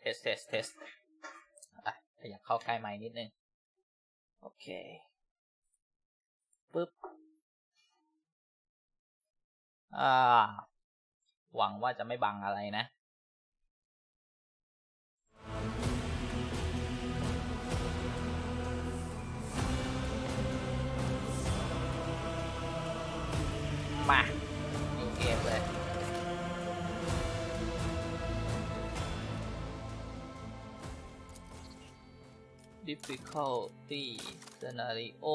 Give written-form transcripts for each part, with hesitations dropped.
เทสอยากเข้าใกล้ไมค์นิดนึงโอเคปึ๊บหวังว่าจะไม่บังอะไรนะมาดูเกมเลยdifficulty scenario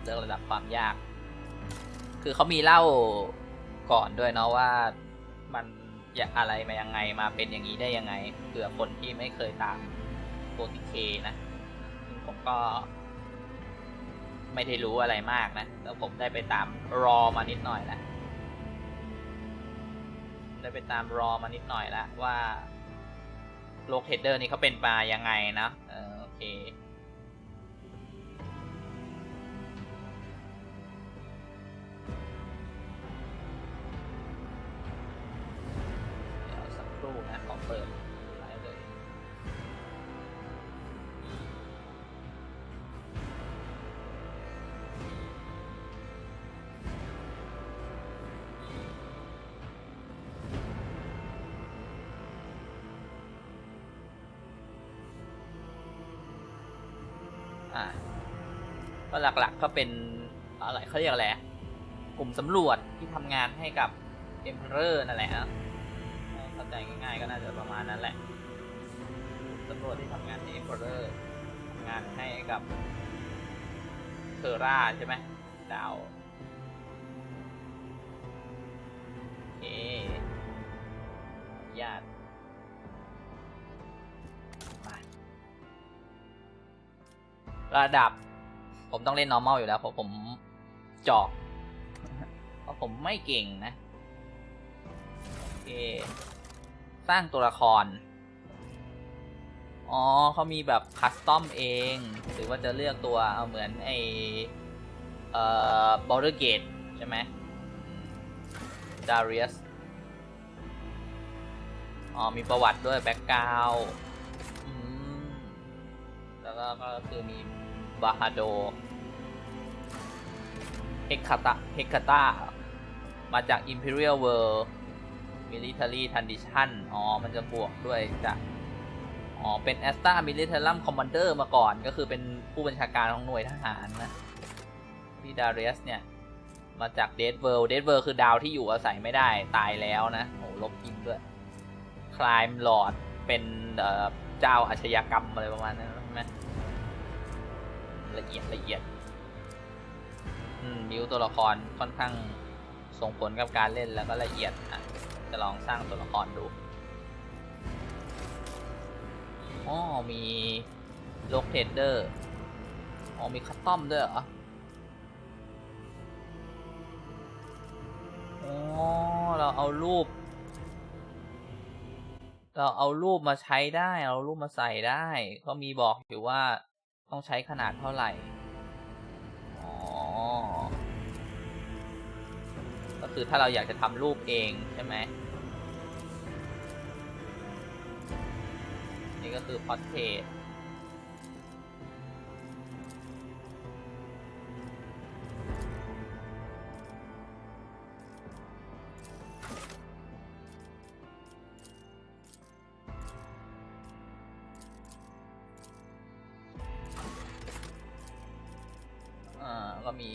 เลือกระดับความยากคือเขามีเล่าก่อนด้วยเนาะว่ามันอะไรมายังไงมาเป็นอย่างนี้ได้ยังไงเผื่อคนที่ไม่เคยตามโปรติเคนะผมก็ไม่ได้รู้อะไรมากนะแล้วผมได้ไปตามรอมานิดหน่อยแล้วว่าโลกเฮดเดอร์นี่เขาเป็นมายังไงนะโอเคเดี๋ยวสักครู่นะขอเปิดไลฟ์เลยก็หลักๆก็เป็นอะไรเขาเรียกอะไรกลุ่มสำรวจที่ทำงานให้กับ Emperor นั่นแหละนะเข้าใจง่ายๆก็น่าจะประมาณนั้นแหละสำรวจที่ทำงานให้ Emperor ทำงานให้กับเทอร่าใช่ไหมดาวโอเคญาติระดับผมต้องเล่น normal อยู่แล้วเพราะผมจอกเพราะผมไม่เก่งนะโอเคสร้างตัวละครเขามีแบบคัสตอมเองหรือว่าจะเลือกตัวเอาเหมือนไอ้Border Gate ใช่ไหม Darius มีประวัติด้วยแบ็คกราวด์แล้วก็คือมีบาฮาโดเฮกาตามาจาก Imperial World Military Tradition มันจะบวกด้วยจากเป็น Asta Militarum Commander มาก่อนก็คือเป็นผู้บัญชาการของหน่วยทหารนะที่ดาเรียสเนี่ยมาจาก Dead World คือดาวที่อยู่อาศัยไม่ได้ตายแล้วนะลบอินด้วย Crime Lord เป็นเจ้าอาชญากรรมอะไรประมาณนั้นใช่ไหมละเอียดบิวตัวละครค่อนข้างส่งผลกับการเล่นแล้วก็ละเอียดจะลองสร้างตัวละครดูมีโลกเทรดเดอร์มีคัสตอมด้วยเหรอเราเอารูปมาใช้ได้เอารูปมาใส่ได้ก็มีบอกอยู่ว่าต้องใช้ขนาดเท่าไหร่ก็คือถ้าเราอยากจะทำรูปเองใช่ไหมนี่ก็คือพอร์เทรตก็มี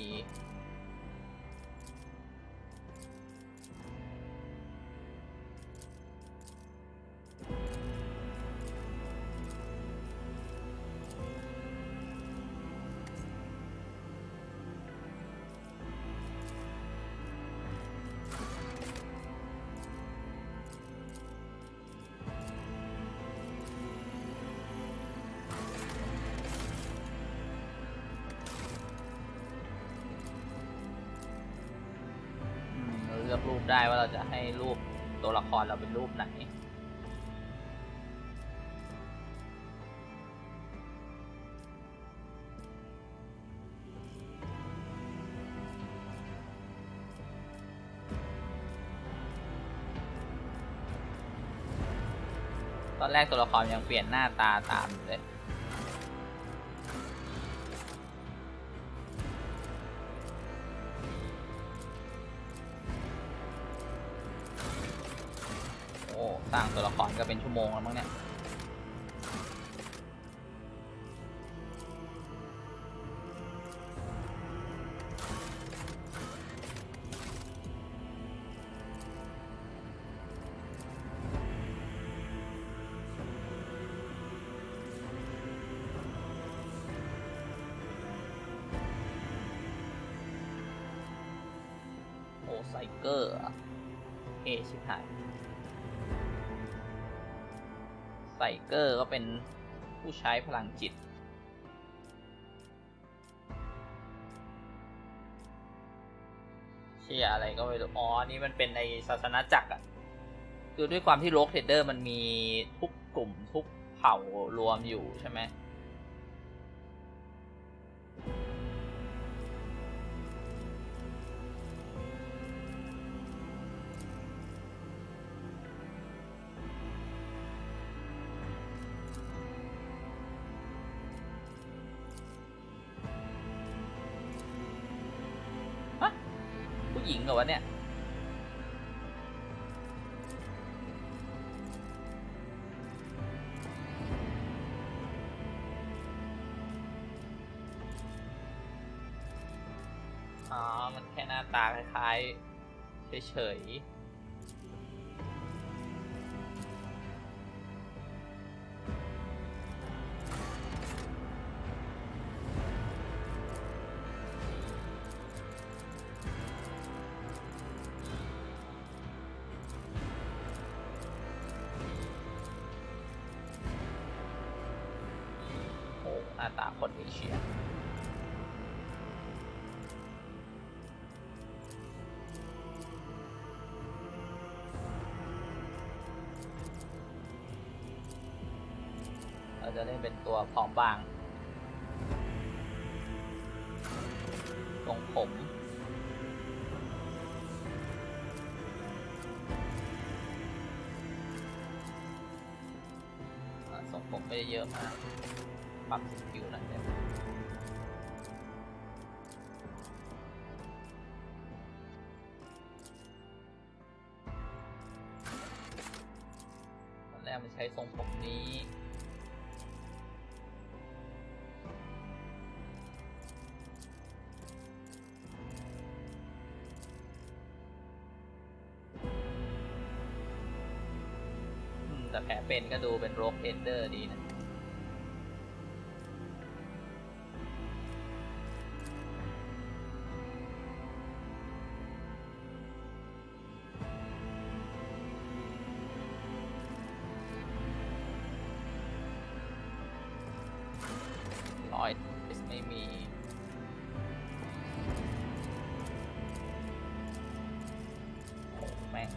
เลือกรูปได้ว่าเราจะให้รูปตัวละครเราเป็นรูปไหน อนแรกตัวละครยังเปลี่ยนหน้าตาตามอยู่เลยโอ้สร้างตัวละครก็เป็นชั่วโมงแล้วมั้งเนี่ยไซเกอร์ชิบหายไซเกอร์ก็เป็นผู้ใช้พลังจิตเชี่ยอะไรก็ไม่รู้อ๋อนี่มันเป็นในศาสนาจักรอ่ะคือด้วยความที่โรกเทรดเดอร์มันมีทุกกลุ่มทุกเผ่ารวมอยู่ใช่ไหมหญิงเหรอวะเนี่ยอ๋อมันแค่หน้าตาคล้ายๆเฉยๆหน้าตาคนเอเชียเราจะเล่นเป็นตัวผอมบางทรงผมทรงผมไม่ได้เยอะมากปรับสกิลนั่นเองตอนแรกมันใช้ทรงผมนี้แต่แผลเป็นก็ดูเป็นโรคเทนเดอร์ดีนะไม่มีโอ้แม่ง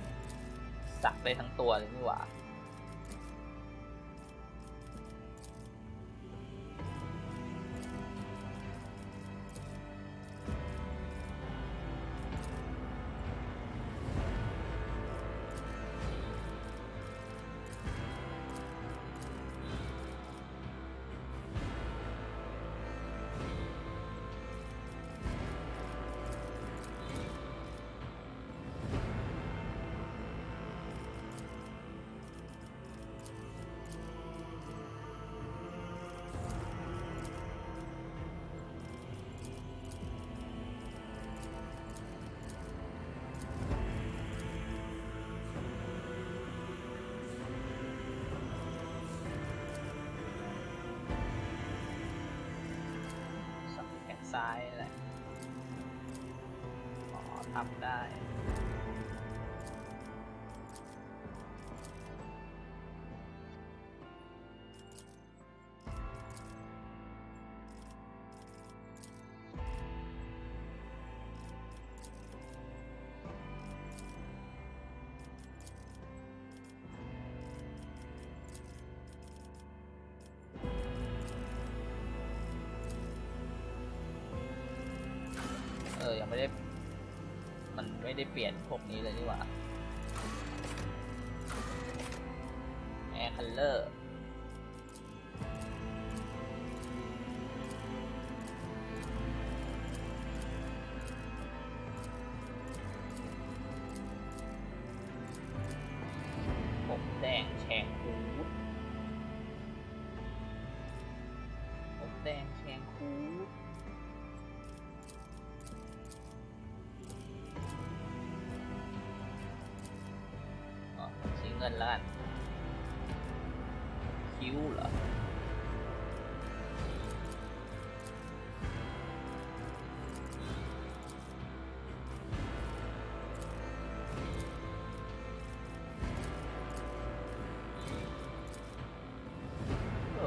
สักได้ทั้งตัวเลยนี่หว่าซ้ายแหละอ๋อทำได้ยังไม่ได้มันไม่ได้เปลี่ยนพวกนี้เลยดีกว่าแอร์ข คัลเลอร์ผมแดงแฉงคูดผมแดงแฉงคูดเงินแล้วกันคิ้วเหรอ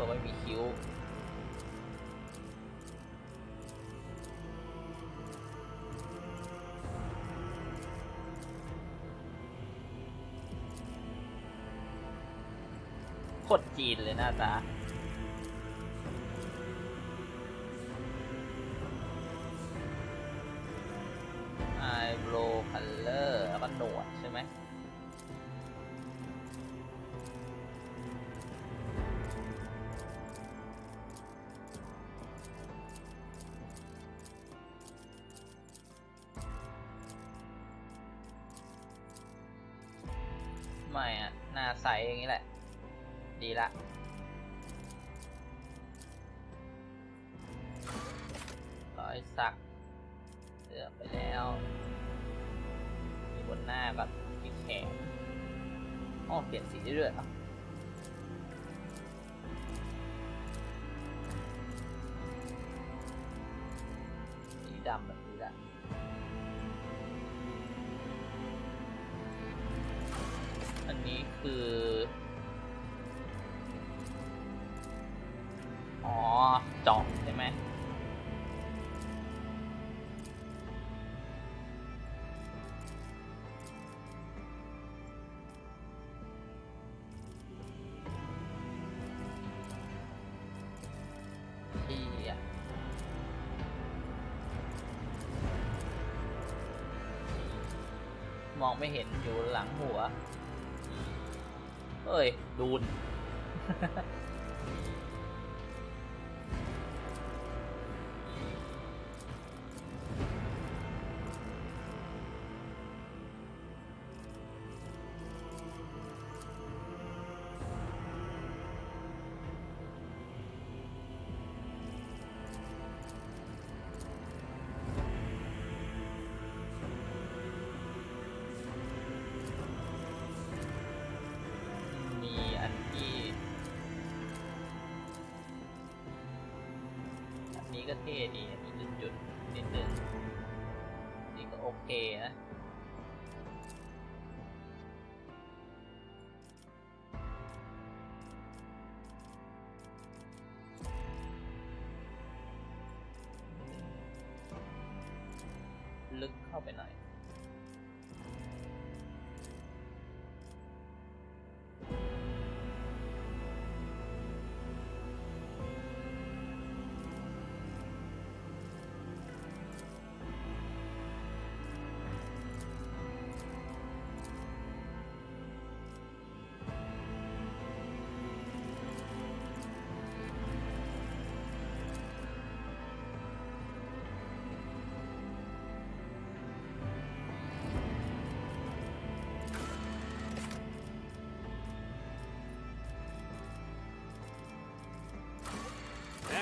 ไม่มีคิ้วโคตรจีนเลยหน้าตาไอโบรคัลเลอร์แล้วก็หนวดใช่ไหมไม่อะหน้าใสอย่างนี้แหละดีละรอยสักเลือกไปแล้วมีบนหน้ากับที่แขนอ๋อเปลี่ยนสีได้ด้วยเหรอสีดำแบบนี้ละอันนี้คืออ๋อเจาะใช่ไหมที่มองไม่เห็นอยู่หลังหัวเอ้ยดูน มีอันที่อันนี้ก็เท่ดีมีจุดๆนิดนึงนี่ก็โอเคนะลึกเข้าไปหน่อย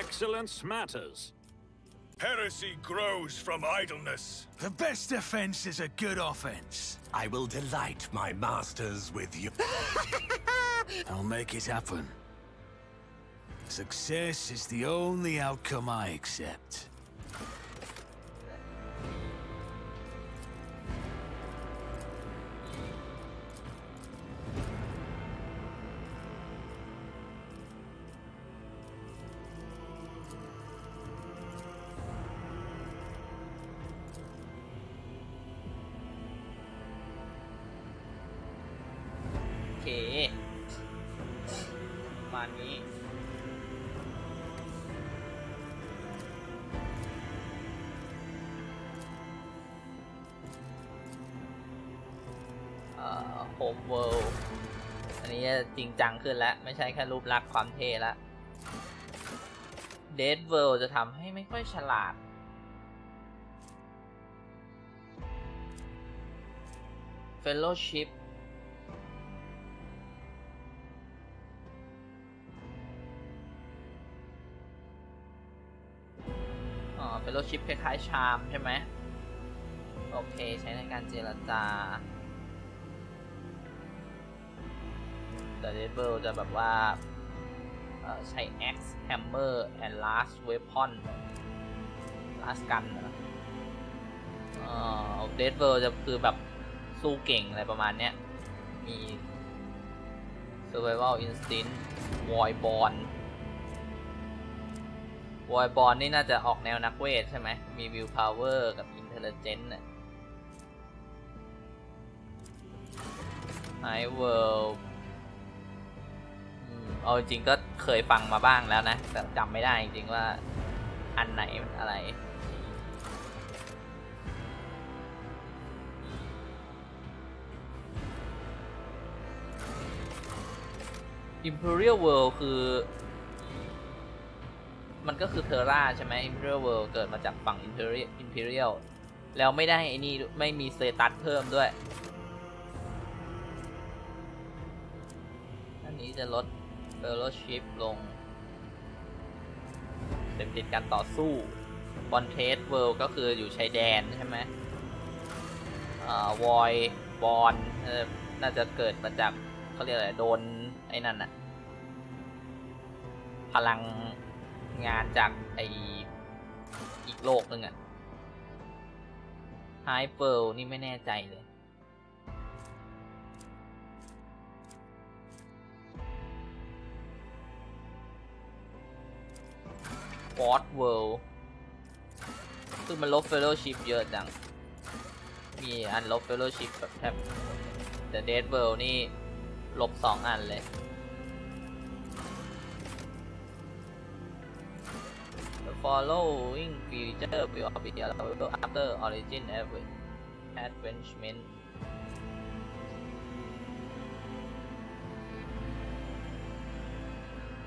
Excellence matters. Heresy grows from idleness. The best defense is a good offense. I will delight my masters with you. I'll make it happen. Success is the only outcome I accept. Okay. ประมาณนี้โฮมเวิลด์อัน นนี้จริงจังขึ้นแล้วไม่ใช่แค่รูปลักษณ์ความเท่แล้ว Dead World จะทำให้ไม่ค่อยฉลาด Fellowship Fellowship คล้ายๆชามใช่ไหมโอเคใช้ในการเจรจาแต่ Dead World จะแบบว่าใช้ Axe Hammer and Last Weapon Last Gun นะDead World จะคือแบบสู้เก่งอะไรประมาณเนี้ยมี Survival Instinct Voidborn นี่น่าจะออกแนวนักเวทใช่ไหมมี Will Power กับ Intelligence น่ะ High World เอาจริงๆก็เคยฟังมาบ้างแล้วนะแต่จำไม่ได้จริงๆว่าอันไหนอะไร Imperial World คือมันก็คือเทอร่าใช่ไหม Imperial World เกิดมาจากฝั่ง Imperial แล้วไม่ได้ไอ้นี่ไม่มีสเตตัสเพิ่มด้วยอันนี้จะลด Fellowship ลงเต็มติดการต่อสู้ Contest World ก็คืออยู่ชายแดนใช่ไหมVoidborn น่าจะเกิดมาจากเขาเรียกอะไรโดนไอ้นั่นน่ะพลังงานจากไออีกโลกนึงอ่ะ High World นี่ไม่แน่ใจเลย Fourth World ซึ่งมันลบ Fellowship เยอะจังมีอันลบ Fellowship แบบแทบแต่ Dead World นี่ลบ2 อันเลย The following feature will be available after Origin Advancement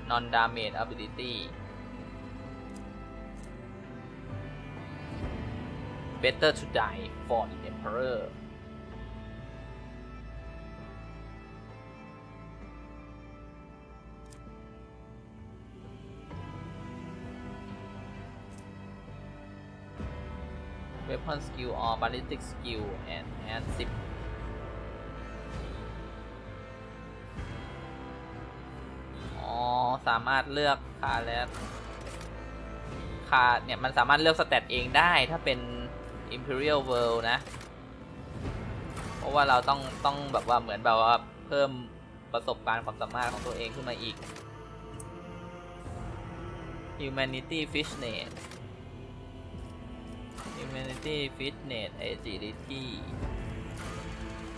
Non-damage ability Better to die for the Emperor Weapon skill or ballistic skill and add 10สามารถเลือกค่าแล้วค่าเนี่ยมันสามารถเลือกสเตตเองได้ถ้าเป็น Imperial World นะเพราะว่าเราต้องแบบว่าเหมือนแบบว่าเพิ่มประสบการณ์ความสามารถของตัวเองขึ้นมาอีก Humanity Fitness Humanity Fitness Agility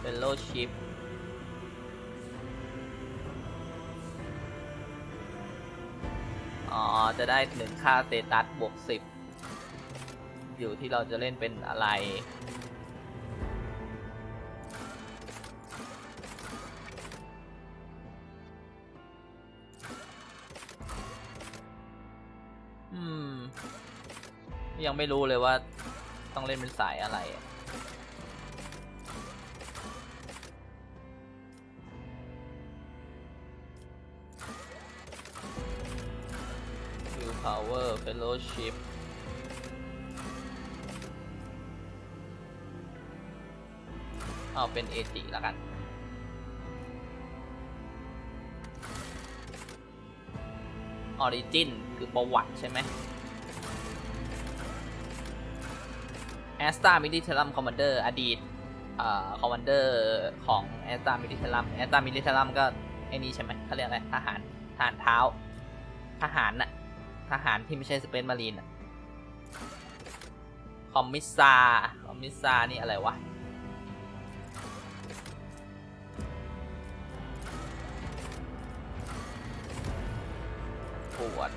Fellowship จะได้1ค่าสเตตัสบวก10อยู่ที่เราจะเล่นเป็นอะไรยังไม่รู้เลยว่าต้องเล่นเป็นสายอะไรWill Power Fellowship เอาเป็นเอจิแล้วกัน Origin คือประวัติใช่ไหมAstra Militarum Commander อดีตCommander ของ Astra Militarum ก็ไอ้นี่ใช่ไหมเขาเรียกอะไรทหารเท้าทหารน่ะทหารที่ไม่ใช่ Space Marine น่ะคอมมิสซานี่อะไรวะปวด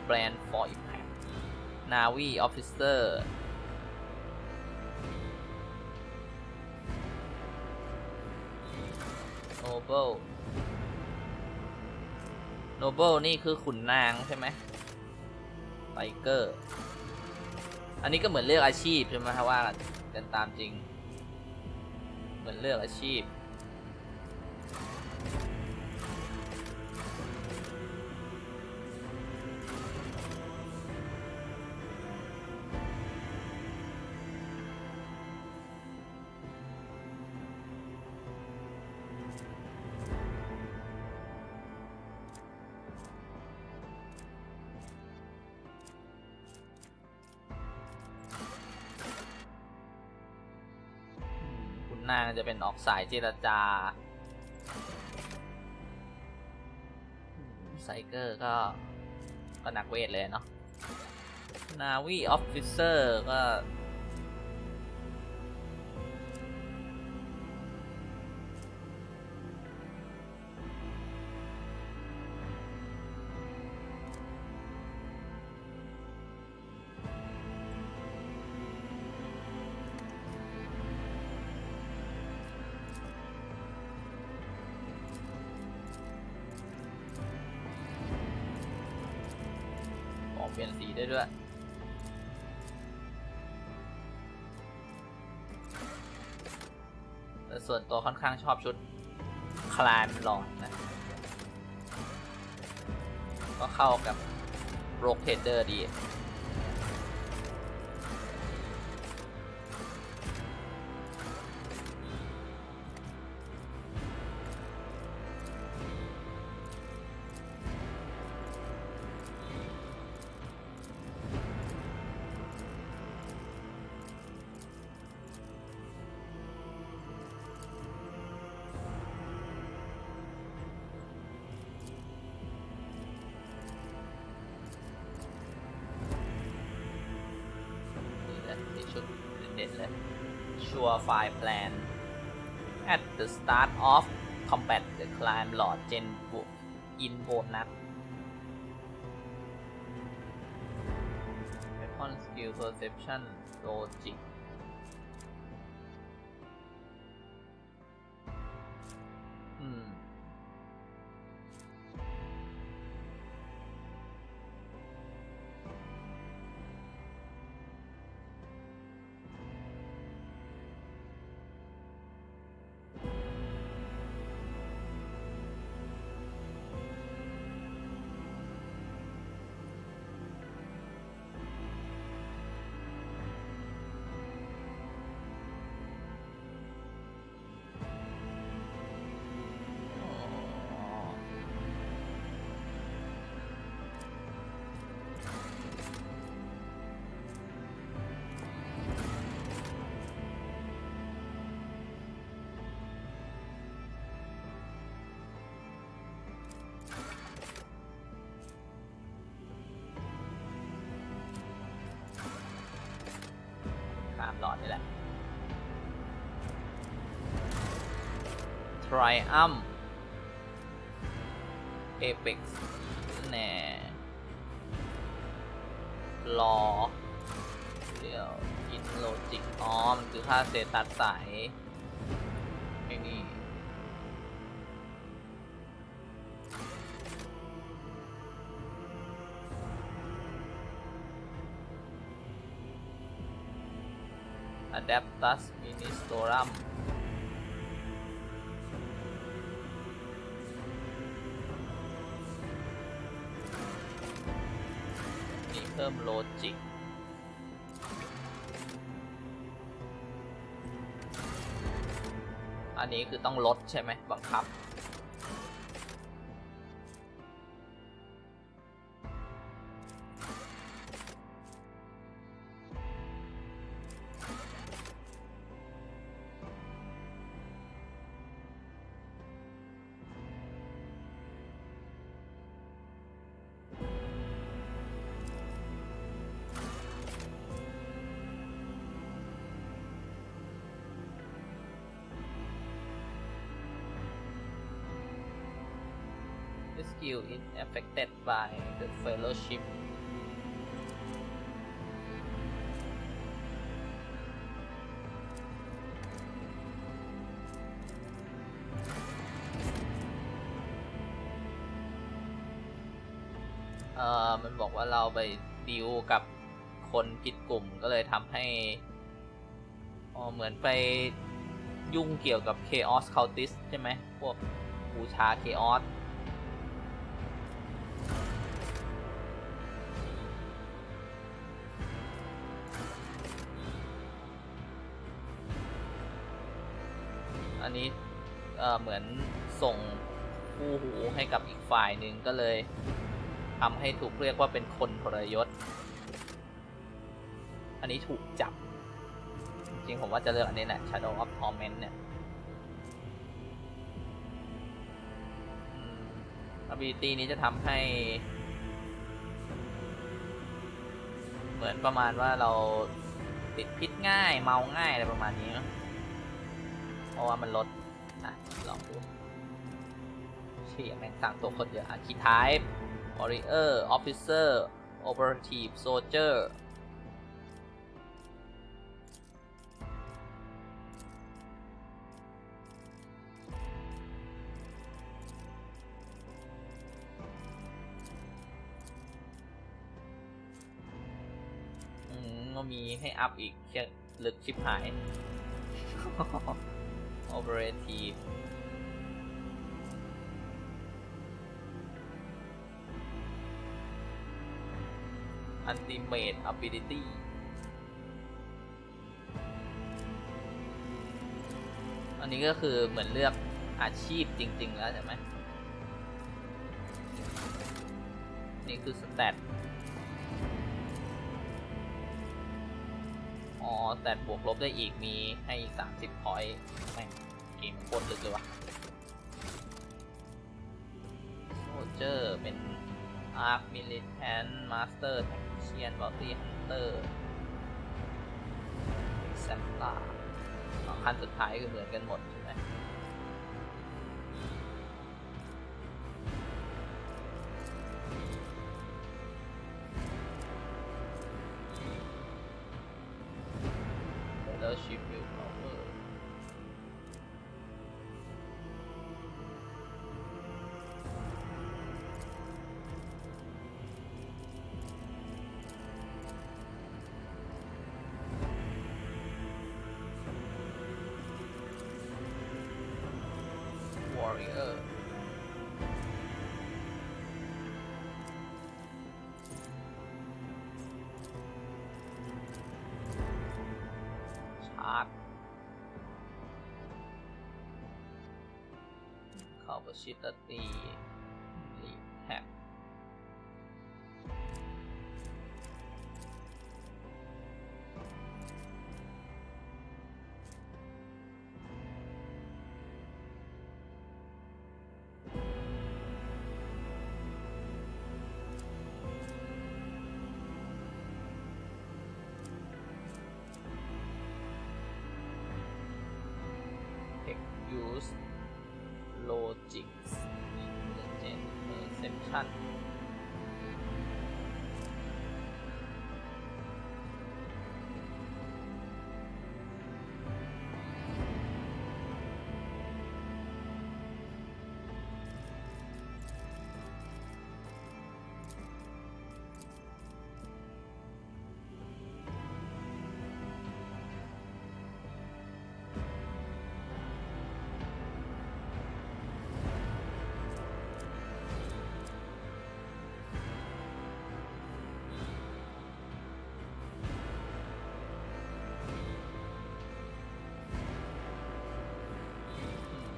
Brand for Impact Navy Officer noble noble นี่คือขุนนางใช่ไหมไ i เกอร์อันนี้ก็เหมือนเลือกอาชีพใช่ไหมถ้าว่ากันตามจริงเหมือนเลือกอาชีพนางจะเป็นออกสายเจรจาไซเกอร์ก็นักเวทเลยเนาะนาวีออฟฟิเซอร์ก็เปลี่ยนสีได้ด้วยแต่ส่วนตัวค่อนข้างชอบชุดคลานหลอดนะก็เข้ากับโรกเทเดอร์ดีชุดเด่นเลย Sure Fire Plan at the start of combat the climb lord gen in bonus weapon skill perception logicหลอดนี่แหละ Triumph Apex แน่รอเดี๋ยวอินโลจิกมันคือค่าเศษตัดสายไอ้นี่Adaptus Ministorum นี่เพิ่มโลจิกอันนี้คือต้องลดใช่ไหมบังคับSkill is affected by the fellowship อ มันบอกว่าเราไปดีลกับคนผิดกลุ่มก็เลยทำให้เหมือนไปยุ่งเกี่ยวกับ Chaos Cultist ใช่ไหมพวกบูชา Chaos อันนี้เหมือนส่งคู่หูให้กับอีกฝ่ายหนึ่งก็เลยทำให้ถูกเรียกว่าเป็นคนทรยศอันนี้ถูกจับจริงผมว่าจะเลือกอันนี้แหละ Shadow of Torment เนี่ยability นี้จะทำให้เหมือนประมาณว่าเราติดพิษง่ายเมาง่ายอะไรประมาณนี้เนาะเพราะว่ามันลดลองดูเชี่ยแม่งสั่งตัวคนเยอะArchetype Warrior Officer Operative Soldierมีให้อัพอีกเชี่ยลึกชิบหาย Operative Ultimate Ability อันนี้ก็คือเหมือนเลือกอาชีพจริงๆแล้วใช่ไหมนี่คือสแตทสแตทบวกลบได้อีกมีให้30 พอยต์แม่งเกมโคตรลึกเลยวะโซเจอร์เป็น Arc Militant Master Tactician Bounty Hunter Exemplar ขั้นสุดท้ายคือเหมือนกันหมดใช่ไหมShield Power Warriorเข้าประชิดตีรีแท็บUse Logic Intelligent Perception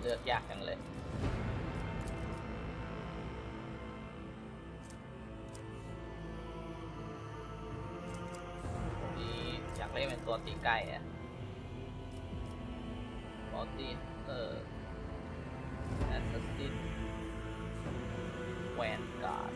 เลือกยากจังเลยนี่อยากเล่นเป็นตัวตีใกล้อะบอตี้แอสซัสซินแวนการ์ด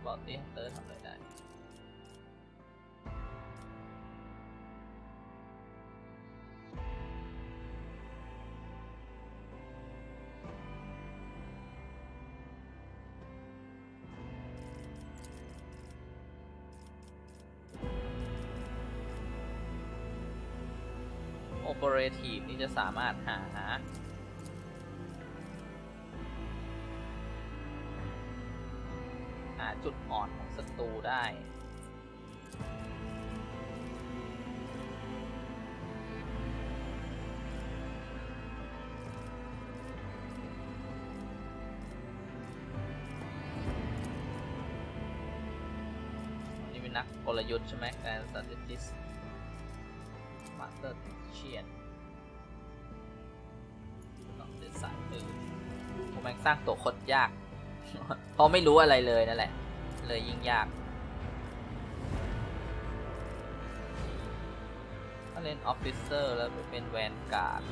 บอตี้ฮันเตอร์ทำอะไรได้ Operative นี่จะสามารถหาจุดอ่อนของศัตรูได้นี่เป็นนักกลยุทธ์ใช่ไหมการ strategist master tactician ต้องเดินสายปืนผมแม่งสร้างตัวโคตรยาก เพราะไม่รู้อะไรเลยนั่นแหละเลยยิ่งยากถ้าเล่นออฟฟิเซอร์แล้วไปเป็นแวนการ์ด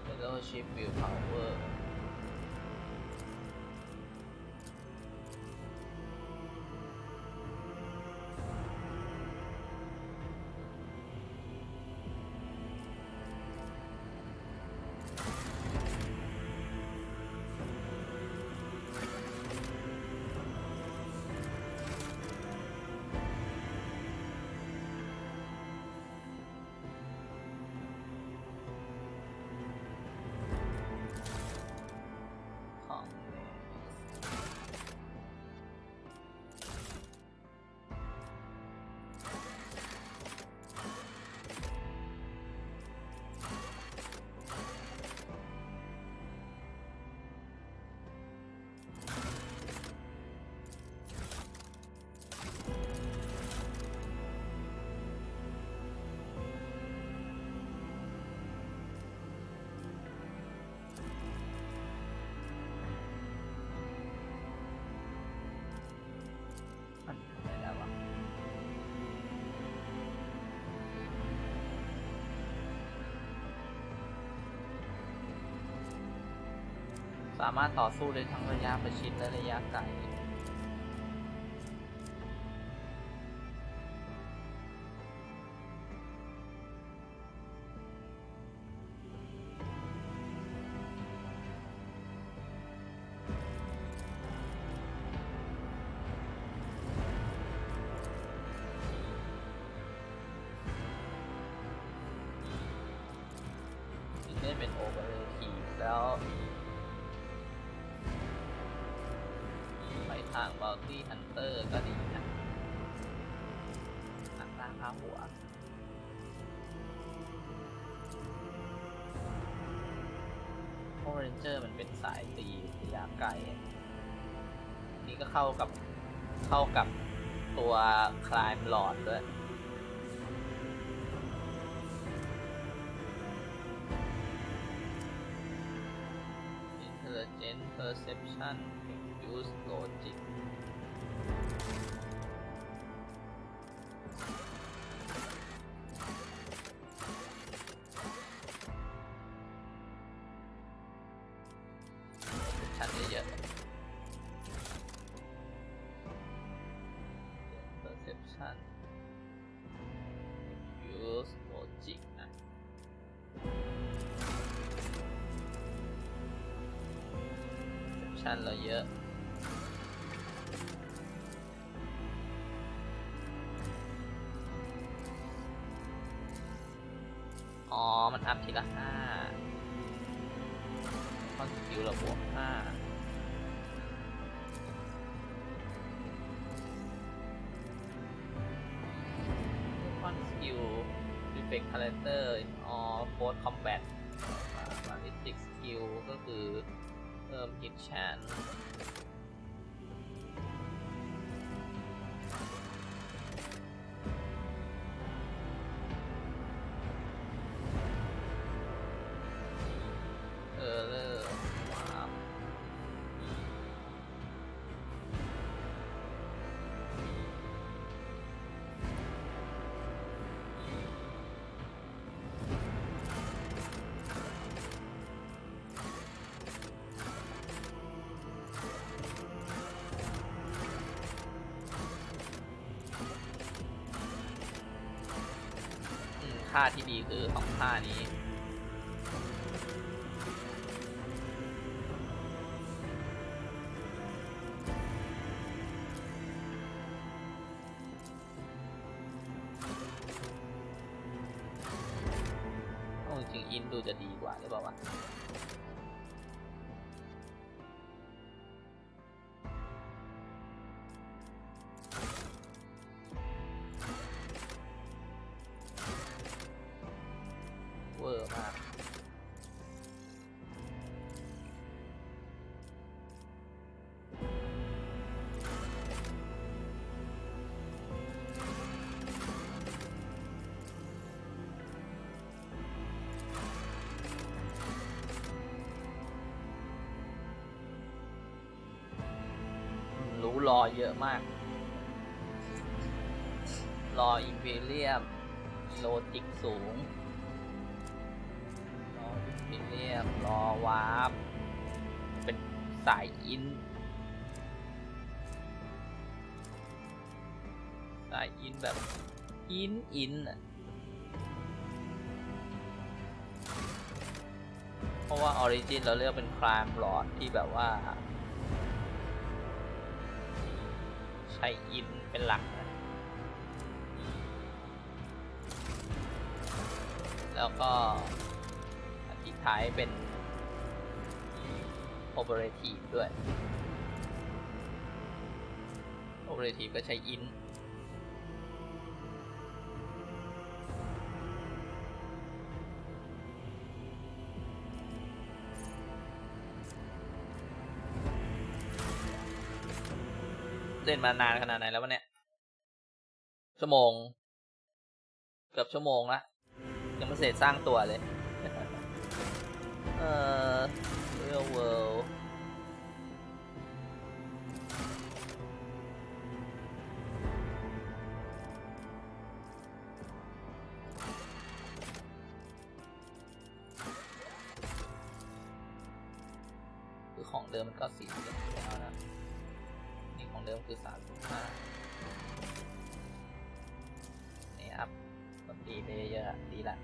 Fellowship Willpower สามารถต่อสู้ได้ทั้งระยะประชิดและระยะไกลนี่เป็นโอเวอร์ทีแล้วทาง Bounty Hunter ก็ดีนะหนักล่าค่าหัวเพราะ Ranger มันเป็นสายตีระยะไกลนี่ก็เข้ากับตัว Crime Lord ด้วย Intelligence Perception Use Logic ชั้นเยอะๆ Perception Use Logic นะPerception เราเยอะมันอัพทีละ5คอนสกิลเราบวก5คอนสกิล Reflect Character in all Force Combat Ballistic Skill ก็คือเพิ่ม Hit Chanceค่าที่ดีคือของค่านี้ ดูจะดีกว่าหรือเปล่าวะเวอร์มากรู้รอเยอะมากรออิมพีเรียมโลจิกสูงรออิมพีเรียมรอวาร์ปเป็นสายอินแบบอินอ่ะเพราะว่าออริจินเราเลือกเป็นครามลอร์ดที่แบบว่าใช้อินเป็นหลักนะแล้วก็อันที่ท้ายเป็น Operative ด้วย Operative ก็ใช้อินเล่นมานานขนาดไหนแล้ววะเนี่ยชั่วโมงเกือบชั่วโมงละยังไม่เสร็จสร้างตัวเลยReal World คือของเดิมมันก็40แล้วนะนี่ของเดิมคือ35นี่อัพมันดีไปเยอะๆดีละ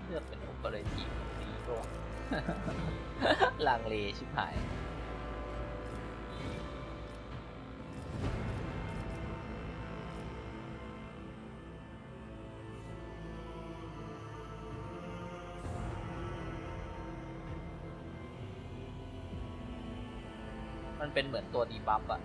เลือกเป็น Operative ดีกว่า ลังเลชิบหายมันเป็นเหมือนตัวดีบัฟอะ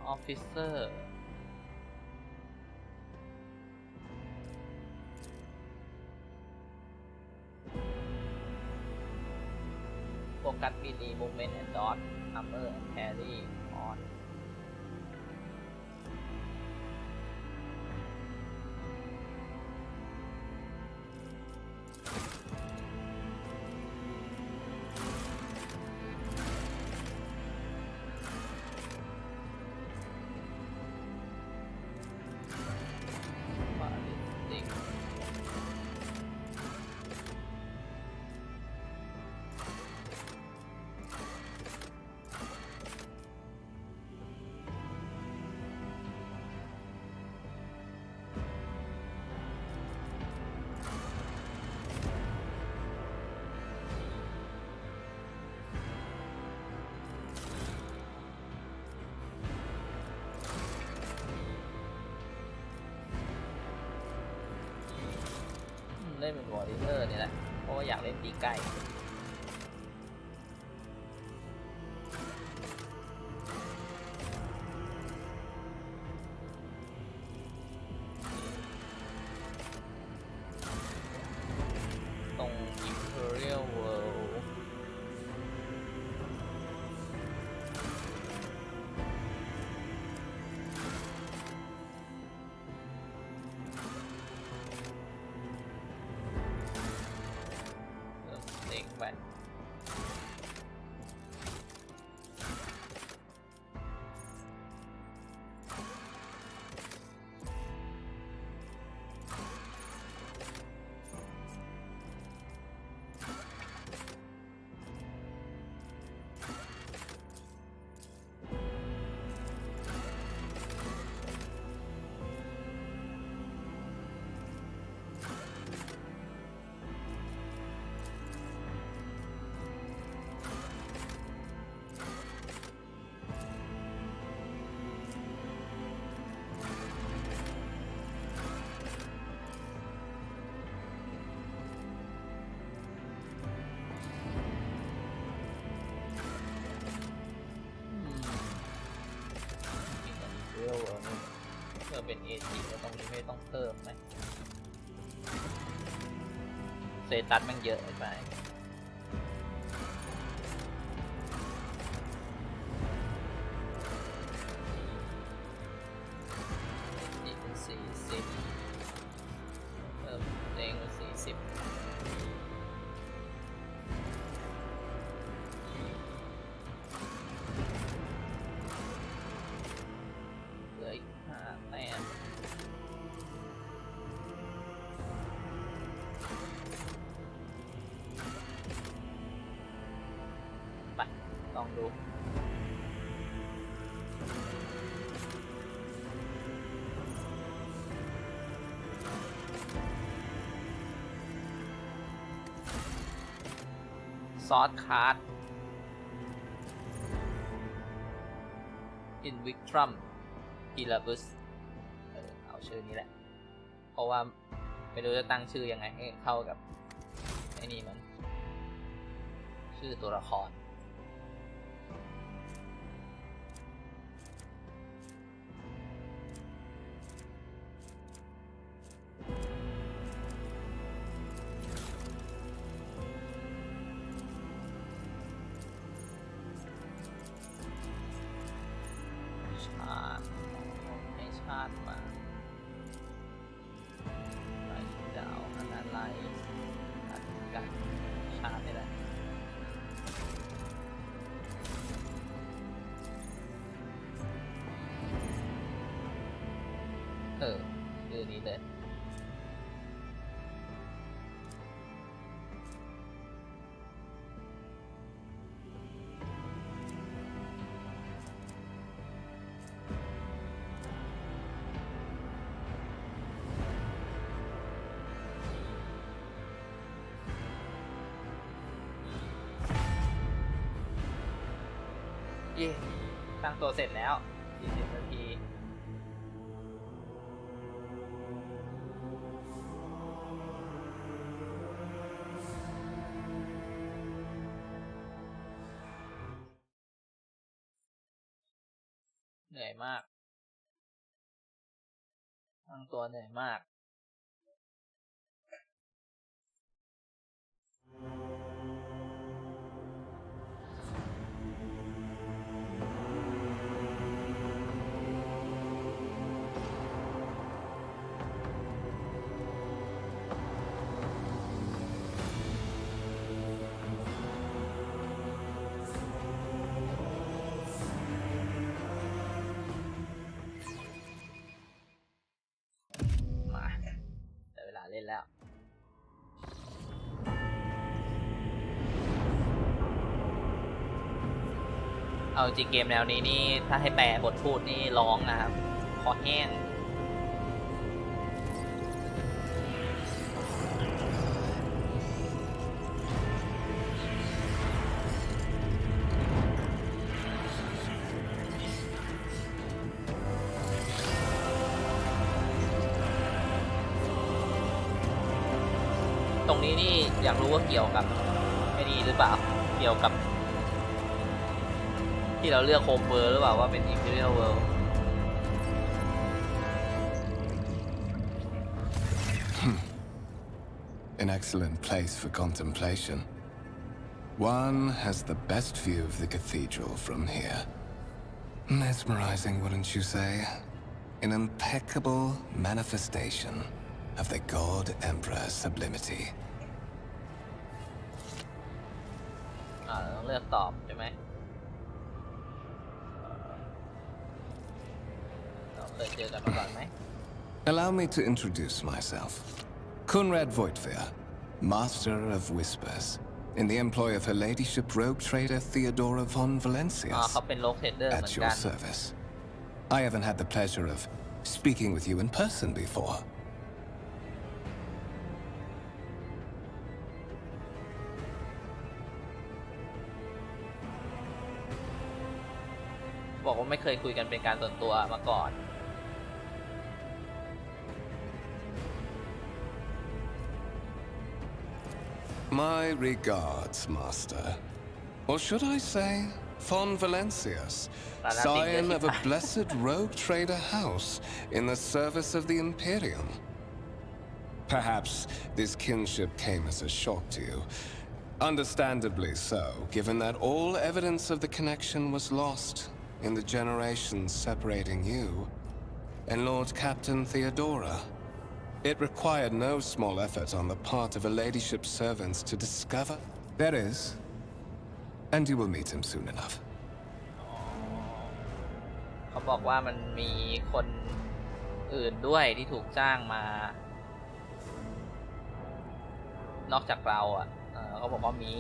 ออฟฟิเซอร์โฟกัสบีดีมูฟเมนต์แอนด์ดอทฮัมเมอร์แครี่ออน ล่นเป็นวอร์เรอร์เนี่ยแหละเพราะว่าอยากเล่นตีใกล้ตรง Imperial World เล็กไปเพื่อเป็นเอจิแล้วตรงนี้ไม่ต้องเพิ่มไหมเซตัสมันเยอะไปนี่เป็น40เพิ่มเองเป็น40เหลืออีก5 แต้มไปลองดูซอสคาร์ดอินวิกทรัมอีลาบุสเอาชื่อนี้แหละเพราะว่าไม่รู้จะตั้งชื่อยังไงให้เข้ากับไอ้นี่มันชื่อตัวละครชาติให้ชาติมาไล่ดาวขนาดไล่อัดกันชาตินี่แหละชื่อนี้เลยเย่ตั้งตัวเสร็จแล้ว40 นาทีเหนื่อยมากตั้งตัวเหนื่อยมากเล่นแล้วเอาจริงเกมแนวนี้นี่ถ้าให้แปลบทพูดนี่ร้องนะครับคอแห้ง นี่อยากรู้ว่าเกี่ยวกับไอ้นี่หรือเปล่าเกี่ยวกับที่เราเลือกโฮมเวิร์หรือเปล่าว่าเป็น Imperial World An excellent place for contemplation. One has the best view of the cathedral from here. Mesmerizing, wouldn't you say? An impeccable manifestation of the God Emperor's sublimity. ต้องเลือกตอบใช่ไหมเราเคยเจอกันมาก่อนไหม Allow me to introduce myself. Conrad Voigtveer, Master of Whispers, in the employ of Her Ladyship Rogue Trader Theodora von Valencius. เขาเป็นโลกเทรดเดอร์เหมือน At กั your น service. I haven't had the pleasure of speaking with you in person before. บอกว่าไม่เคยคุยกันเป็นการส่วนตัวมาก่อน My regards, Master. Or should I say, von Valencius, scion of a blessed rogue trader house in the service of the Imperium. Perhaps this kinship came as a shock to you. Understandably so, given that all evidence of the connection was lost in the generations separating you and Lord Captain Theodora. It required no small effort on the part of her ladyship's servants to discover. There is, and you will meet him soon enough. เขาบอกว่ามันมีคนอื่นด้วยที่ถูกจ้างมา นอกจากเราอ่ะเขาบอกว่ามี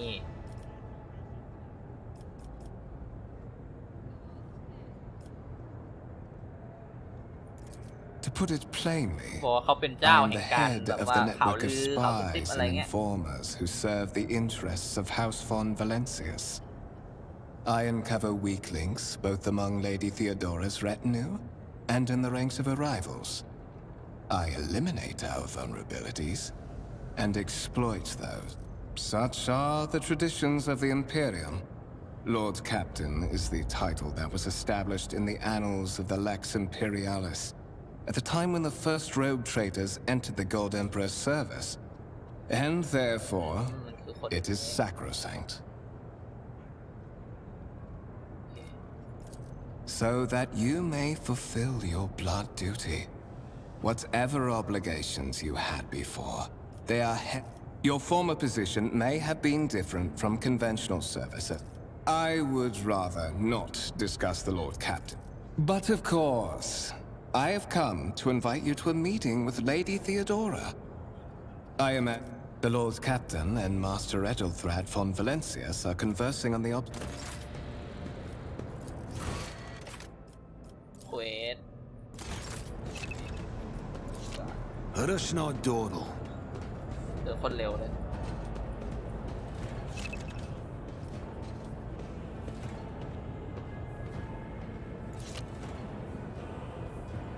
To put it plainly, บอกว่าเขาเป็นเจ้า I'm แห่ the งการ head แบบ of ว่า the ข่าว network ลื of อข่าวกระซิบ spies อะไร and เงี้ย informers who serve the interests of House von Valencius. I uncover weak links both among Lady Theodora's retinue and in the ranks of her rivals. I eliminate our vulnerabilities and exploit those. Such are the traditions of the Imperium. Lord Captain is the title that was established in the annals of the Lex Imperialis at the time when the first rogue traders entered the God Emperor's service, and therefore it is sacrosanct. So that you may fulfill your blood duty. Whatever obligations you had before, they are your former position may have been different from conventional services. I would rather not discuss the Lord Captain. But of course, I have come to invite you to a meeting with Lady Theodora. I am at the Lord Captain and Master Ethelthrad von Valencius are conversing on the Quit. Let us not dawdle. เจอคนเร็วเลย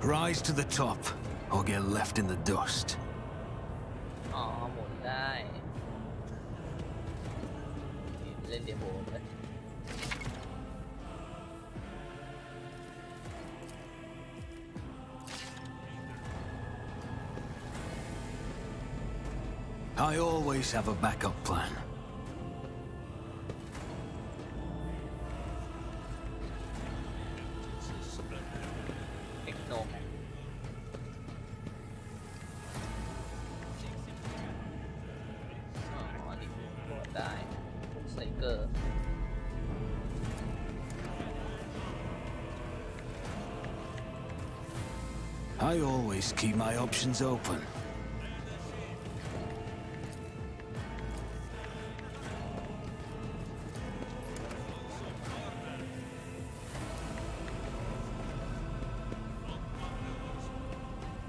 Rise to the top, or get left in the dust. อ๋อหมุนได้เล่นเดโมเลย I always have a backup plan. Techno อ๋ออันนี้โหลดได้ไซเกอร์ I always keep my options open.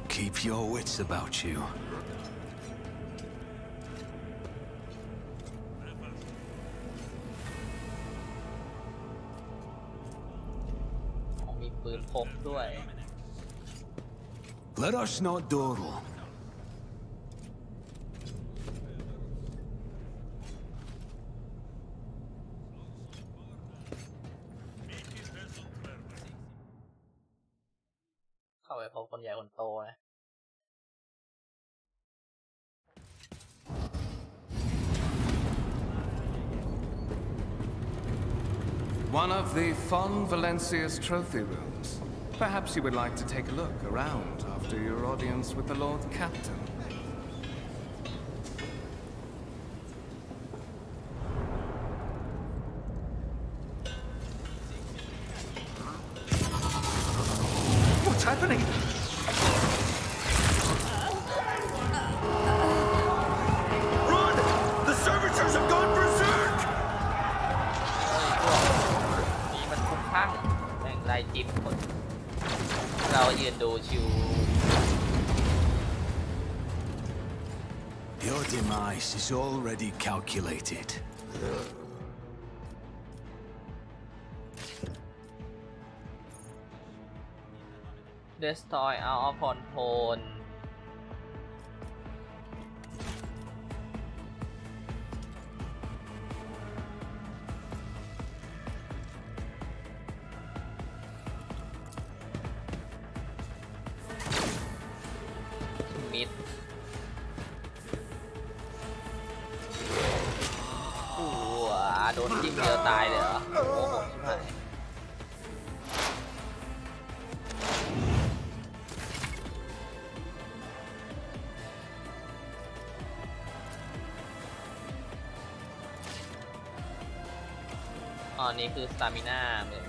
Keep your wits about you. มีปืนพกด้วย Let us not dawdle. เขาคนใหญ่คนโตนะ One of the Fon Valencia's trophy rooms. Perhaps you would like to take a look around after your audience with the Lord Captain. What's happening? Run! The servitors have gone berserk! นี่มันคุ้มข้างแม่งไล่จิ้มคนเรายืนดูชิว Your demise is already calculated. destroy out of control มิดโดนจิ้มเดียวตายเลยเหรอโอ้โหชิบหายอ๋อนี่คือสตามิน่าเหมือน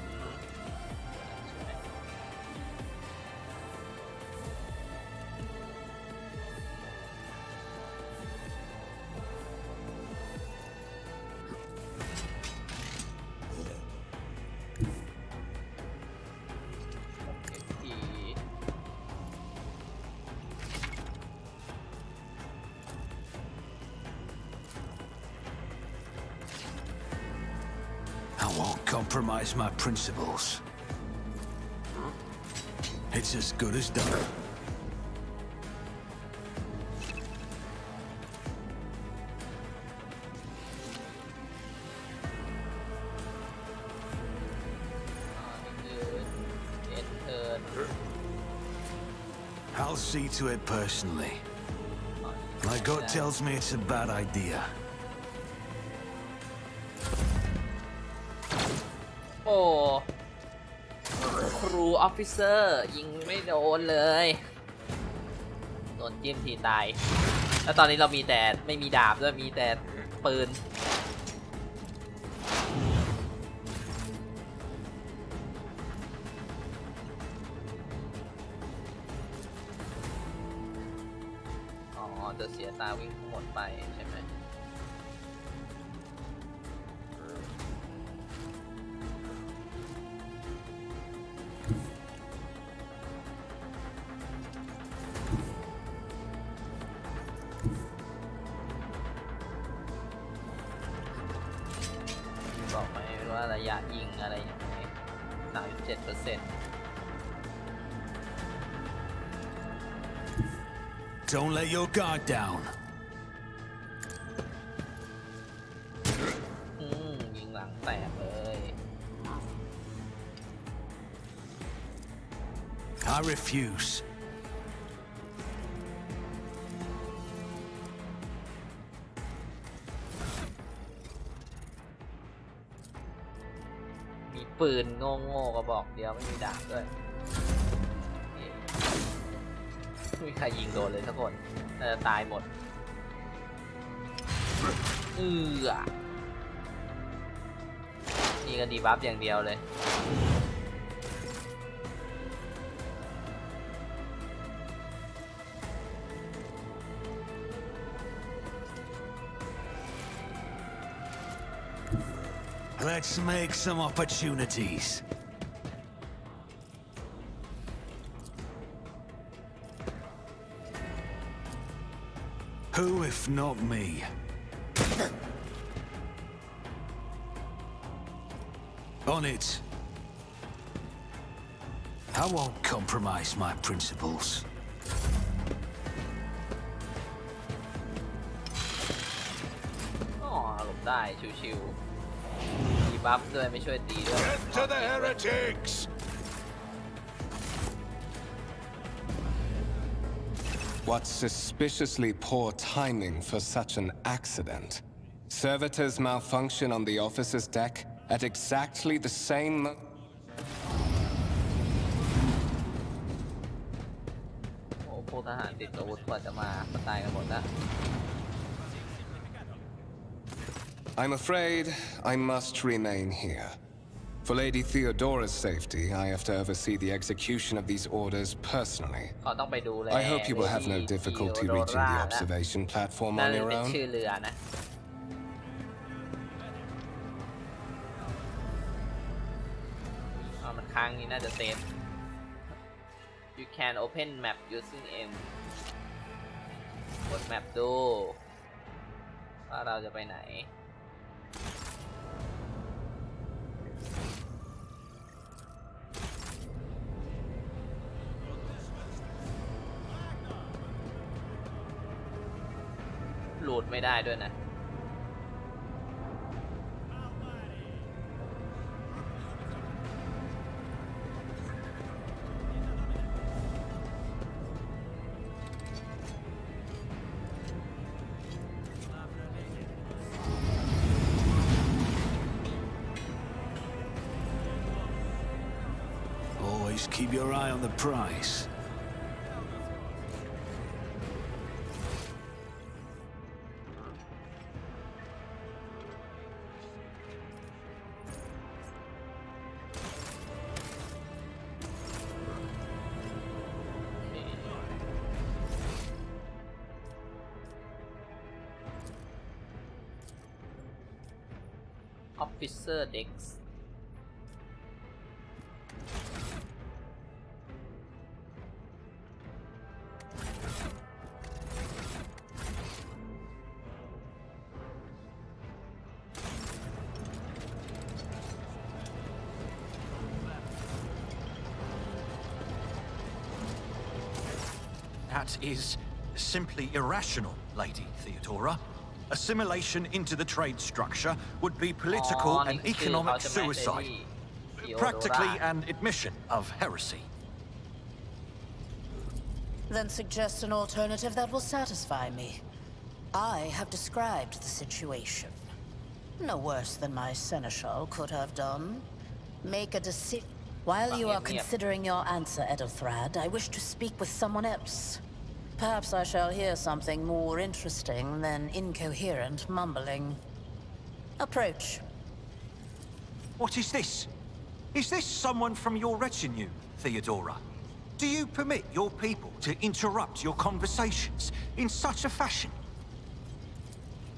I won't compromise my principles. It's as good as done. I'll see to it personally. My gut tells me it's a bad idea. โอ้ครูออฟฟิเซอร์ยิงไม่โดนเลยโดนจิ้มทีตายแล้วตอนนี้เรามีแต่ไม่มีดาบด้วยมีแต่ปืนอ๋อจะเสียตาวิ่งทั้งหมดไปใช่ไหมบอกไหมว่าระยะยิงอะไรอย่างไร 37% Don't let your guard down. ยิงหลังแตกเลย I refuse. มีปืนโง่ๆก็บอกเดียวไม่มีดาบด้วยไม่มีใครยิงโดนเลยสักคนน่าจะตายหมดนี่ก็ดีบัฟอย่างเดียวเลยLet's make some opportunities. Who if not me? On it. I won't compromise my principles. อ๋อหลบได้ชิวๆดีบัฟด้วยไม่ช่วยตีด้วย Death to the heretics! What suspiciously poor timing for such an accident. Servitors malfunction on the officer's deck at exactly the same mo- โอ้พวกทหารติดอาวุธกว่าจะมาก็ตายกันหมดแล้ว I'm afraid I must remain here. For Lady Theodora's safety, I have to oversee the execution of these orders personally. เขาต้องไปดูแล I hope you will have no difficulty reaching the observation platform นั่น on เป็น your ชื่อ own. เรือนะมันค้างนี้น่าจะเซฟ You can open map using M กดแมปดูว่าเราจะไปไหนโหลดไม่ได้ด้วยนะ Always keep your eye on the prize. Officer Dex That is simply irrational, Lady Theodora. Assimilation into the trade structure would be political and economic suicide. Practically an admission of heresy. Then suggest an alternative that will satisfy me. I have described the situation. No worse than my seneschal could have done. Make a decision. While you are considering your answer, Edelthrad, I wish to speak with someone else. Perhaps I shall hear something more interesting than incoherent mumbling. Approach. What is this? Is this someone from your retinue, Theodora? Do you permit your people to interrupt your conversations in such a fashion?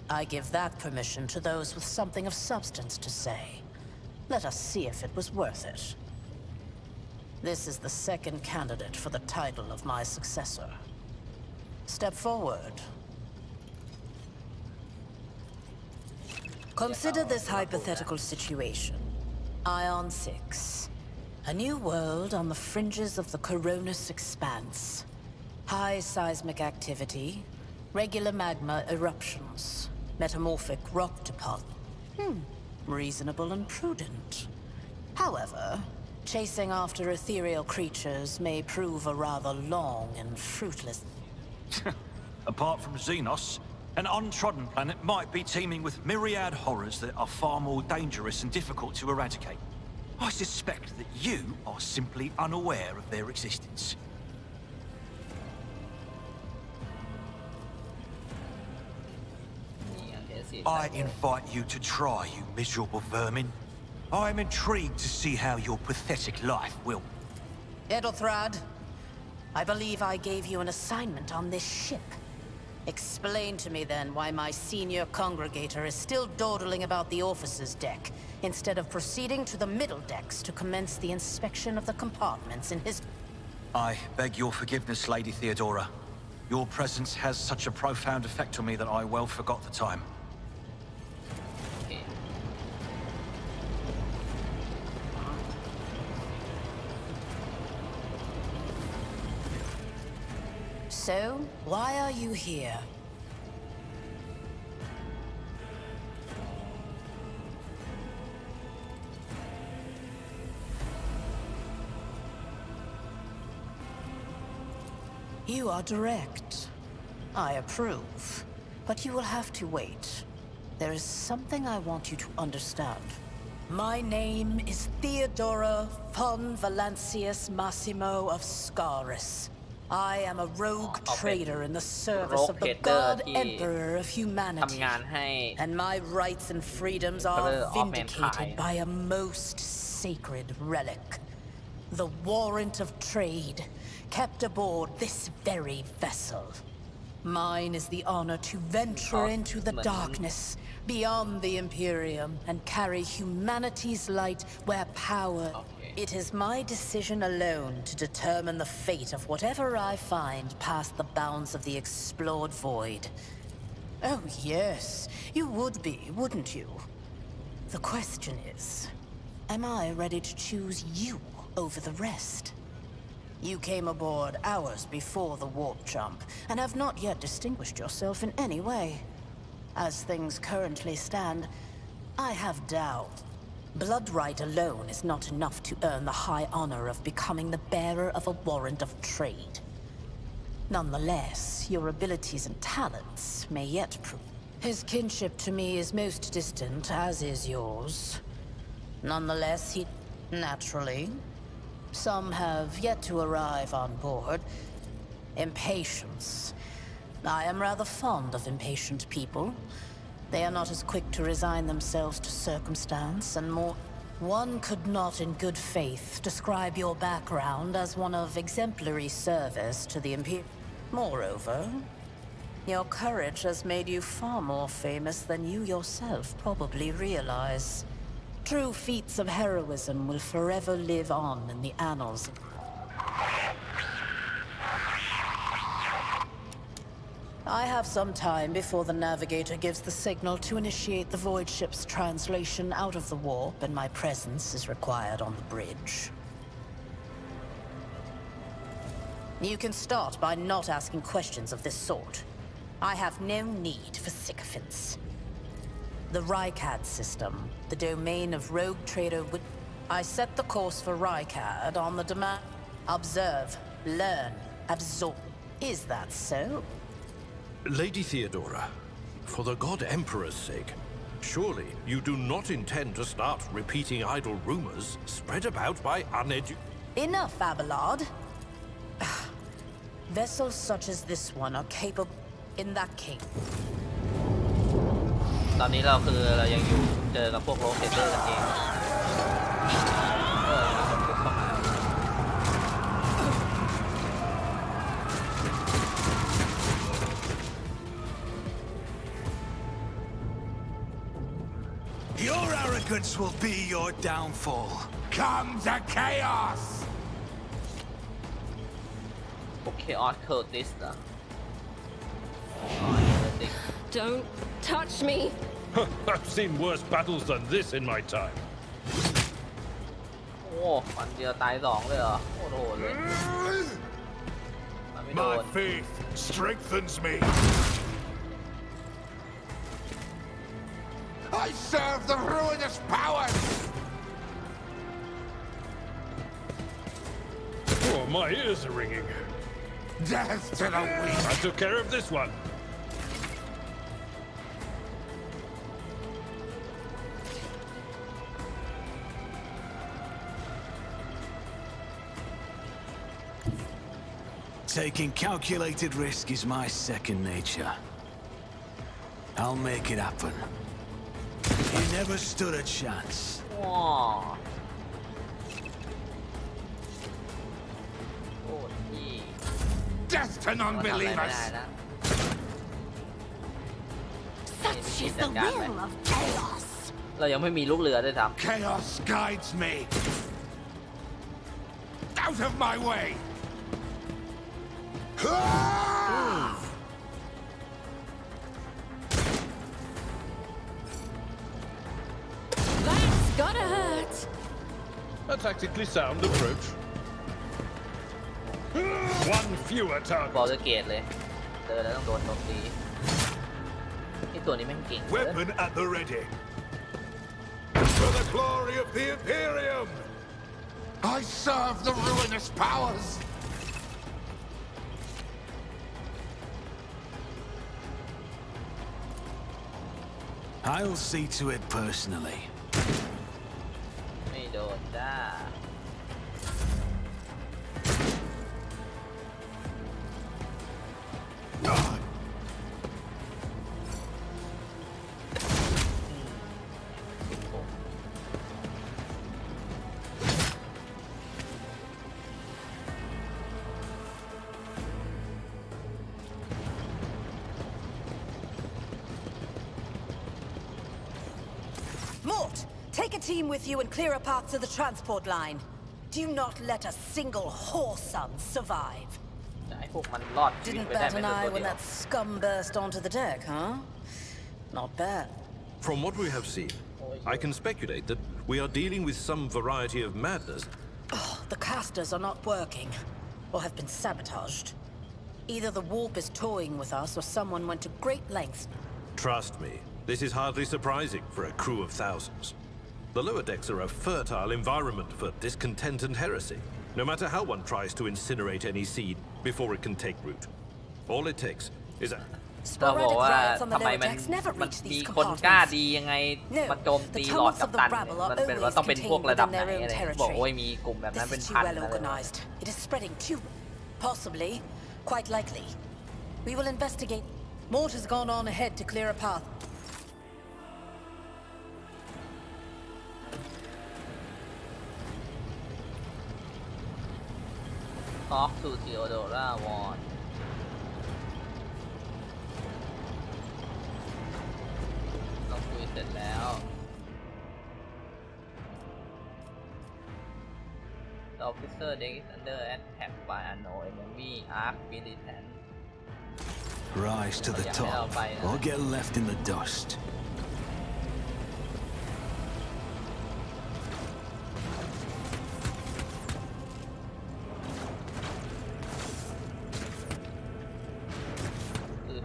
I give that permission to those with something of substance to say. Let us see if it was worth it. This is the second candidate for the title of my successor. Step forward. Consider this hypothetical situation. Ion 6. A new world on the fringes of the Coronis expanse. High seismic activity, regular magma eruptions, metamorphic rock deposit. Reasonable and prudent. However, chasing after ethereal creatures may prove a rather long and fruitless. Apart from Xenos, an untrodden planet might be teeming with myriad horrors that are far more dangerous and difficult to eradicate. I suspect that you are simply unaware of their existence. I invite you to try, you miserable vermin. I am intrigued to see how your pathetic life will... Edelthrad, I believe I gave you an assignment on this ship. Explain to me then why my senior congregator is still dawdling about the officer's deck, instead of proceeding to the middle decks to commence the inspection of the compartments in his... I beg your forgiveness, Lady Theodora. Your presence has such a profound effect on me that I well forgot the time. So, why are you here? You are direct. I approve. But you will have to wait. There is something I want you to understand. My name is Theodora von Valancius Massimo of Scaris. I am a rogue trader in the service of the God Emperor of humanity. And my rights and freedoms are vindicated by a most sacred relic. The warrant of trade kept aboard this very vessel. Mine is the honor to venture into the darkness beyond the Imperium and carry humanity's light where power... It is my decision alone to determine the fate of whatever I find past the bounds of the explored void. Oh yes, you would be, wouldn't you? The question is, am I ready to choose you over the rest? You came aboard hours before the warp jump, and have not yet distinguished yourself in any way. As things currently stand, I have doubt. Blood right alone is not enough to earn the high honor of becoming the bearer of a warrant of trade. Nonetheless, your abilities and talents may yet prove. His kinship to me is most distant, as is yours. Nonetheless, he... naturally... Some have yet to arrive on board. Impatience. I am rather fond of impatient people. They are not as quick to resign themselves to circumstance and more... One could not in good faith describe your background as one of exemplary service to the Imperium. Moreover, your courage has made you far more famous than you yourself probably realize. True feats of heroism will forever live on in the annals. I have some time before the navigator gives the signal to initiate the void ship's translation out of the warp, and my presence is required on the bridge. You can start by not asking questions of this sort. I have no need for sycophants. The Rykad system, the domain of rogue trader would... I set the course for Rykad on the demand... Observe, learn, absorb. Is that so? Lady Theodora, for the God Emperor's sake, surely you do not intend to start repeating idle rumors spread about by uneducated... Enough, Abelard. Vessels such as this one are capable... In that case... ตอนนี้เรายังอยู่เจอกับพวกโรเทเตอร์กันเองมีคนบุกเข้ามา Your arrogance will be your downfall. Come to chaos! พวก Chaos Cultist เหรอ Don't touch me! I've seen worse battles than this in my time. โอ้ฟันเดียวตายสองเลยเหรอโอ้โหเลยมันไม่โด My น faith strengthens me. I serve the ruinous powers! Oh, my ears are ringing. Death to the weak! I took care of this one. Taking calculated risk is my second nature. I'll make it happen. You never stood a chance. ว้าโอ้ที่ Death to ทำอะไรไม่ได้ non-believers! นะ Such is the will of chaos! เรายังไม่มีลูกเรือด้วยซ้ Chaos guides me. Out of my way! That's gotta hurt! A tactically sound approach. One fewer ำ target. บอลจะเกตเลยเจอแล้วต้องโดนตบตีไอตัวนี้แม่งเก่งเกิน Weapon at the ready. For the glory of the Imperium! I serve the ruinous powers! I'll see to it personally. ไม่โดนจ้าTake a team with you and clear a path to the transport line. Do not let a single whoreson survive. จะให้พวกมันรอดชีวิต Didn't ไปได้ bat ไม่ an ตัว eye เดี when ยว that scum burst onto the deck, huh? Not bad. From what we have seen, I can speculate that we are dealing with some variety of madness. Oh, the casters are not working, or have been sabotaged. Either the warp is toying with us, or someone went to great lengths. Trust me, this is hardly surprising for a crew of thousands. The lower decks are a fertile environment for discontent and heresy, no matter how one tries to incinerate any seed before it can take root. All it takes is a... เราบอก Sporadic ว่า riots on the ทำไม lower มัน decks never มัน reach มี these คนกล้า compartments. ดียังไง No, มาโจม the ตีหลอด tumults กั of ป the ตัน rabble are มันเป็นว่า always ต้องเป็นพวก contained ระดับ within ไหน their own อะไรบอก territory. โอ้ยมีกลุ่มแบบนั้น This เป็น is พั too น well อะไรแบบนั้น organized. It is spreading too... Possibly. Quite likely. We will investigate. Mort has gone on ahead to clear a path. Talk to Theodora Ward เราคุยเสร็จแล้ว The officer deck is under attack by unknown enemy arc militant Rise to the top, or get left in the dust.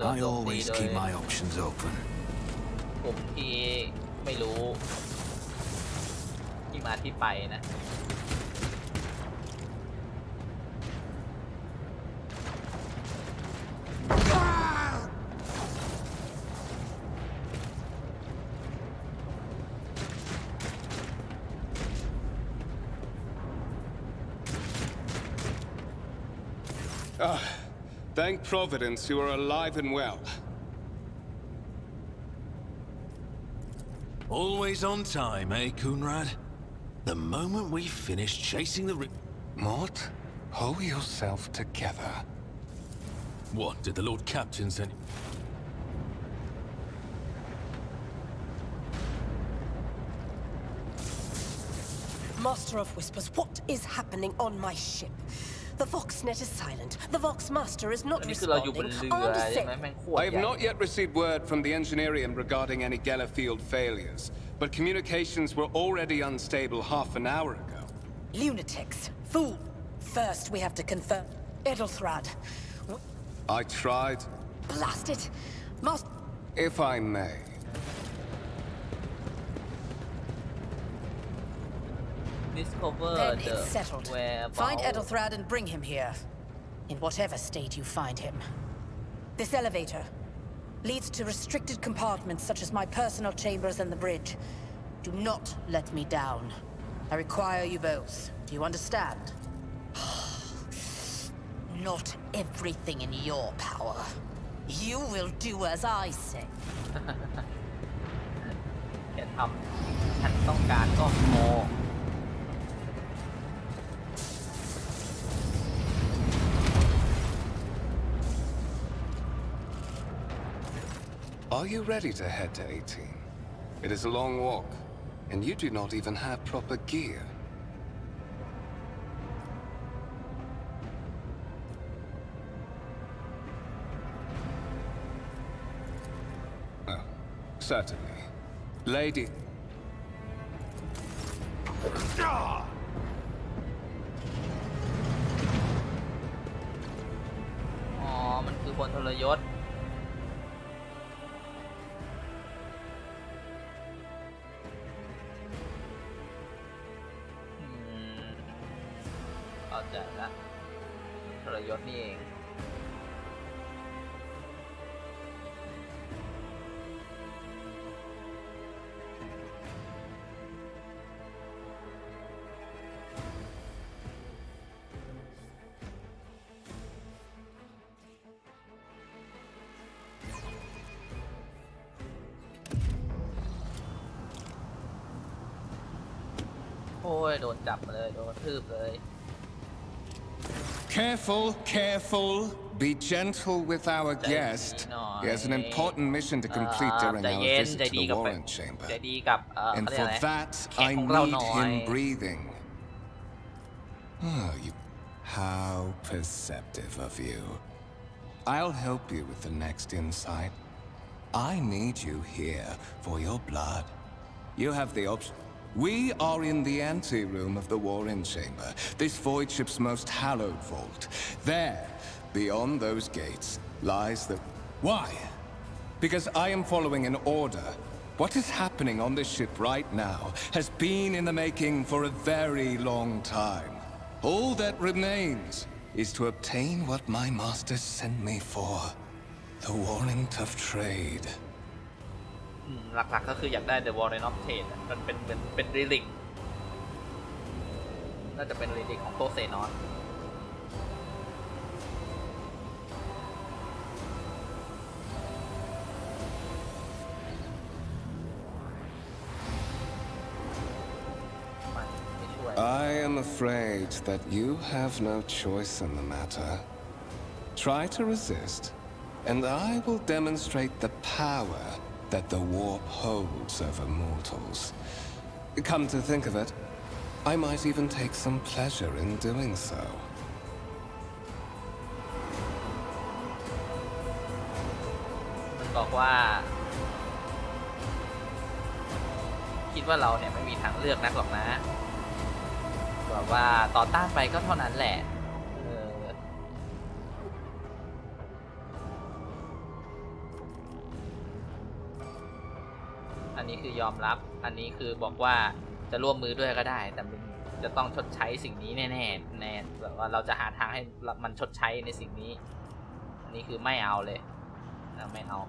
I always keep my options open. กลุ่มที่ไม่รู้ที่มาที่ไปนะ Thank Providence you are alive and well. Always on time, eh, Kunrad? The moment we finish chasing the Mort, hold yourself together. What, did the Lord Captain send... Master of Whispers, what is happening on my ship? The Voxnet is silent. The Vox Master is not อันนี้คือเราอยู่บน responding. เรือ I'm ใช่ไหม sick. แม่งโคตร I ให have ญ่ not yet received word from the engineering regarding any Gellerfield failures, but communications were already unstable half an hour ago. Lunatics. Fool. First, we have to confirm. Edelthrad. I tried, Blast it. Master... if I may. Discover Then the it's settled. whereabouts Find Edelthrad and bring him here. In whatever state you find him. This elevator leads to restricted compartments such as my personal chambers and the bridge. Do not let me down. I require you both. Do you understand? Not everything in your power. You will do as I say. แค่ทำฉันต้องการก็พอ Are you ready to head to 18? It is a long walk, and you do not even have proper gear. Oh, certainly. Lady. อ๋อ มันคือพลทรยศเข้าใจละทรยศนี่เอง เ อ้ยโดนจับเลยโดนกระทืบเลย Careful, careful. Be gentle with our guest. He has an important mission to complete during our visit to the Warren Chamber. ใจดีกับAnd เขาเรียก for อะไร that, แขก I ของเรา need หน่อย him breathing. Oh, how perceptive of you. I'll help you with the next insight. I need you here for your blood. You have the option. We are in the anteroom of the Warren Chamber, this void ship's most hallowed vault. There, beyond those gates, lies the... Why? Because I am following an order. What is happening on this ship right now has been in the making for a very long time. All that remains is to obtain what my master sent me for. The warrant of trade. หลักๆก็คืออยากได้ The Warren of Trade มันเป็นรีลิกน่าจะเป็นรีลิกของพวกเซนอสI am afraid that you have no choice in the matter. Try to resist, and I will demonstrate the power that the warp holds over mortals. Come to think of it, I might even take some pleasure in doing so. มันบอกว่าคิดว่าเราเนี่ยไม่มีทางเลือกนักหรอกนะแบบว่าต่อต้านไปก็เท่านั้นแหละอันนี้คือยอมรับอันนี้คือบอกว่าจะร่วมมือด้วยก็ได้แต่มันจะต้องชดใช้สิ่งนี้แน่ๆแน่แบบว่าเราจะหาทางให้มันชดใช้ในสิ่งนี้อันนี้คือไม่เอาเลยไม่เอา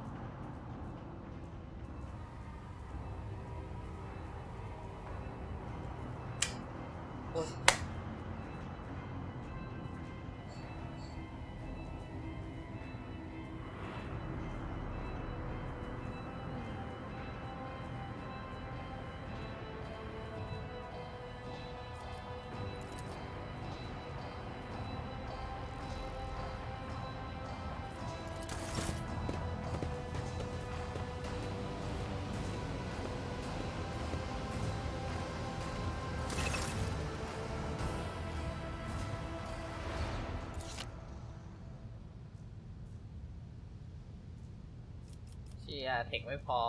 เทคไม่พอ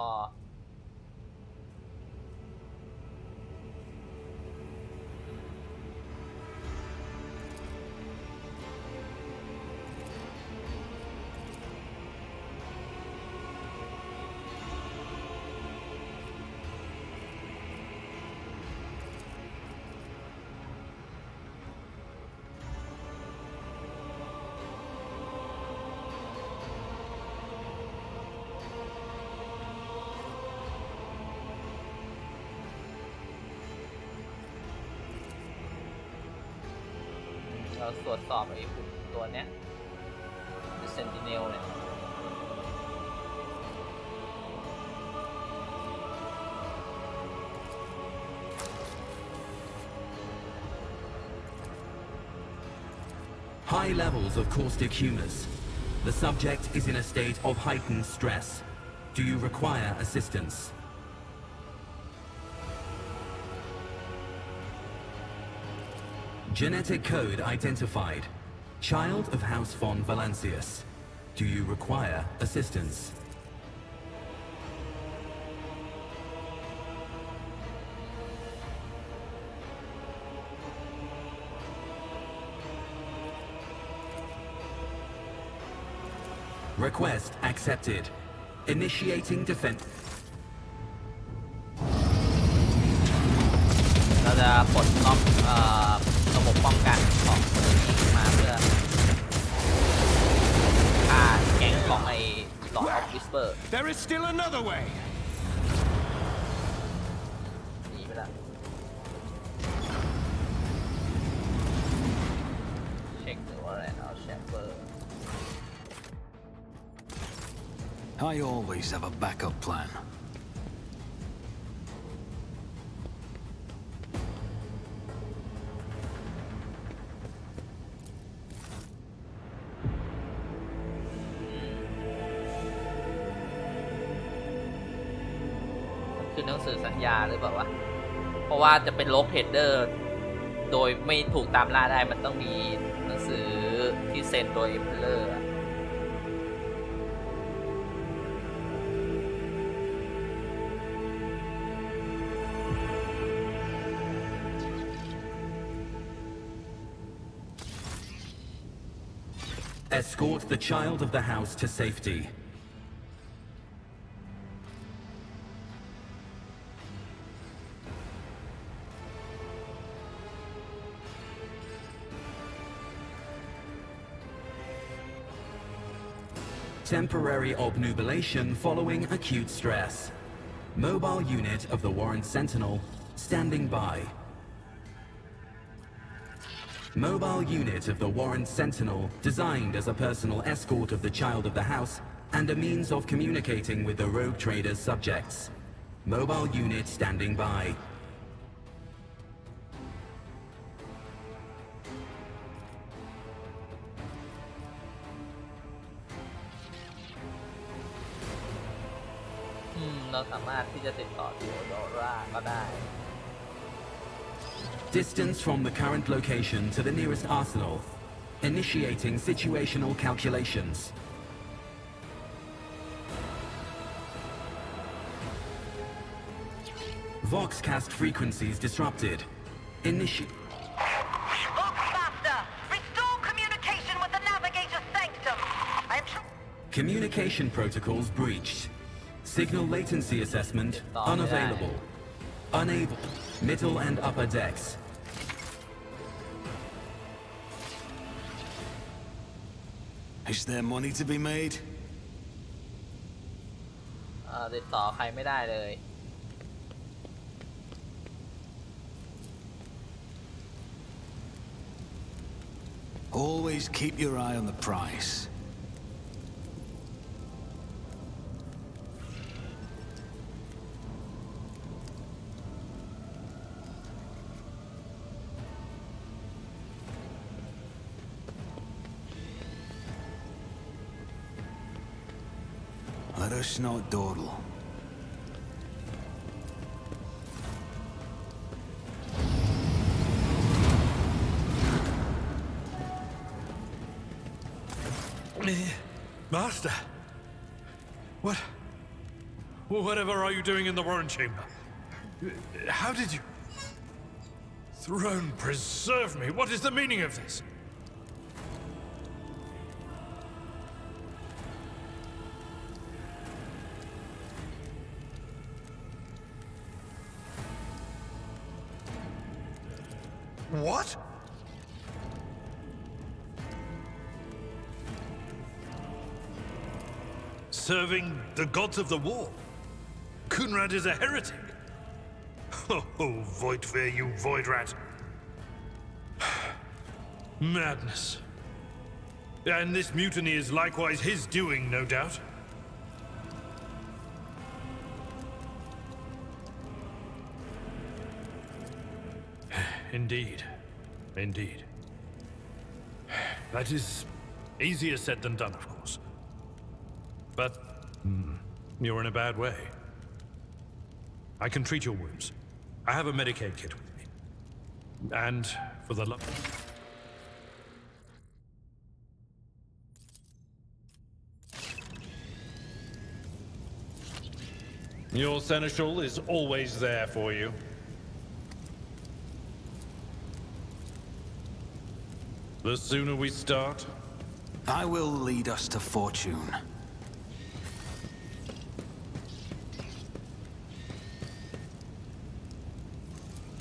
เราตรวจสอบไอ้ตัวเนี้ย Sentinel เนี่ย High levels of caustic humus. The subject is in a state of heightened stress. Do you require assistance? Genetic code identified. Child of House von Valancius. Do you require assistance? Request accepted. Initiating defense. เราจะปลดล็อกระบบป้องกันของตัวนี้มาเพื่อฆ่าแก๊งของไอ้หลอดออฟวิสเปอร์ There is still another way. หนีไปละเช็คดูอะไรเอาแชมเบอร์ I always have a backup plan. คือหนังสือสัญญาหรือเปล่าวะเพราะว่าจะเป็นโลกเทรดเดอร์โดยไม่ถูกตามล่าได้มันต้องมีหนังสือที่เซ็นโดยเอ็มเพลอร์ Escort the child of the house to safety. Temporary obnubilation following acute stress. Mobile unit of the Warrant Sentinel standing by. Mobile unit of the Warrant Sentinel designed as a personal escort of the child of the house and a means of communicating with the rogue trader's subjects. Mobile unit standing by. Distance from the current location to the nearest arsenal. Initiating situational calculations. Voxcast frequencies disrupted. Voxmaster, restore communication with the navigator sanctum. Communication protocols breached. Signal latency assessment unavailable. Unable. Middle and upper decks. Is there money to be made? ติดต่อใครไม่ได้เลย Always keep your eye on the price. Let us not dawdle. Master, whatever are you doing in the Warren Chamber? How did you? Throne preserve me. What is the meaning of this? What? Serving the gods of the war? Kunrad is a heretic. Oh, Voidfear, you void rat. Madness. And this mutiny is likewise his doing, no doubt. Indeed. Indeed. That is easier said than done, of course. But you're in a bad way. I can treat your wounds. I have a Medicaid kit with me. And for the love... Your seneschal is always there for you. The sooner we start... I will lead us to fortune.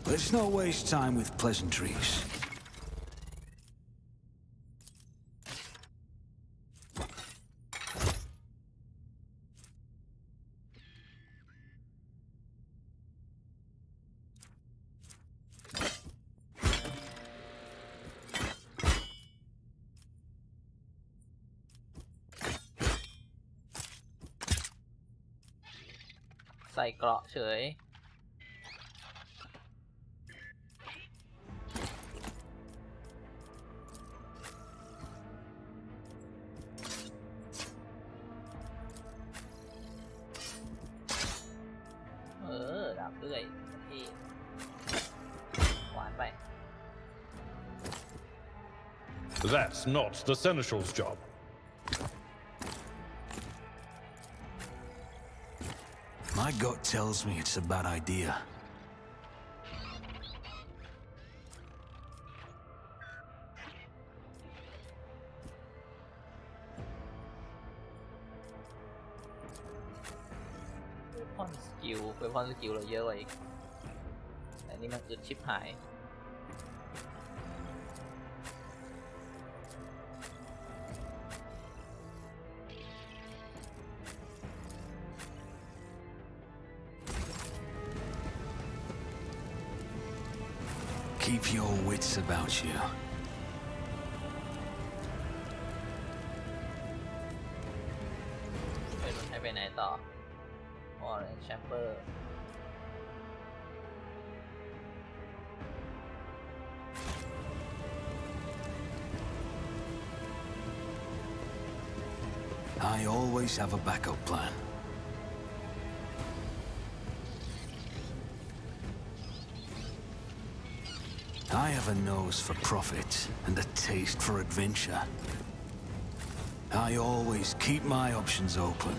Let's not waste time with pleasantries.ใส่เกราะเฉย บเลื่อยที่หวานไป That's not the seneschal's job. My gut tells me it's a bad idea. weapon skill เราเยอะกว่าอีกแต่นี่มันอึดชิบหาย Keep your wits about you. ให้ไปไหนต่อ Orange Chamber I always have a backup plan. I have a nose for profit and a taste for adventure. I always keep my options open.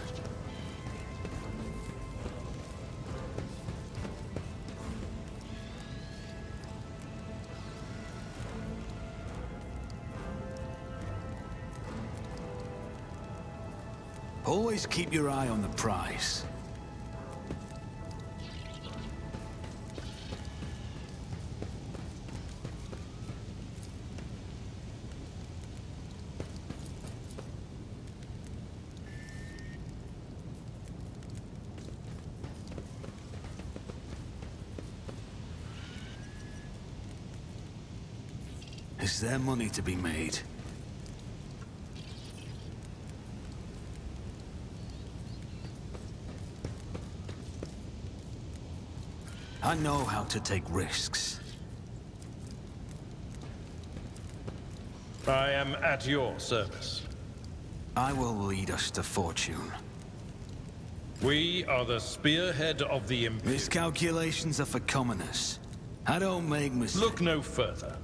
Always keep your eye on the prize. Is there money to be made? I know how to take risks. I am at your service. I will lead us to fortune. We are the spearhead of the Imperium. Miscalculations are for commoners. I don't make mistakes. Look no further.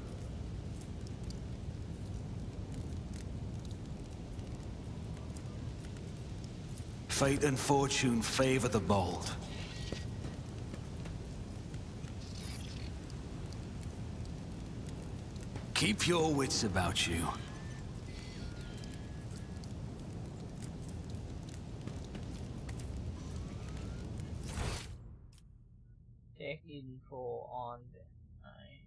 Fate and fortune favor the bold. Keep your wits about you. Check info on the line.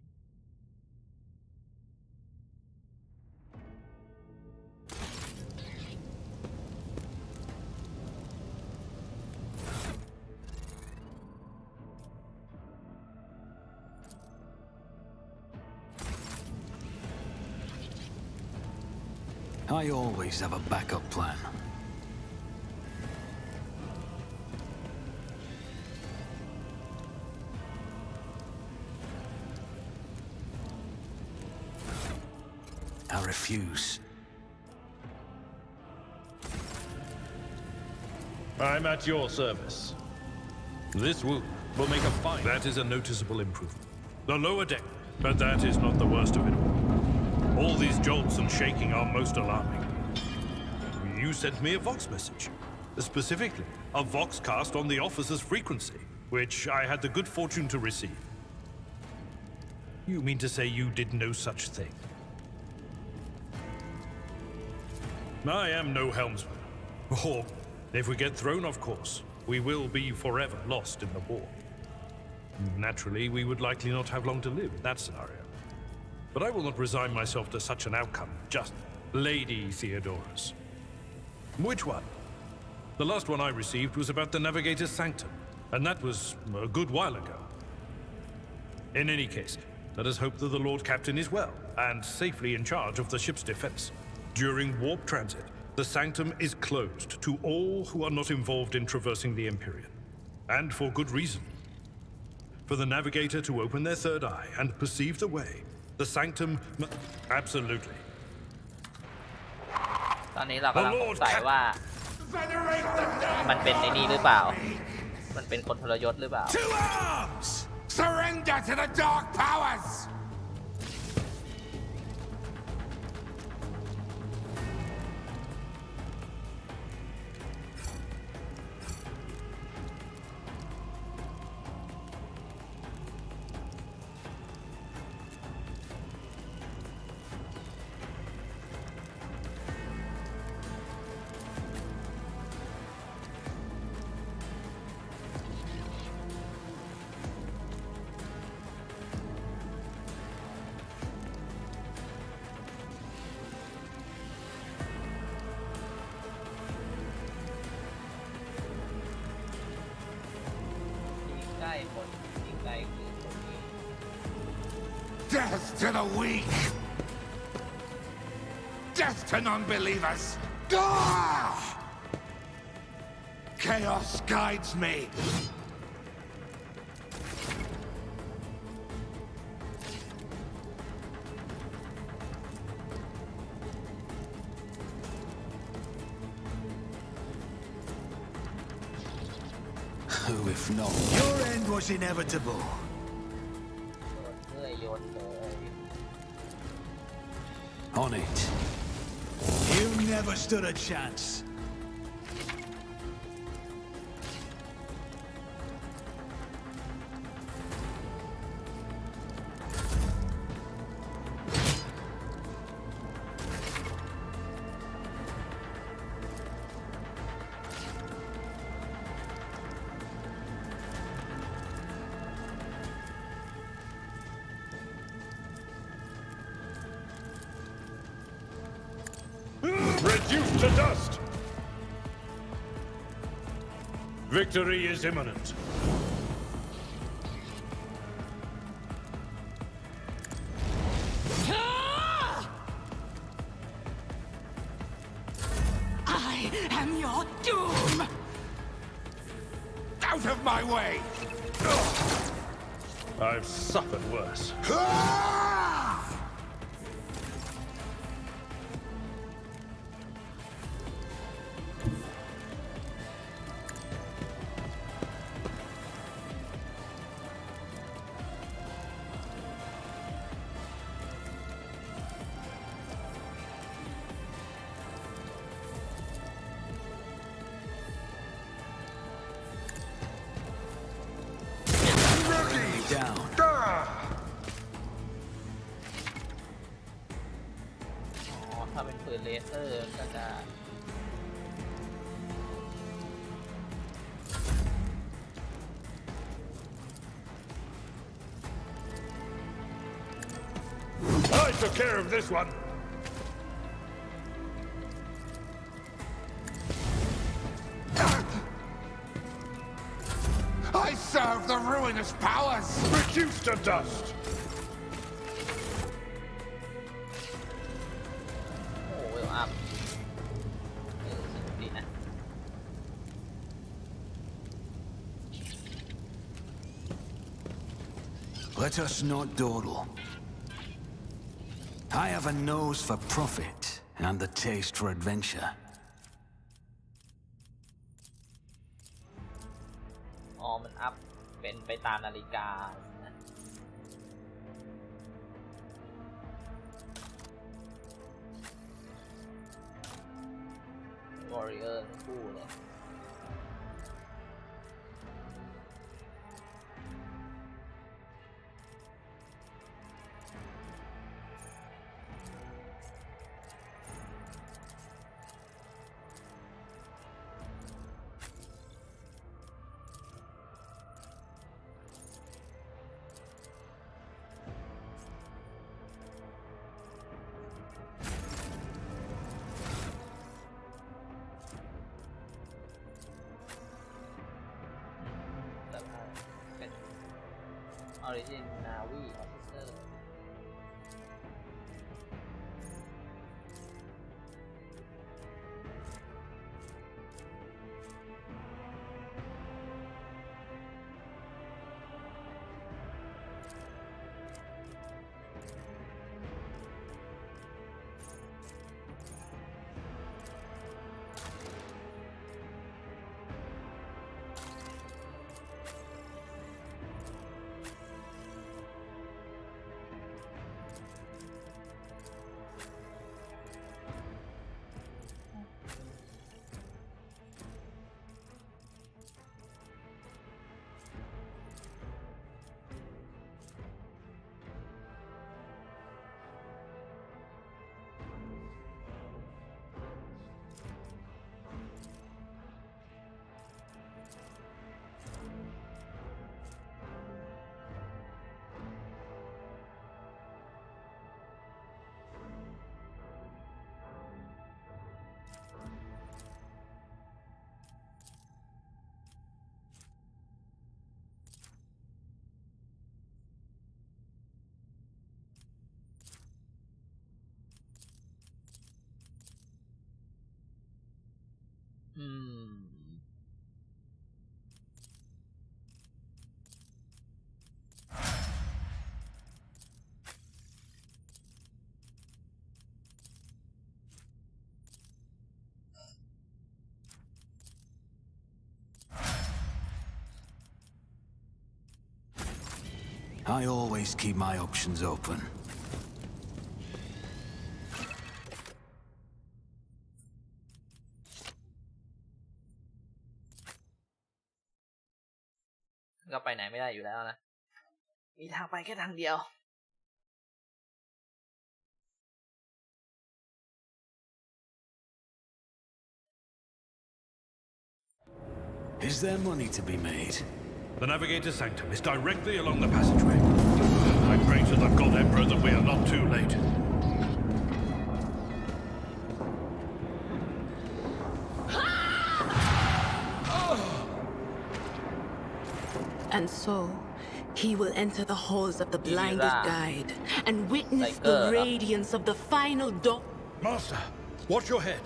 I always have a backup plan. I refuse. I'm at your service. This wound will make a fine. That is a noticeable improvement. The lower deck, but that is not the worst of it all. All these jolts and shaking are most alarming. You sent me a Vox message. Specifically, a Vox cast on the officer's frequency, which I had the good fortune to receive. You mean to say you did no such thing? I am no helmsman. Or, if we get thrown off course, we will be forever lost in the war. Naturally, we would likely not have long to live in that scenario. But I will not resign myself to such an outcome, just Lady Theodora's. Which one? The last one I received was about the Navigator's Sanctum, and that was a good while ago. In any case, let us hope that the Lord Captain is well, and safely in charge of the ship's defense. During warp transit, the Sanctum is closed to all who are not involved in traversing the Empyrean. And for good reason. For the Navigator to open their third eye and perceive the way, the Sanctum... Absolutely. ตอนนี้เรากำลังสงสัยว่ามันเป็นในนี้หรือเปล่า มันเป็นคนทรยศหรือเปล่า To arms! Surrender to the dark powers! ใกล้คนที่ใกล้คือคนนี้ Death to the weak! Death to non-believers! Ah! Chaos guides me! Who if not? Your end was inevitable. เมื่อยโยนเลย On it. You never stood a chance. Reduced to dust! Victory is imminent. I am your doom! Out of my way! I've suffered worse. Down. อ๋อถ้าเป็นปืนเลเซอร์ก็จะI took care of this one. I serve the ruinous powers! Reduced to dust. โอ้เวลอัพสนุกดีนะ Let us not dawdle. I have a nose for profit and the taste for adventure. อ๋อมันอัพเป็นไปตามนาฬิกานะ Warrior คู่เลย Origin Navy Officer โ I always keep my options open. ก็ไปไหนไม่ได้อยู่แล้วนะมีทางไปแค่ทางเดียว Is there money to be made? The Navigator's Sanctum is directly along the passageway. I pray to the God Emperor that we are not too late. And so, he will enter the halls of the blinded guide and witness the radiance of the final dawn. Master, watch your head.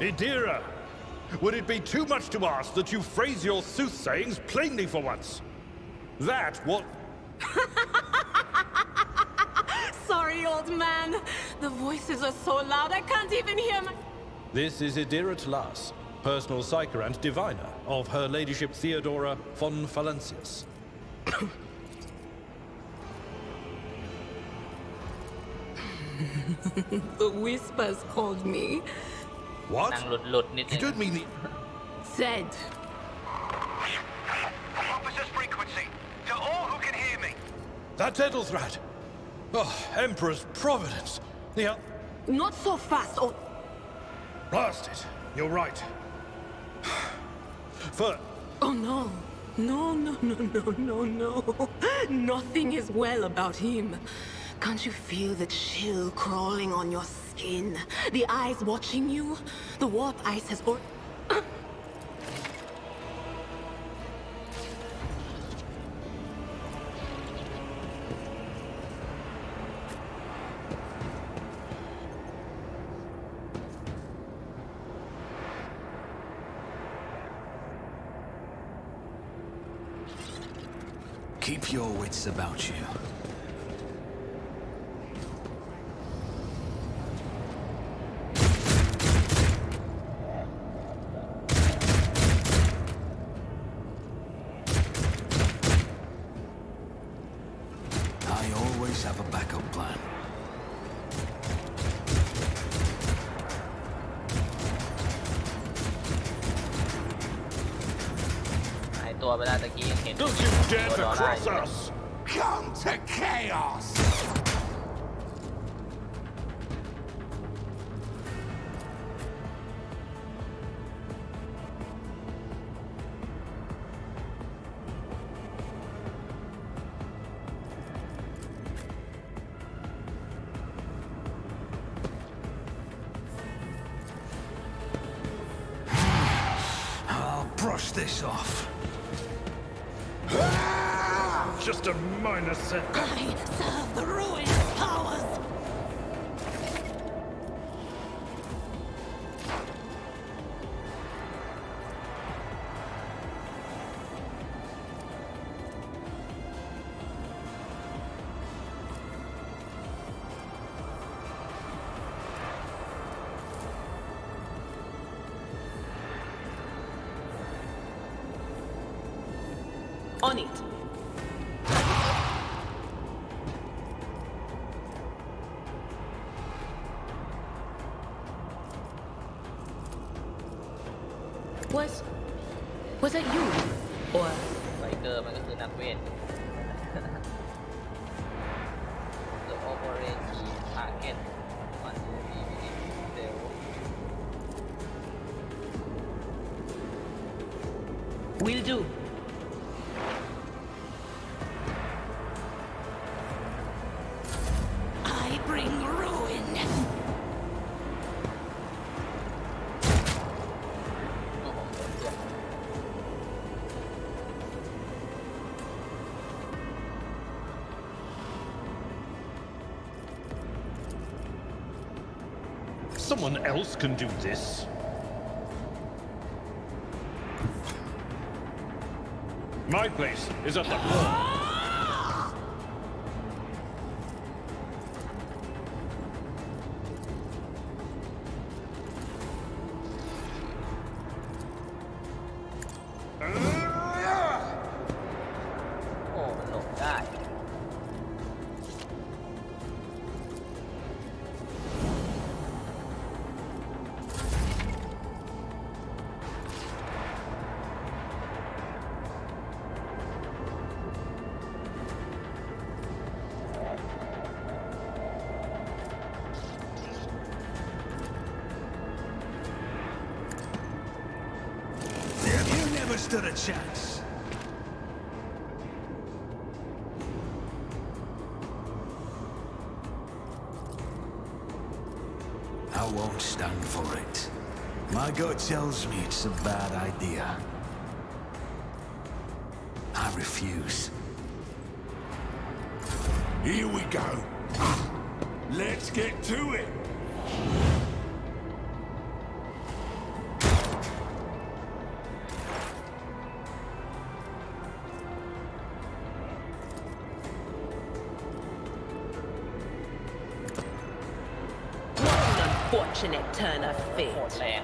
Idira, would it be too much to ask that you phrase your soothsayings plainly for once? That what? Sorry, old man. The voices are so loud I can't even hear my... This is Idira Tlas, personal psyker and diviner of Her Ladyship Theodora von Valencius. The whispers called me. What? You don't mean the... Said. Officer's frequency. To all who can hear me. That's Edelthrat. Oh, Emperor's Providence. The... Not so fast, oh... Blast it. You're right. For... Oh no. No. Nothing is well about him. Can't you feel the chill crawling on your skin? The eyes watching you? The warp ice has... Keep your wits about you. I always have a backup plan. หายตัวไปแล้วตะกี้ยังเห็น Don't you dare to cross us! Come to chaos! I'll brush this off. Just a minor setback. I serve the ruinous powers! On it. Was that you? Or ไบเกอร์มันก็คือนักเวท The operative target มันมีเซลล์ will do. I bring ruin. Someone else can do this. My place is at the wall. โอ้มันหลบได้ You never stood a chance. I won't stand for it. My gut tells me it's a bad idea. I refuse. Here we go. Let's get to it. Fortunate turn of โหด fate. แรง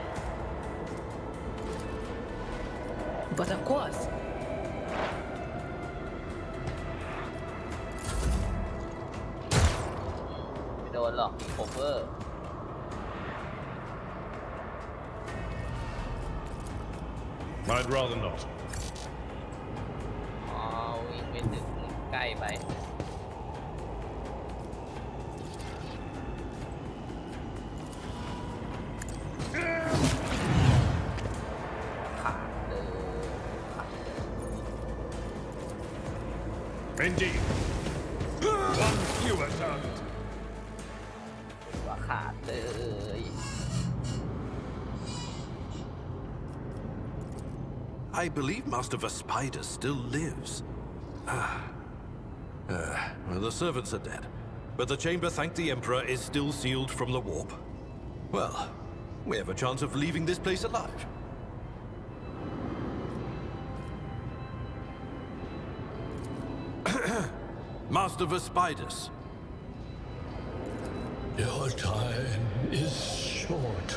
But of course, ไม่โดนหรอกมีโคเวอร์ I'd rather not. อ๋อวิ่งไปถึงใกล้ไปขาดเลยขาดเลย Indeed. One fewer target. ว่าขาดเลย I believe Master Vespider still lives. Well, the servants are dead, but the chamber, thank the Emperor, is still sealed from the warp. Well, we have a chance of leaving this place alive. Master Vespidus. Your time is short.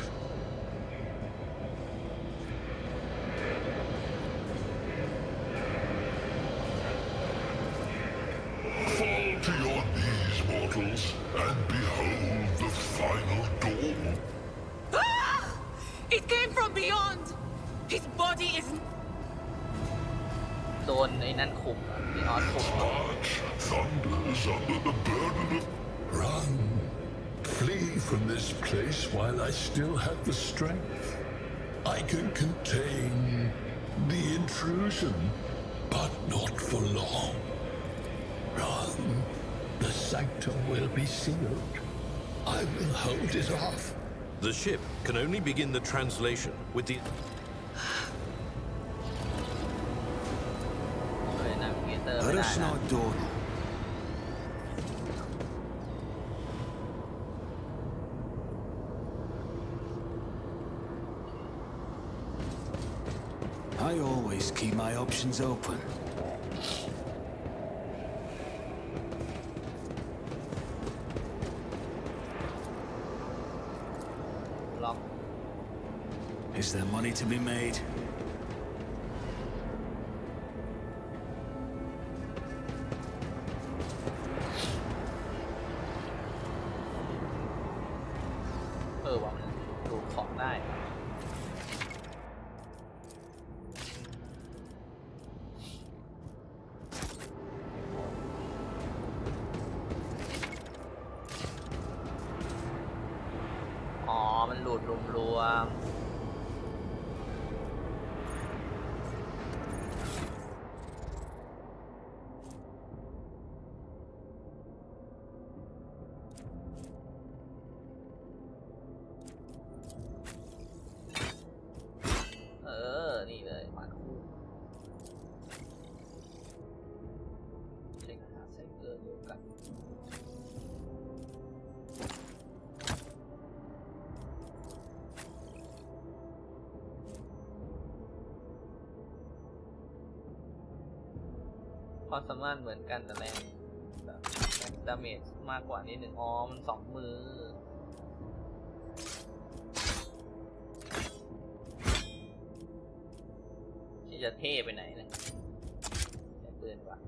Fall to your knees, mortals, and behold the final dawn. Ah! It came from beyond. His body is โดนไอ้นั่นคุมอะที่ออสคุมอะ Arch thunders under the burden of... Run. Flee from this place while I still have the strength. I can contain the intrusion, but not for long. Run. The sanctum will be sealed. I will hold it off. The ship can only begin the translation with the... ช่วยนาวิเกเตอร์ไม่ Let ได้ us นะ not dawdle. I always keep my options open. ล็อก Is there money to be made? ว่ามันดูของได้ อ๋อ มันหลุดรวมๆนี่เลยมาคู่เช็คหาไซเบอร์เดียวกัน ความสามารถเหมือนกันแต่แรงดาเมจมากกว่านิดหนึ่งอ๋อมัน2 มือที่จะเท่ไปไหนนะแต่ปืนกว่า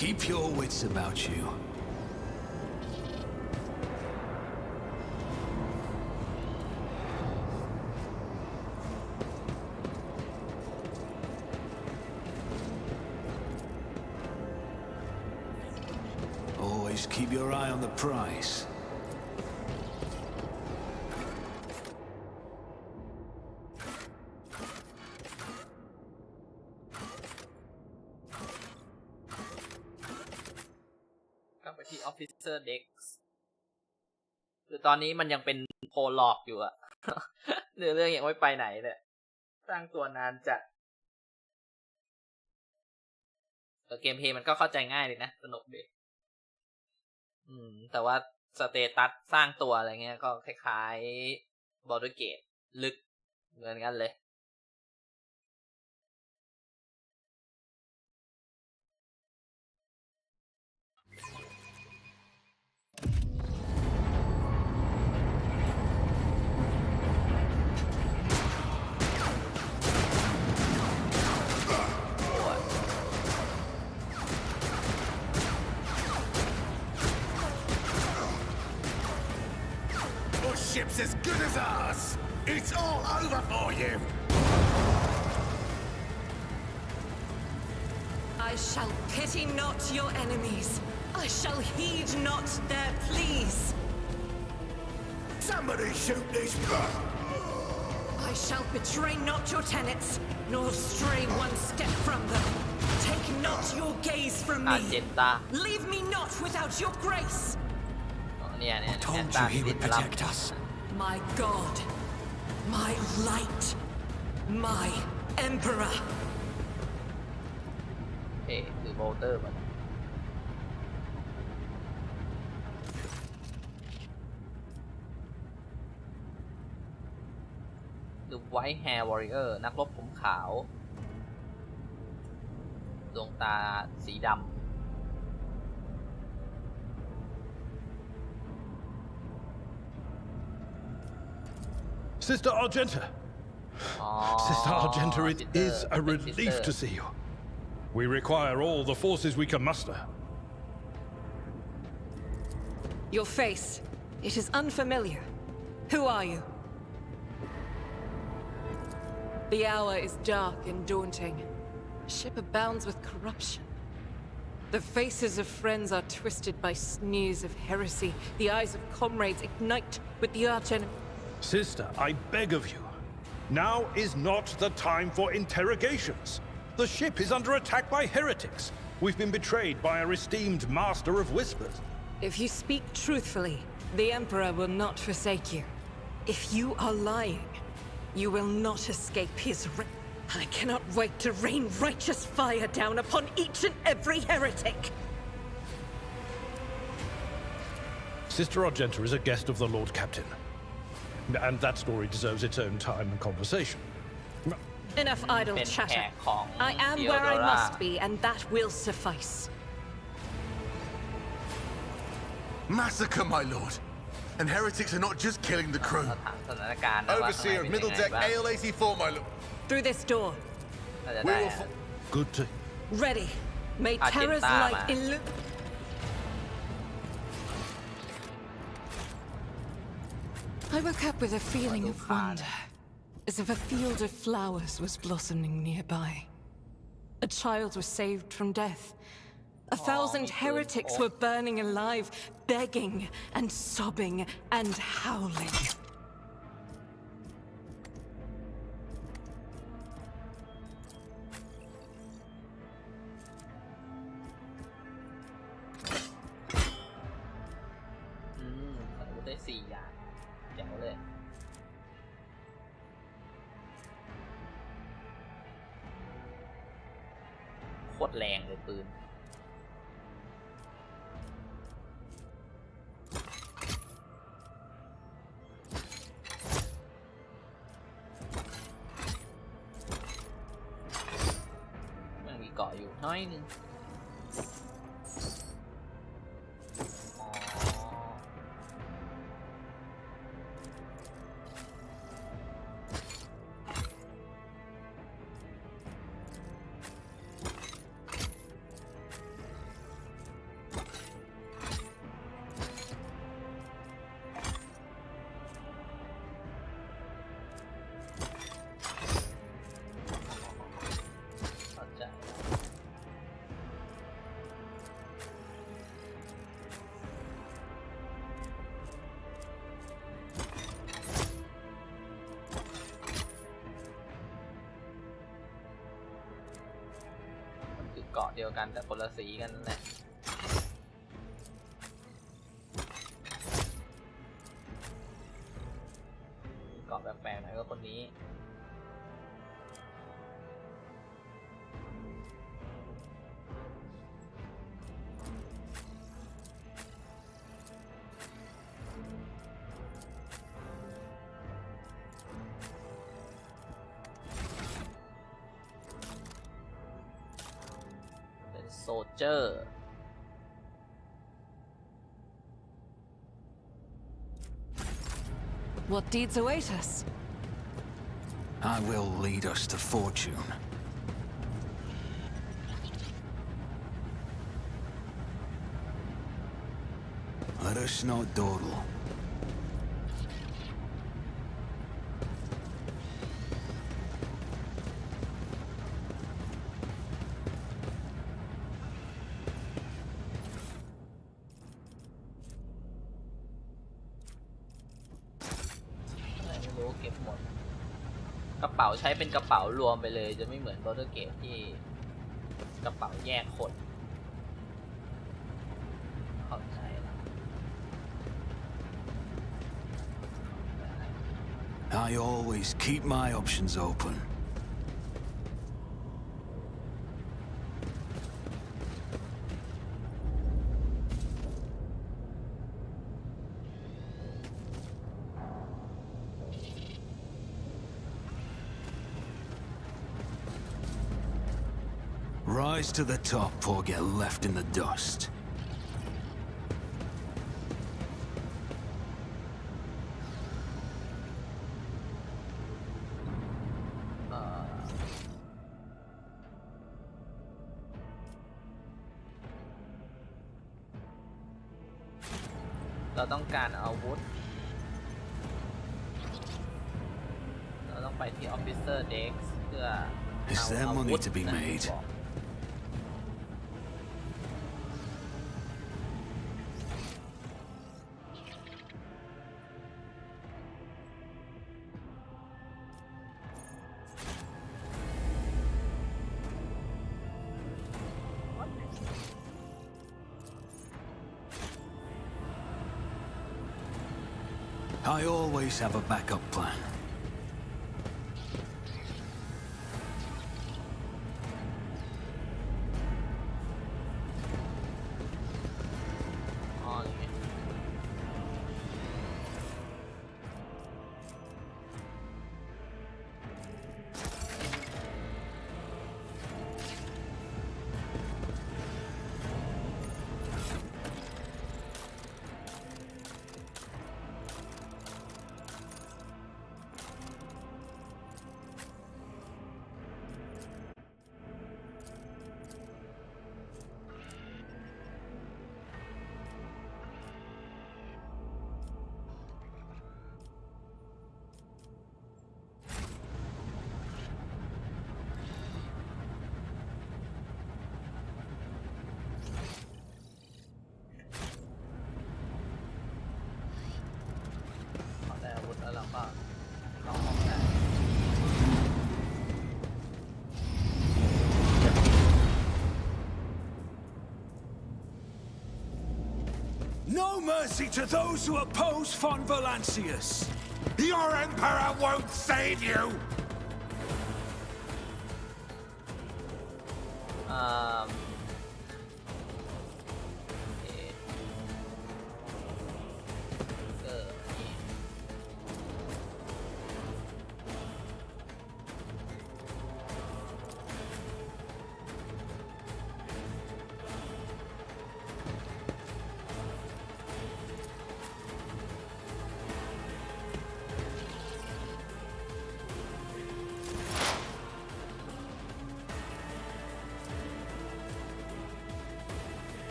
Keep your wits about you. Always keep your eye on the prize. Officer Dex คือตอนนี้มันยังเป็นโพลล็อกอยู่อะ เรื่องยังไม่ไปไหนเลยสร้างตัวนานจัดเกมเพลย์มันก็เข้าใจง่ายเลยนะสนุกดีแต่ว่าสเตตัสสร้างตัวอะไรเงี้ยก็คล้ายๆ Baldur's Gate ลึกเหมือนกันเลย Ship's as good as ours. It's all over for you. I shall pity not your enemies. I shall heed not their pleas. Somebody shoot these. I shall betray not your tenets, nor stray one step from them. Take not your gaze from me. Leave me not without your grace. I told you he would protect us. My God, my light, my emperor. คือโบลเตอร์มัน The White Hair Warrior นักรบผมขาวดวงตาสีดำSister Argenta! Sister Argenta, it is a relief to see you. We require all the forces we can muster. Your face, it is unfamiliar. Who are you? The hour is dark and daunting. Ship abounds with corruption. The faces of friends are twisted by sneers of heresy. The eyes of comrades ignite with the arch-enemy. Sister, I beg of you. Now is not the time for interrogations. The ship is under attack by heretics. We've been betrayed by our esteemed master of whispers. If you speak truthfully, the Emperor will not forsake you. If you are lying, you will not escape his wrath. I cannot wait to rain righteous fire down upon each and every heretic. Sister Argenta is a guest of the Lord Captain. And that story deserves its own time and conversation. Enough idle chatter. I am where I must be, and that will suffice. Massacre, my lord. And heretics are not just killing the crew. Overseer of Middle Deck AL-84, my lord. Through this door. We will. Good to. Ready. May terror's light illumine. I woke up with a feeling of wonder, as if a field of flowers was blossoming nearby. A child was saved from death. 1,000 heretics were burning alive, begging and sobbing and howling.ได้4 อย่างแจ๋วเลยโคตรแรงเลยปืน น้อยหนึ่งเกาะเดียวกันแต่คนละสีกันแหละเกาะแปลกๆหน่อยก็คนนี้โซเจอร์ What deeds await us? I will lead us to fortune. Let us not dawdle.เก็บหมดกระเป๋าใช้เป็นกระเป๋ารวมไปเลยจะไม่เหมือนบอลเตอร์เกตที่กระเป๋าแยกคนเข้าใจแล้ว I always keep my options open. Rise to the top or get left in the dust.เราต้องการอาวุธเราต้องไปที่ Officer Desk เพื่อ Is there money to be made? I always have a backup plan. No mercy to those who oppose Von Valancius. Your Emperor won't save you!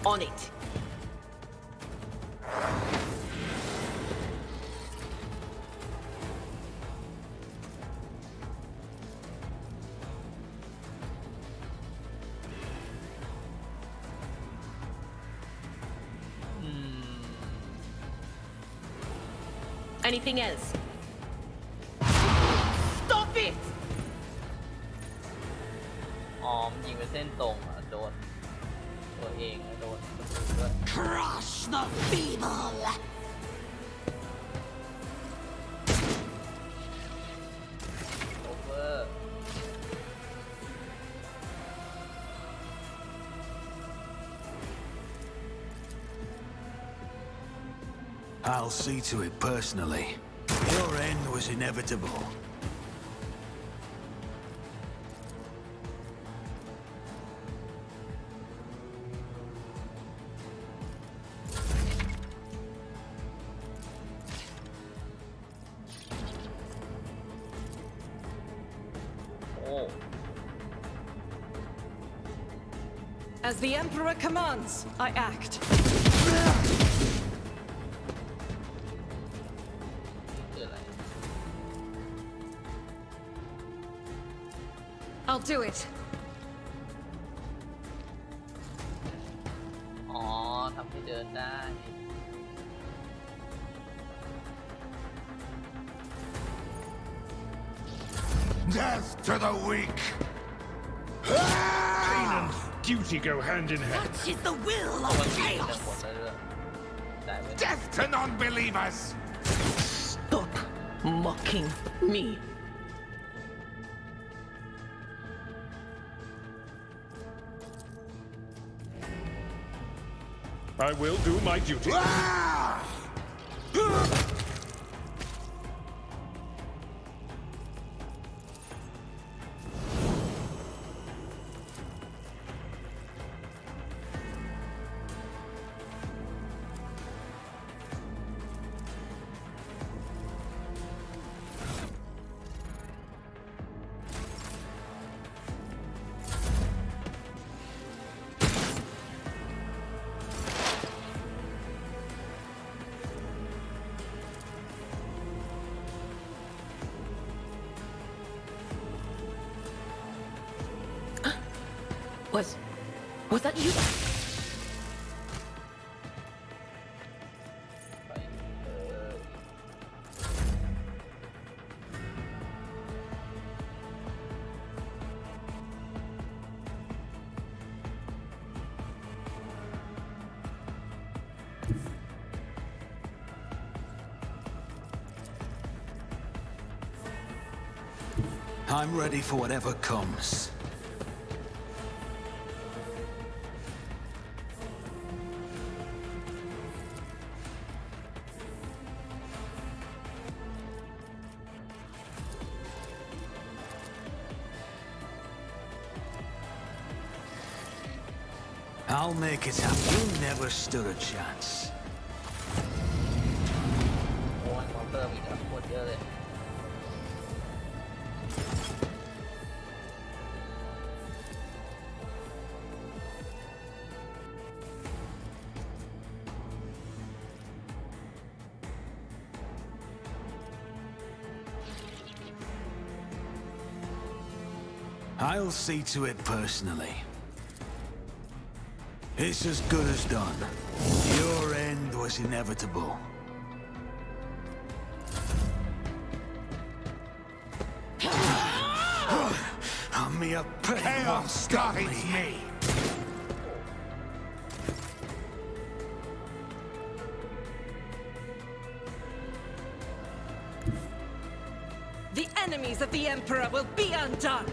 On it. Anything else? Stop it! อ๋อยิงไปเส้นตรงโดนตัวเองโดนด้วย Crush the feeble. over I'll see to it personally. Your end was inevitable. Oh. As the Emperor commands, I act. I'll do it. อ๋อทำให้เดินได้ Death to the weak! Pain and duty go hand in hand. Such is the will of chaos. Death to non-believers! Stop mocking me. I will do my duty. Was that you? I'm ready for whatever comes. I'll make it happen. You never stood a chance. โอ้ยมอนเตอร์มีกับโคตรเยอะเลย I'll see to it personally. It's as good as done. Your end was inevitable. Me a penny won't stop me. The enemies of the Emperor will be undone.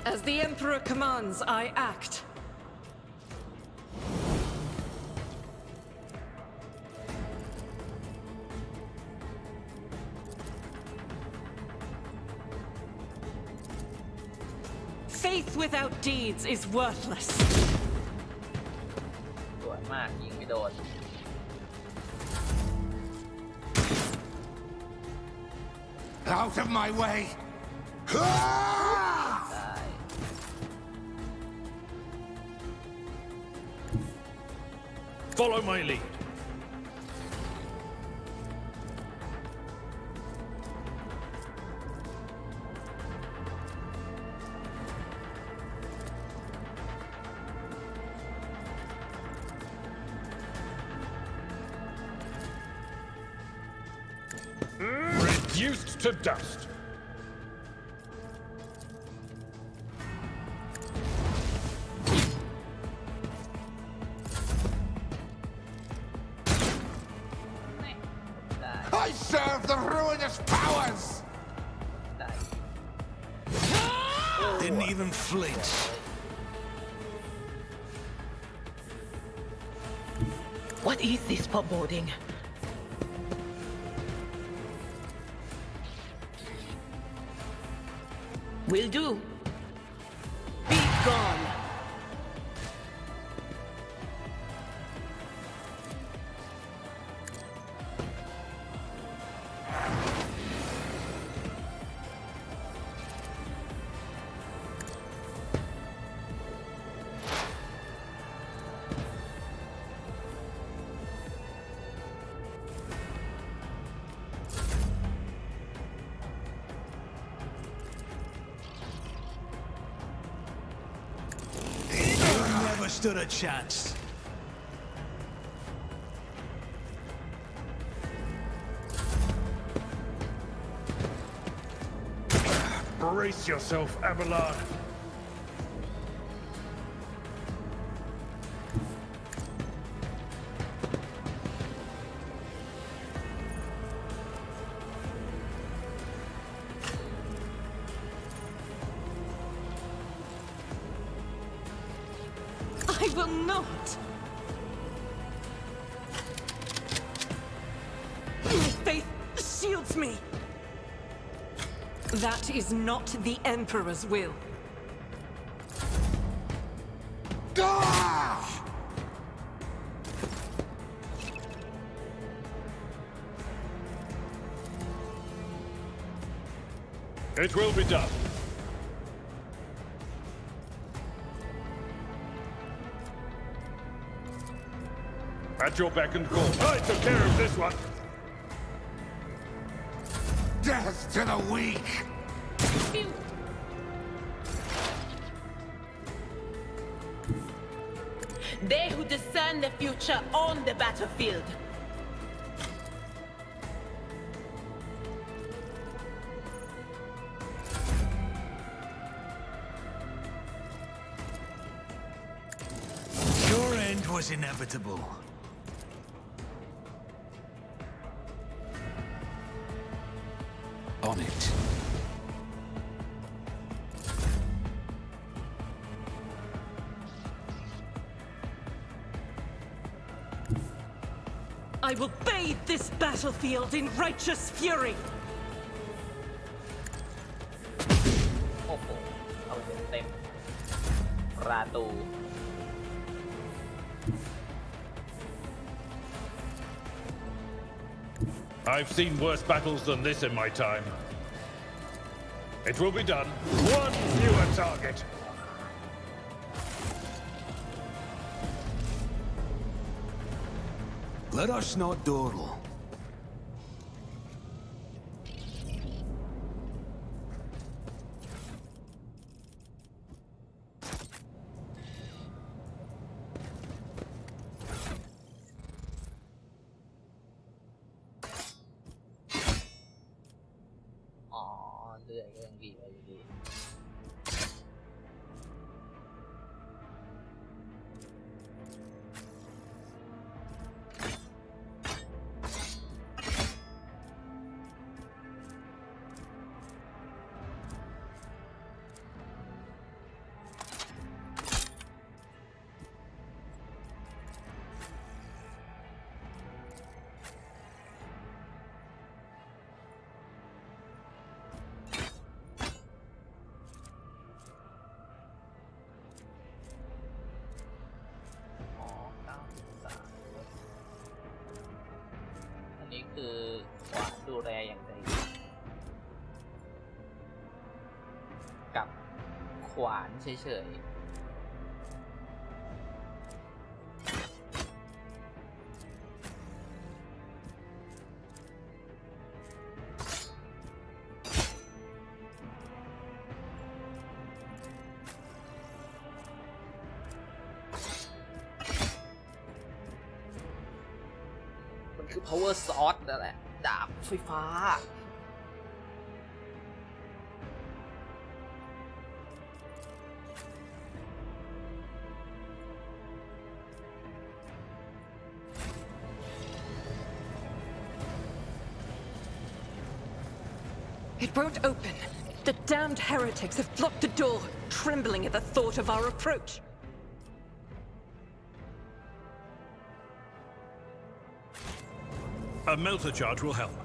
As the Emperor commands, I act. Faith without deeds is worthless. สวยมากยิงไม่โดน Out of my way! Ah! Follow my lead. Reduced to dust. I serve the ruinous powers! Didn't even flinch. What is this foreboding? Will do. Be gone. Never stood a chance. Brace yourself, Abelard. I will not! My faith shields me! That is not the Emperor's will. It will be done. At your beck and call. I took care of this one. Death to the weak! They who discern the future on the battlefield. Your end was inevitable. On it. I will bathe this battlefield in righteous fury! โอ้โหเอาเต็มประตู I've seen worse battles than this in my time. It will be done. One fewer target. Let us not dawdle. Oh, เรื่อยก็ยังดีไปอยู่ดี นี้คือขวานดูแลอย่างไรกับขวานเฉยๆ คือ power sword นั่นแหละดาบไฟฟ้าIt won't open. The damned heretics have blocked the door, trembling at the thought of our approach. A melter charge will help.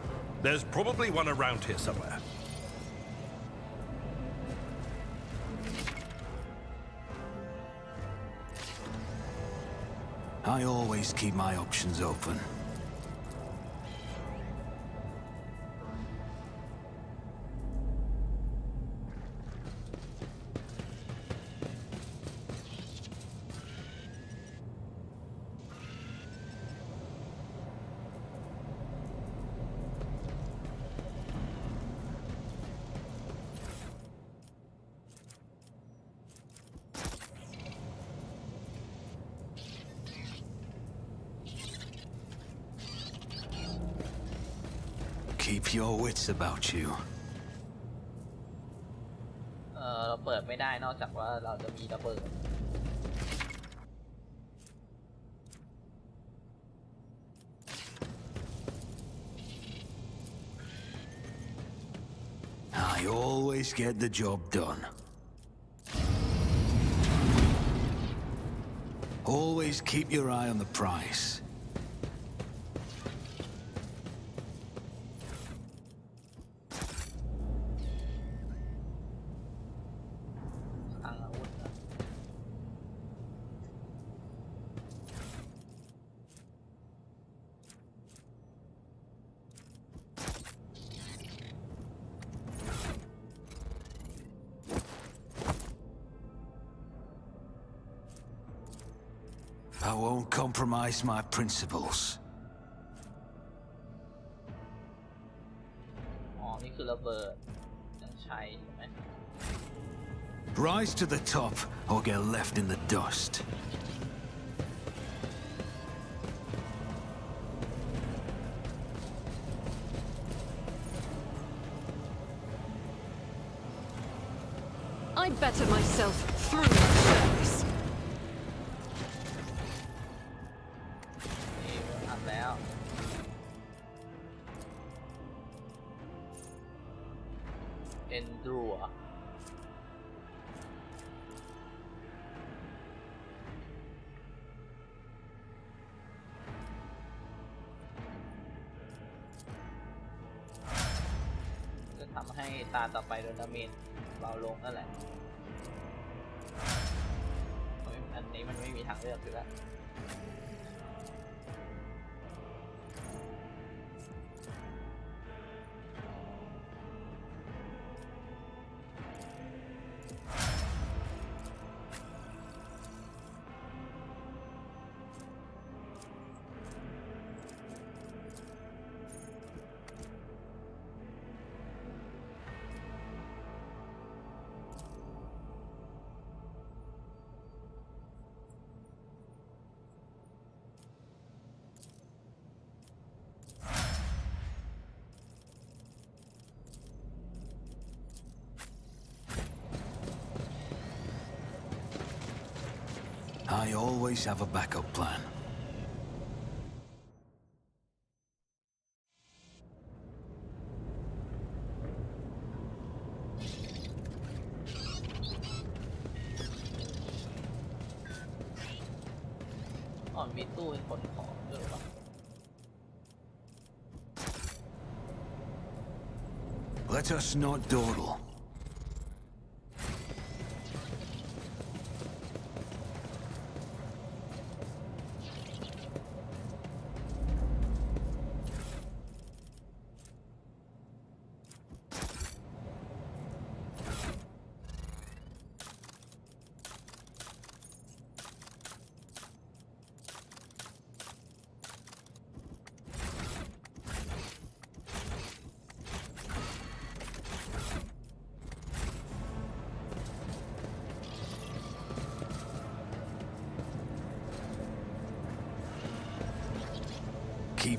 There's probably one around here somewhere. I always keep my options open. Keep your wits about you. เราเปิดไม่ได้นอกจากว่าเราจะมีระเบิด I always get the job done. Always keep your eye on the prize. I won't compromise my principles. อ๋อ นี่คือระเบิดยังใช้ใช่ไหม Rise to the top or get left in the dust. I better myself through the service. นี่อัดแล้ว Endure จะทำให้ตาต่อไปโดนดาเมจเบาลงนั่นแหละ อันนี้มันไม่มีทางเลือกอยู่แล้ว I always have a backup plan. Oh, มีตู้เป็นขนของด้วยหรือเปล่า Let us not dawdle.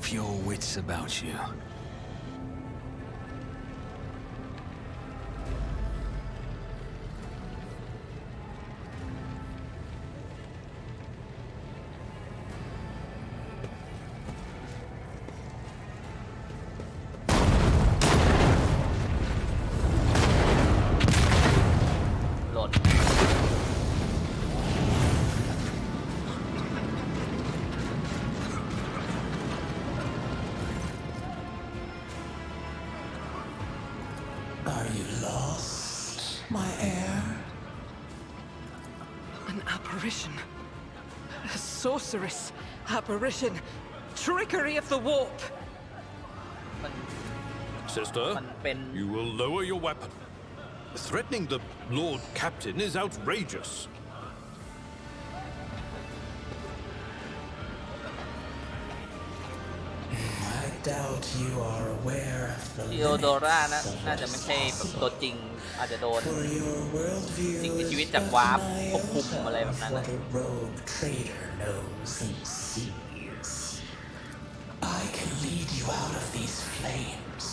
Keep your wits about you. Are you lost, my heir? An apparition. A sorceress. Apparition. Trickery of the warp. Sister, you will lower your weapon. Threatening the Lord Captain is outrageous. I doubt you are aware of the ทีโอโดราน่าจะไม่ใช่แบบตัวจริงอาจจะโดนสิ่งมีชีวิตจากวาร์ปควบคุมอะไรแบบนั้น what a rogue trader knows and sees. I can lead you out of these flames.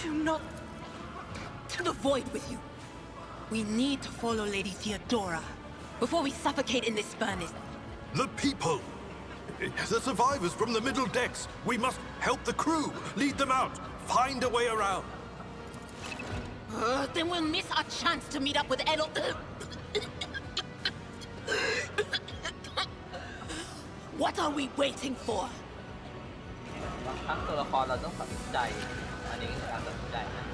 Do not... to the void with you. We need to follow Lady Theodora before we suffocate in this furnace. The people! The survivors from the middle decks! We must help the crew! Lead them out! Find a way around! Then we'll miss our chance to meet up with Edel... What are we waiting for? บางครั้งตัวละครเราต้องตัดสินใจอันนี้คือการตัดสินใจนะ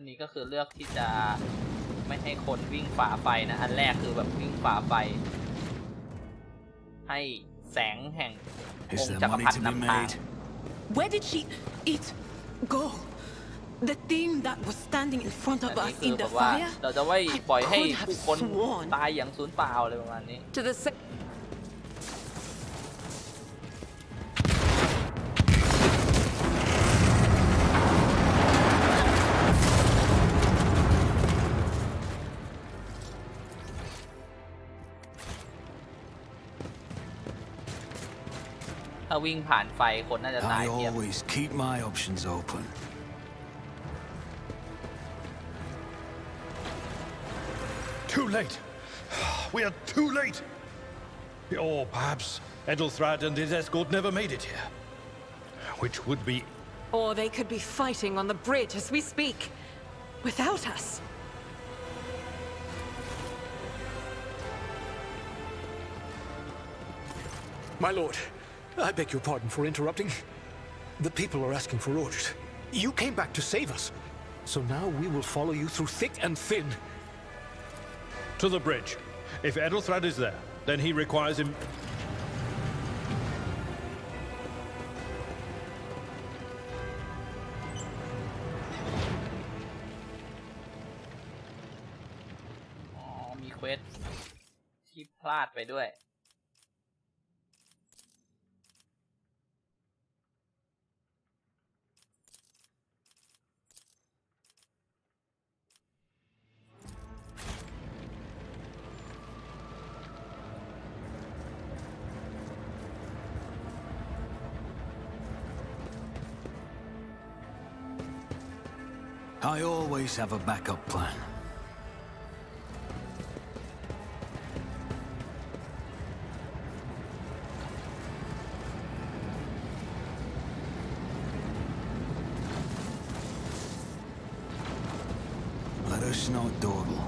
อันนี้ก็คือเลือกที่จะไม่ให้คนวิ่งฝ่าไฟนะอันแรกคือแบบวิ่งฝ่าไฟให้แสงแห่งองค์จักรพรรดินำทาง Where did she... it... go? The thing that was standing in front of us in the fire? เราจะไม่ปล่อยให้ผู้คนตายอย่างสูญเปล่าอะไรประมาณนี้ To theถ้าวิ่งผ่านไฟคนน่าจะตาย I เพียบ always keep my options open. Too late. We are too late. Or perhaps Edelthrad and his escort never made it here. Which would be... Or they could be fighting on the bridge as we speak, without us. My lord, I beg your pardon for interrupting. The people are asking for orders. You came back to save us. So now we will follow you through thick and thin. To the bridge. If Edelthrad is there, then he requires him...มีเควสที่พลาดไปด้วย I always have a backup plan. Let us not dawdle.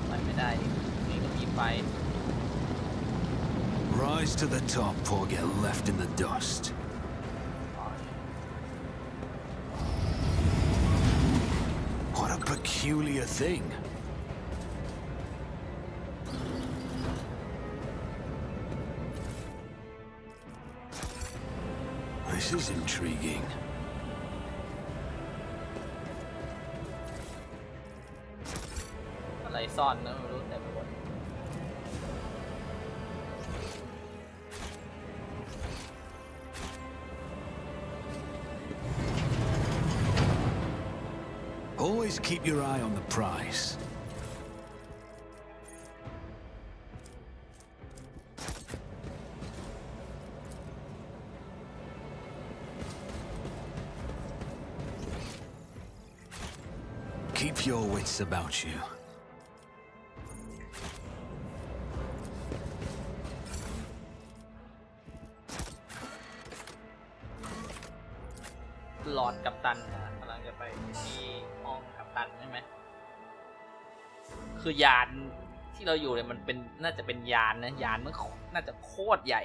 ไปไม่ได้นี่ก็มีไฟ Rise to the top or get left in the dust. peculiar thing. This is intriguing. อะไรซ่อนนะไม่รู้แต่ไม่รู้ Always keep your eye on the prize. Keep your wits about you. หลอดกัปตันนะกำลังจะไปที่ห้องกัปตันใช่ไหมคือยานที่เราอยู่เนี่ยมันเป็นน่าจะเป็นยานนะยานมันน่าจะโคตรใหญ่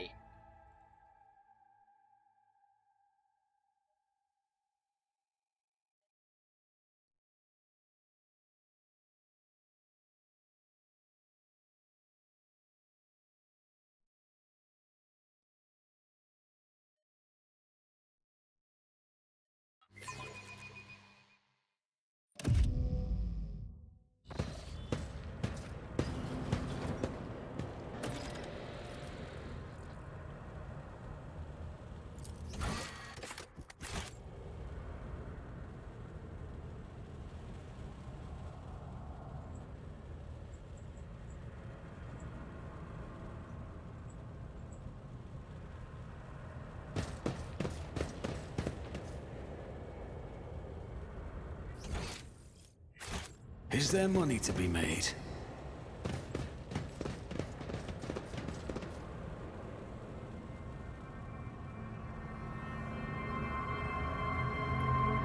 Is there money to be made?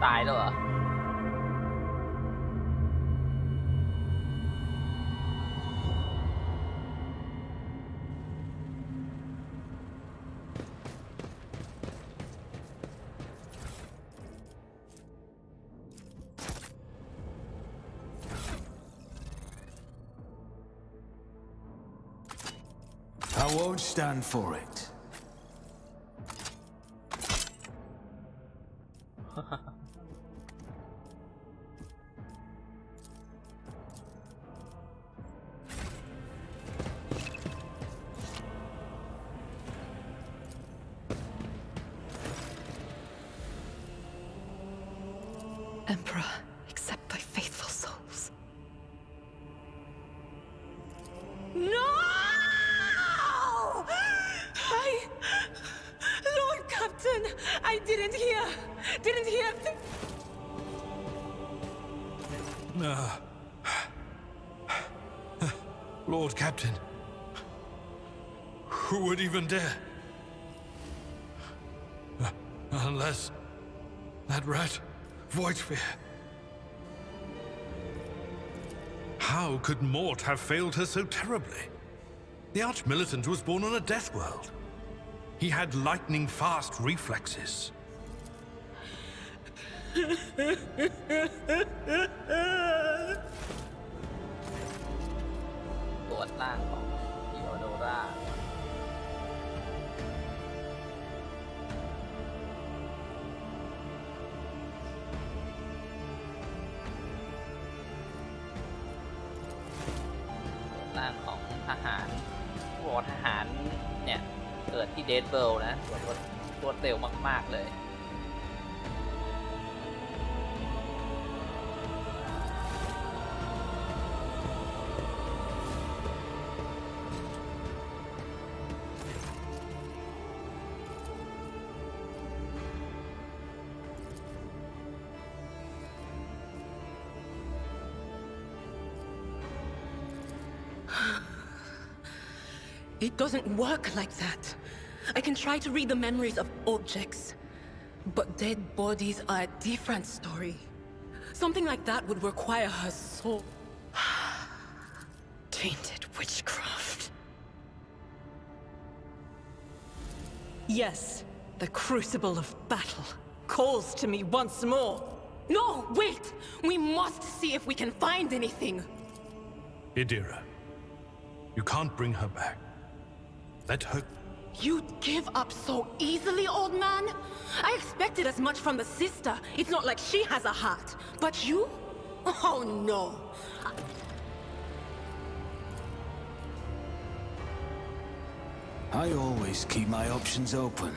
ตายแล้วเหรอ I won't stand for it. Emperor, accept thy faithful souls. No! Lord Captain, I didn't hear. Lord Captain, who would even dare? Unless that rat, Voidsphere. How could Mort have failed her so terribly? The Archmilitant was born on a death world. He had lightning-fast reflexes. ตรวจร่างของดิโอโดราร่างของทหารผู้ทหารเนี่ยเกิดที่เดดเบิลนะรวดเร็วมากๆเลย It doesn't work like that. I can try to read the memories of objects, but dead bodies are a different story. Something like that would require her soul. Tainted witchcraft. Yes, the crucible of battle calls to me once more. No, wait! We must see if we can find anything. Idira, you can't bring her back. Let her... You'd give up so easily, old man? I expected as much from the sister. It's not like she has a heart. But you? Oh no. I always keep my options open.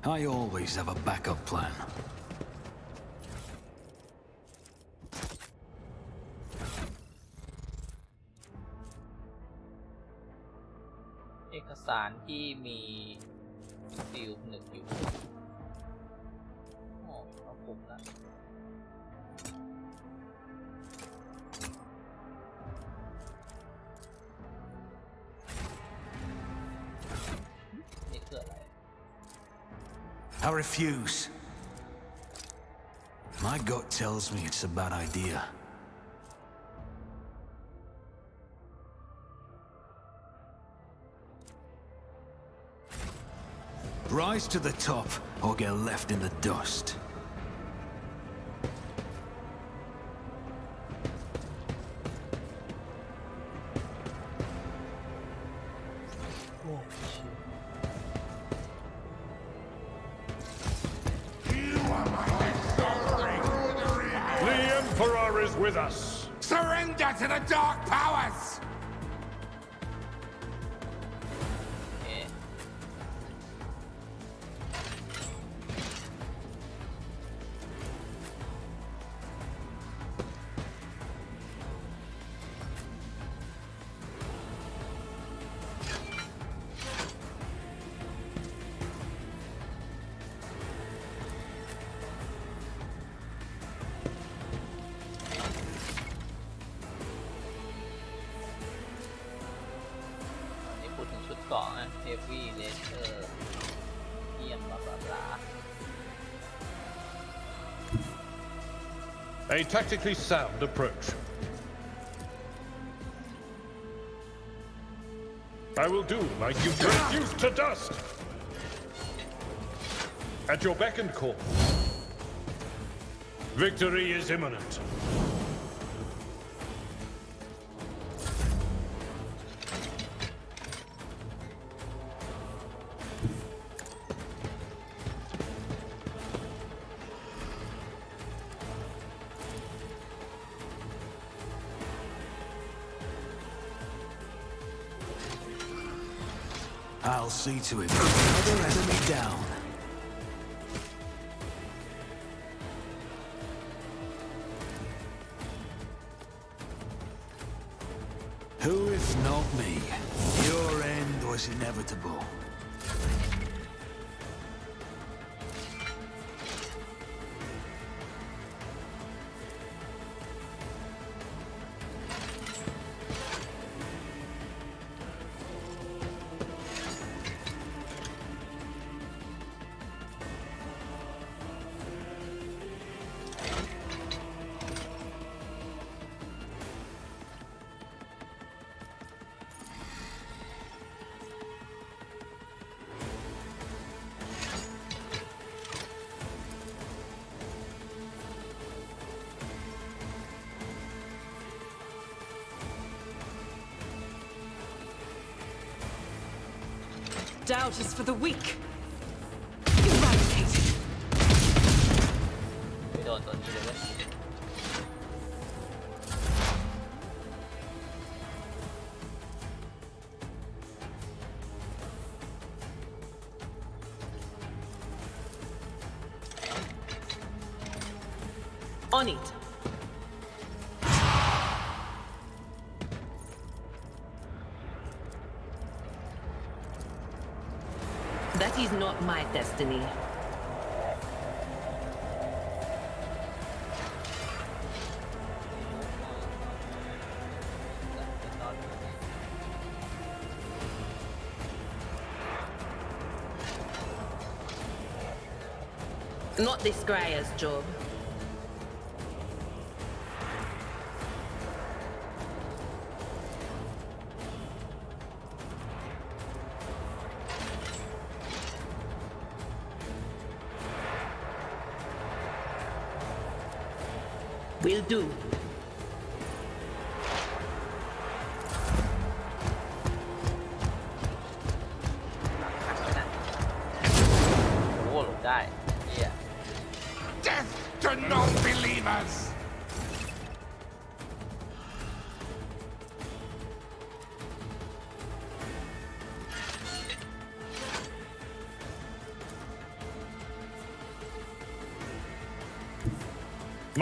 I always have a backup plan. เอกสารที่มีฟิลหนึ่งอยู่อ๋อเราปุ่มแล้วนี่คืออะไร I refuse. My gut tells me it's a bad idea. Rise to the top or get left in the dust. The Emperor is with us! Surrender to the dark powers! เกาะนะเฮฟวี่เลเชอร์เยี่ยมบลาบลาบลา A tactically sound approach. I will do like you reduced to dust. At your beck and call. Victory is imminent. I'll see to it. Another enemy down. Who if not me? Your end was inevitable. Doubt is for the weak. Eradicated. ไม่โดนตัวนี้เลยเว้ย On it. That is not my destiny. Not this Greyer's job. Will do. โอ้หลบได้เหี้ย Death to non-believers!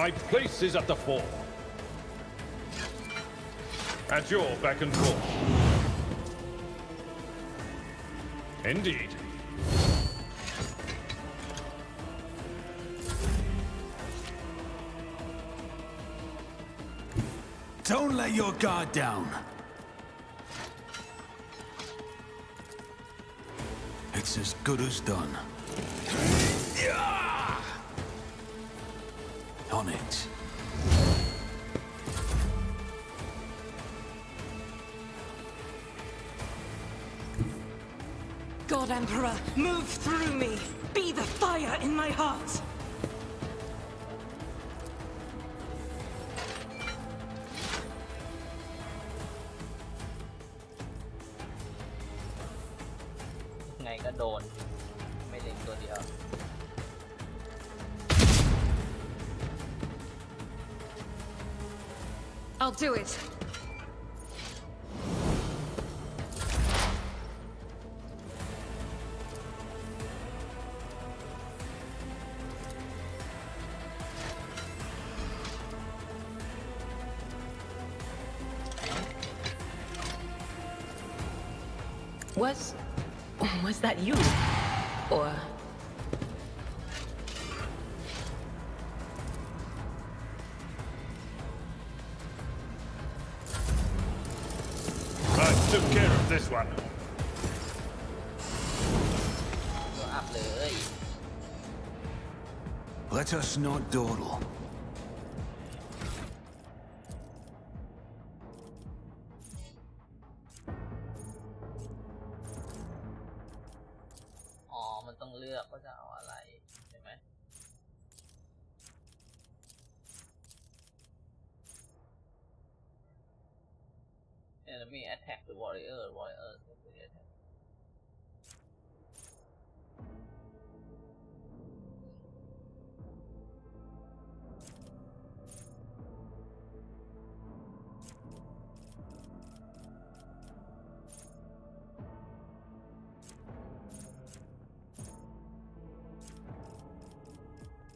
My place is at the fore. At your beck and call. Indeed. Don't let your guard down. It's as good as done. On it. God Emperor, move through me. Be the fire in my heart. ไงก็โดนไม่เล็งตัวเดียว I'll do it. Was that you? Or... I took care of this one. ตัวอัพเลย Let us not dawdle. อ๋อมันต้องเลือกว่าจะเอาอะไรใช่ไหม Enemy attack the warrior simply attack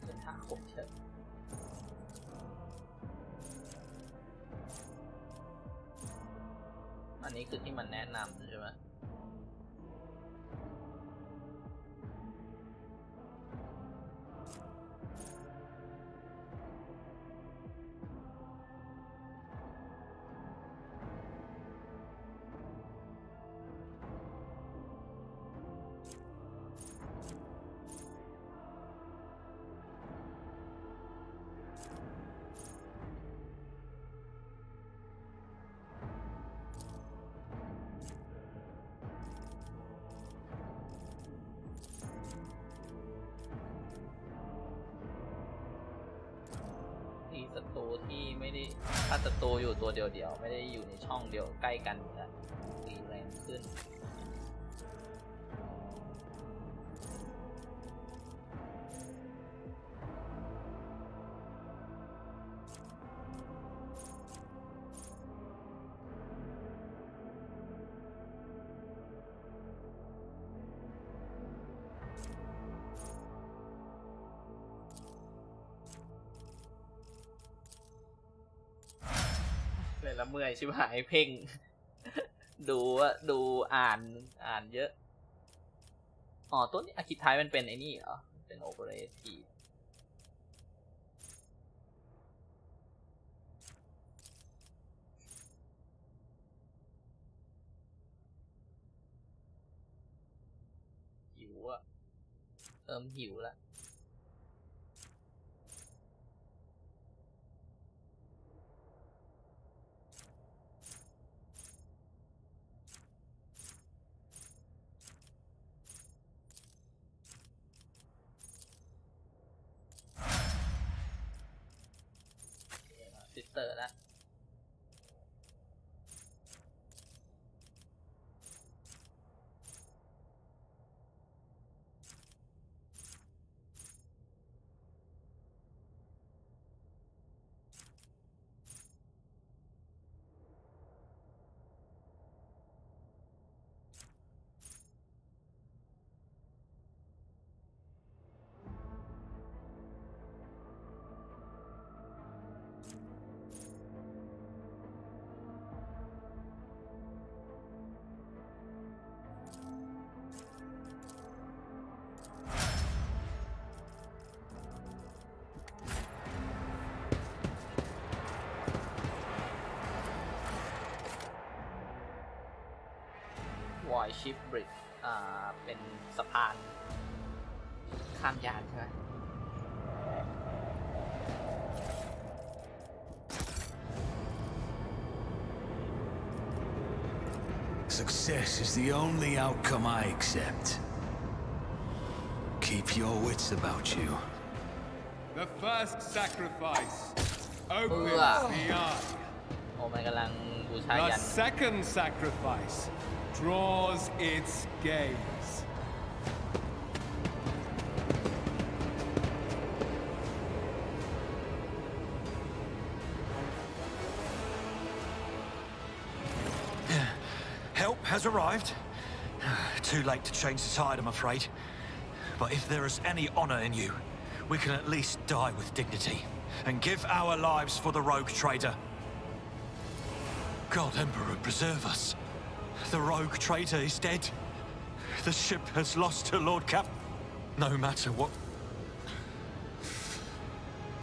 เป็นท่าคมเชิงอันนี้คือที่มันแนะนำใช่ไหมตีศัตรูที่ไม่ได้ถ้าศัตรูอยู่ตัวเดียวๆไม่ได้อยู่ในช่องเดียวใกล้กันจะตีแรงขึ้น เลยละเมื่อยชิบหายเพ่ง ดูอ่านเยอะ อ๋อตัวนี้อาคิท้ายมันเป็นไอ้นี่เหรอเป็นโอเปอเรทีฟหิวอะเริ่มหิวแล้ว เตอร์แล้ววอยชิปบริดจ์เป็นสะพานข้ามยานใช่ไหม Success is the only outcome I accept. Keep your wits about you. The first sacrifice opens the eye. โอ้มันกำลังบูชายั The น second sacrifice draws its gaze. Help has arrived. Too late to change the tide, I'm afraid. But if there is any honor in you, we can at least die with dignity and give our lives for the rogue trader. God Emperor preserve us. The rogue trader is dead. The ship has lost her Lord Cap. No matter what.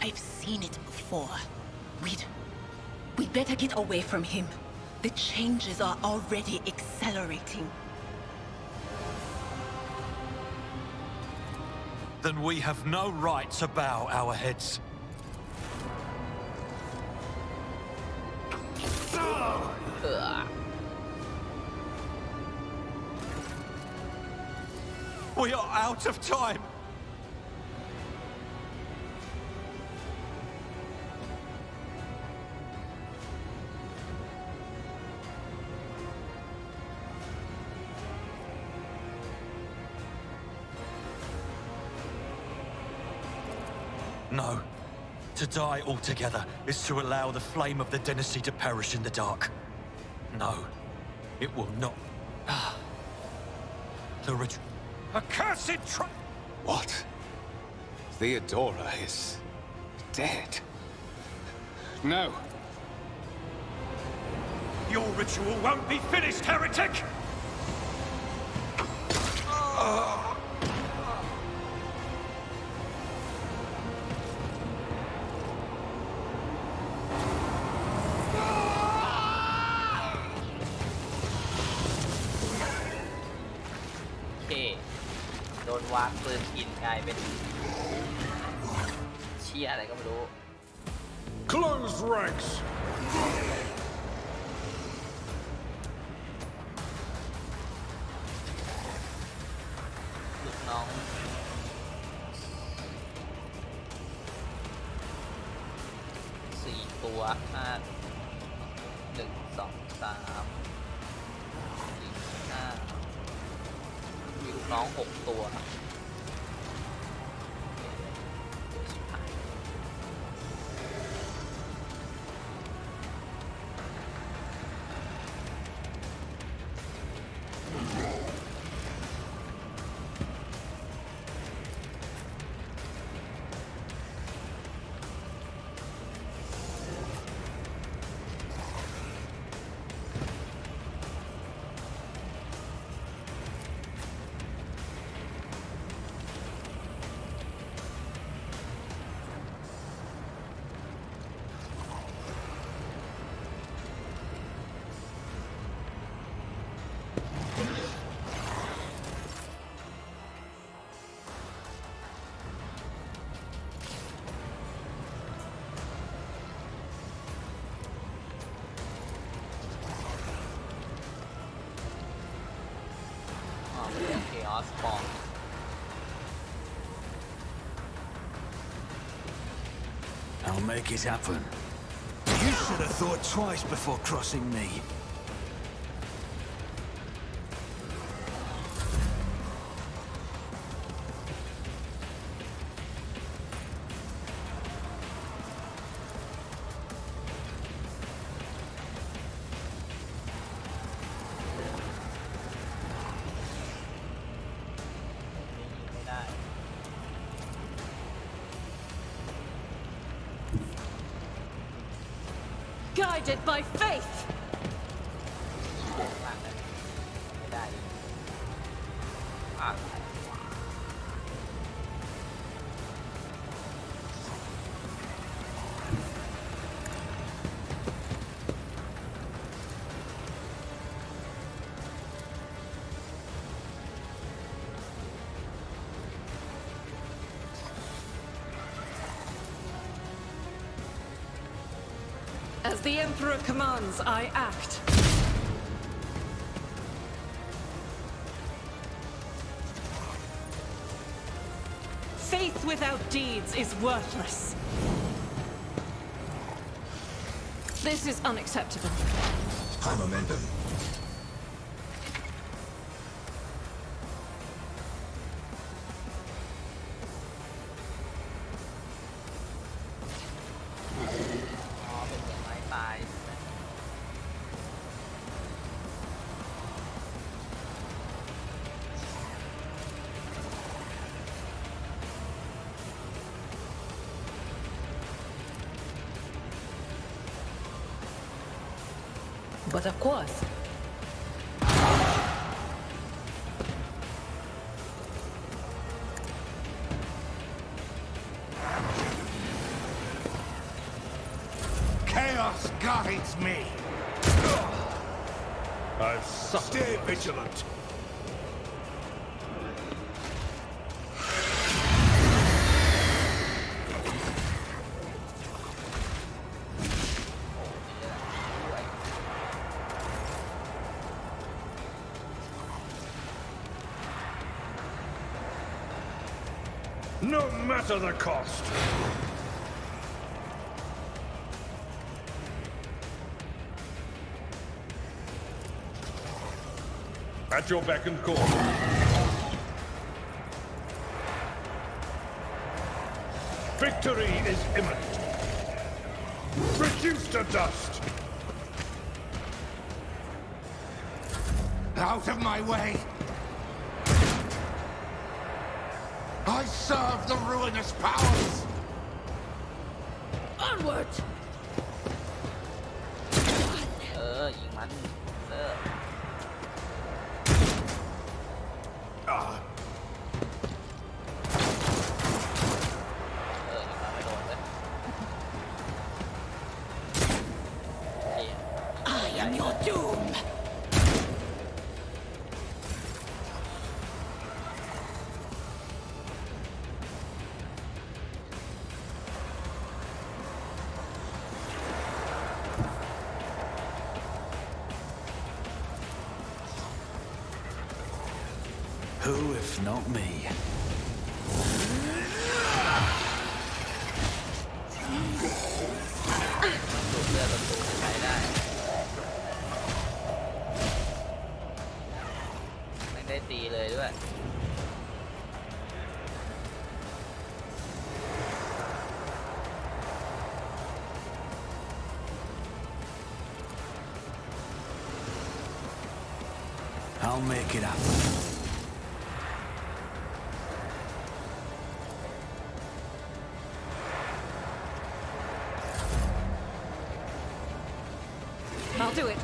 I've seen it before. We'd better get away from him. The changes are already accelerating. Then we have no right to bow our heads. We are out of time. No. To die altogether is to allow the flame of the dynasty to perish in the dark. No. It will not. The ritual. Accursed What? Theodora is dead. No. Your ritual won't be finished, heretic! Okay. โดนวางปืนกินกลายเป็นเชี่ยอะไรก็ไม่รู้ Close ranks. ลูกน้อง4 ตัว5 1 2 3 4 5มีลูกน้อง6 ตัวChaos Bomb I'll make it happen. You should have thought twice before crossing me. Guided by faith. As the Emperor commands, I act. Faith without deeds is worthless. This is unacceptable. High momentum. But of course. Chaos guides me. I've suffered. Stay vigilant. No matter the cost. At your beck and call. Victory is imminent. Reduced to dust. Out of my way. I serve the ruinous powers! Onward! ยิงมันไม่โดนเลย I am your doom. Who, if not me? สูบเลือดประตูใช้ได้ไม่ได้ตีเลยด้วย I'll make it happen. I'll do it.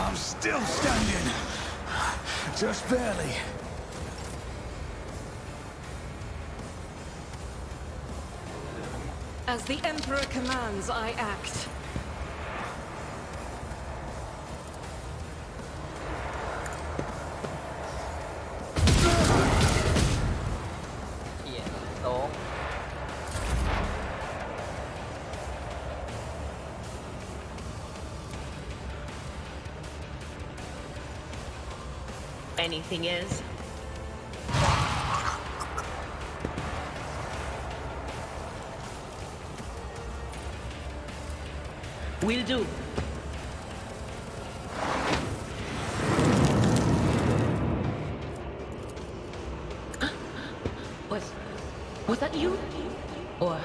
I'm still standing. Just barely. As the Emperor commands, I act. anything is. Will do. Was that you? Or...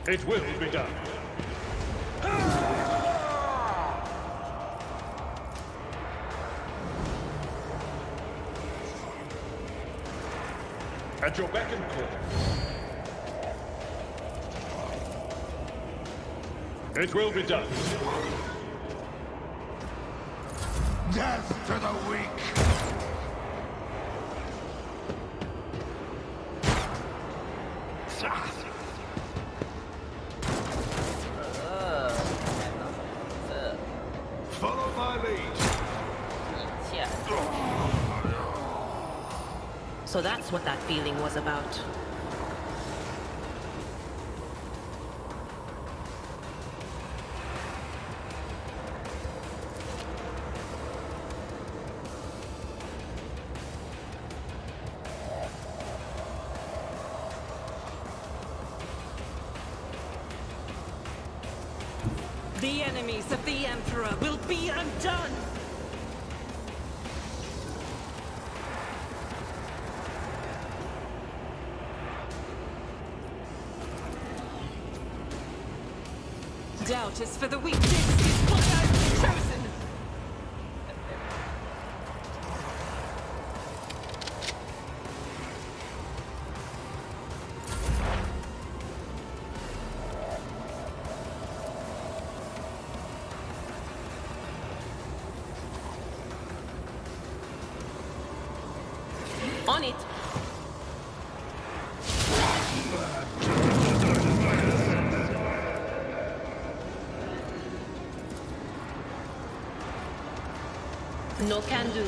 It will be done. At your beck and call. It will be done. Death to the weak! Follow my lead. So that's what that feeling was about. The enemies of the Emperor will be undone! Doubt is for the weak. This is what I've chosen! On it! No can do.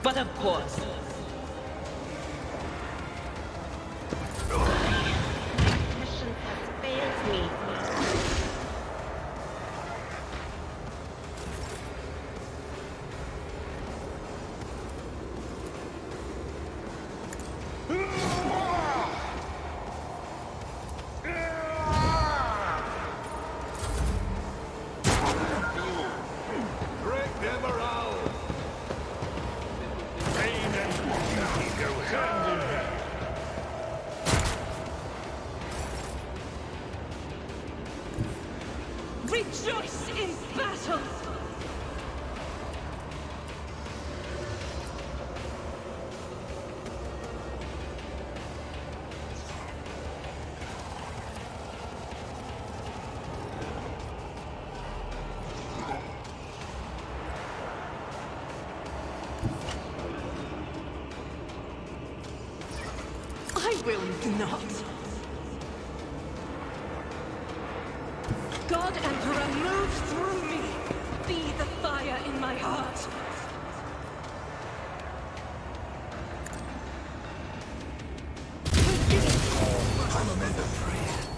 But of course. Mission has failed me. Rejoice in battle! I will not! God Emperor, move through me! Be the fire in my heart!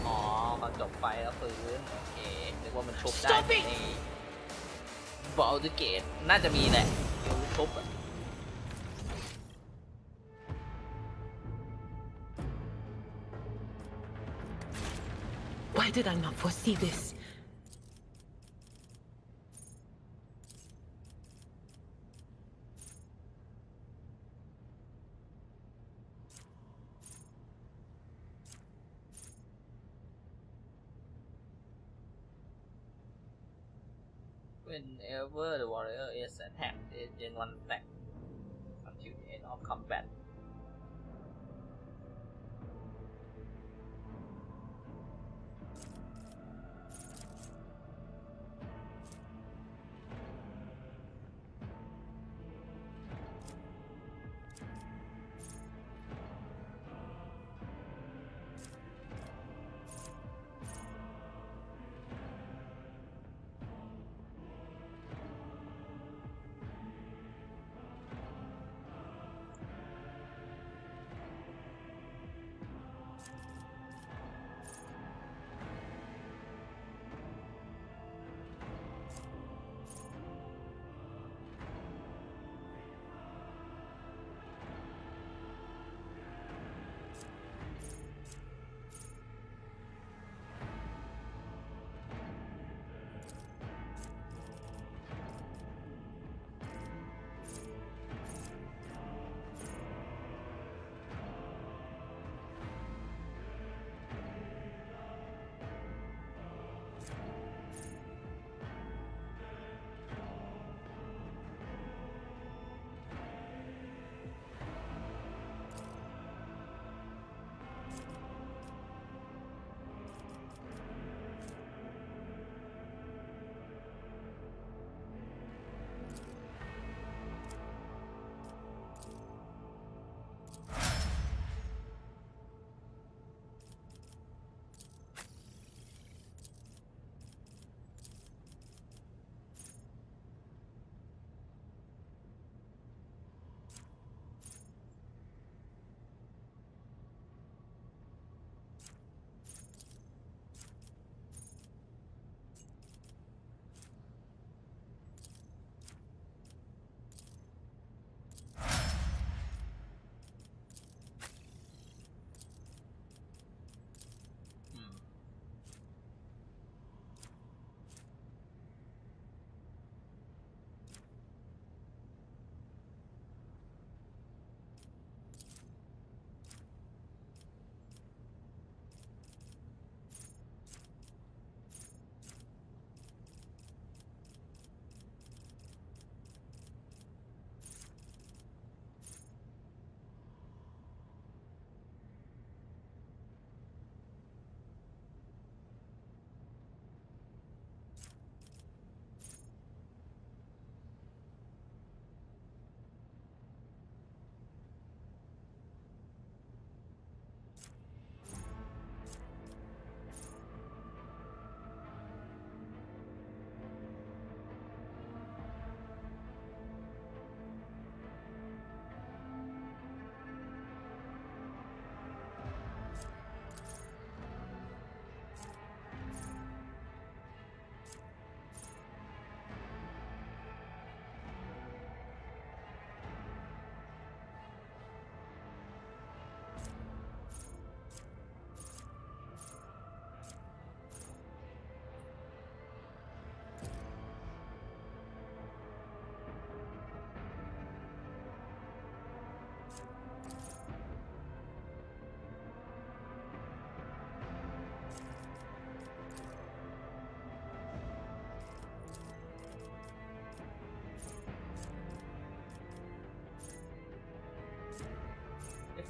อ๋อเขาจบไฟแล้วฟื้นโอเคนึกว่ามันชุบได้ในบอลดูเกตน่าจะมีแหละชุบอะ Why did I not foresee this? Whenever the warrior is attacked, it in one attack until the end of combat.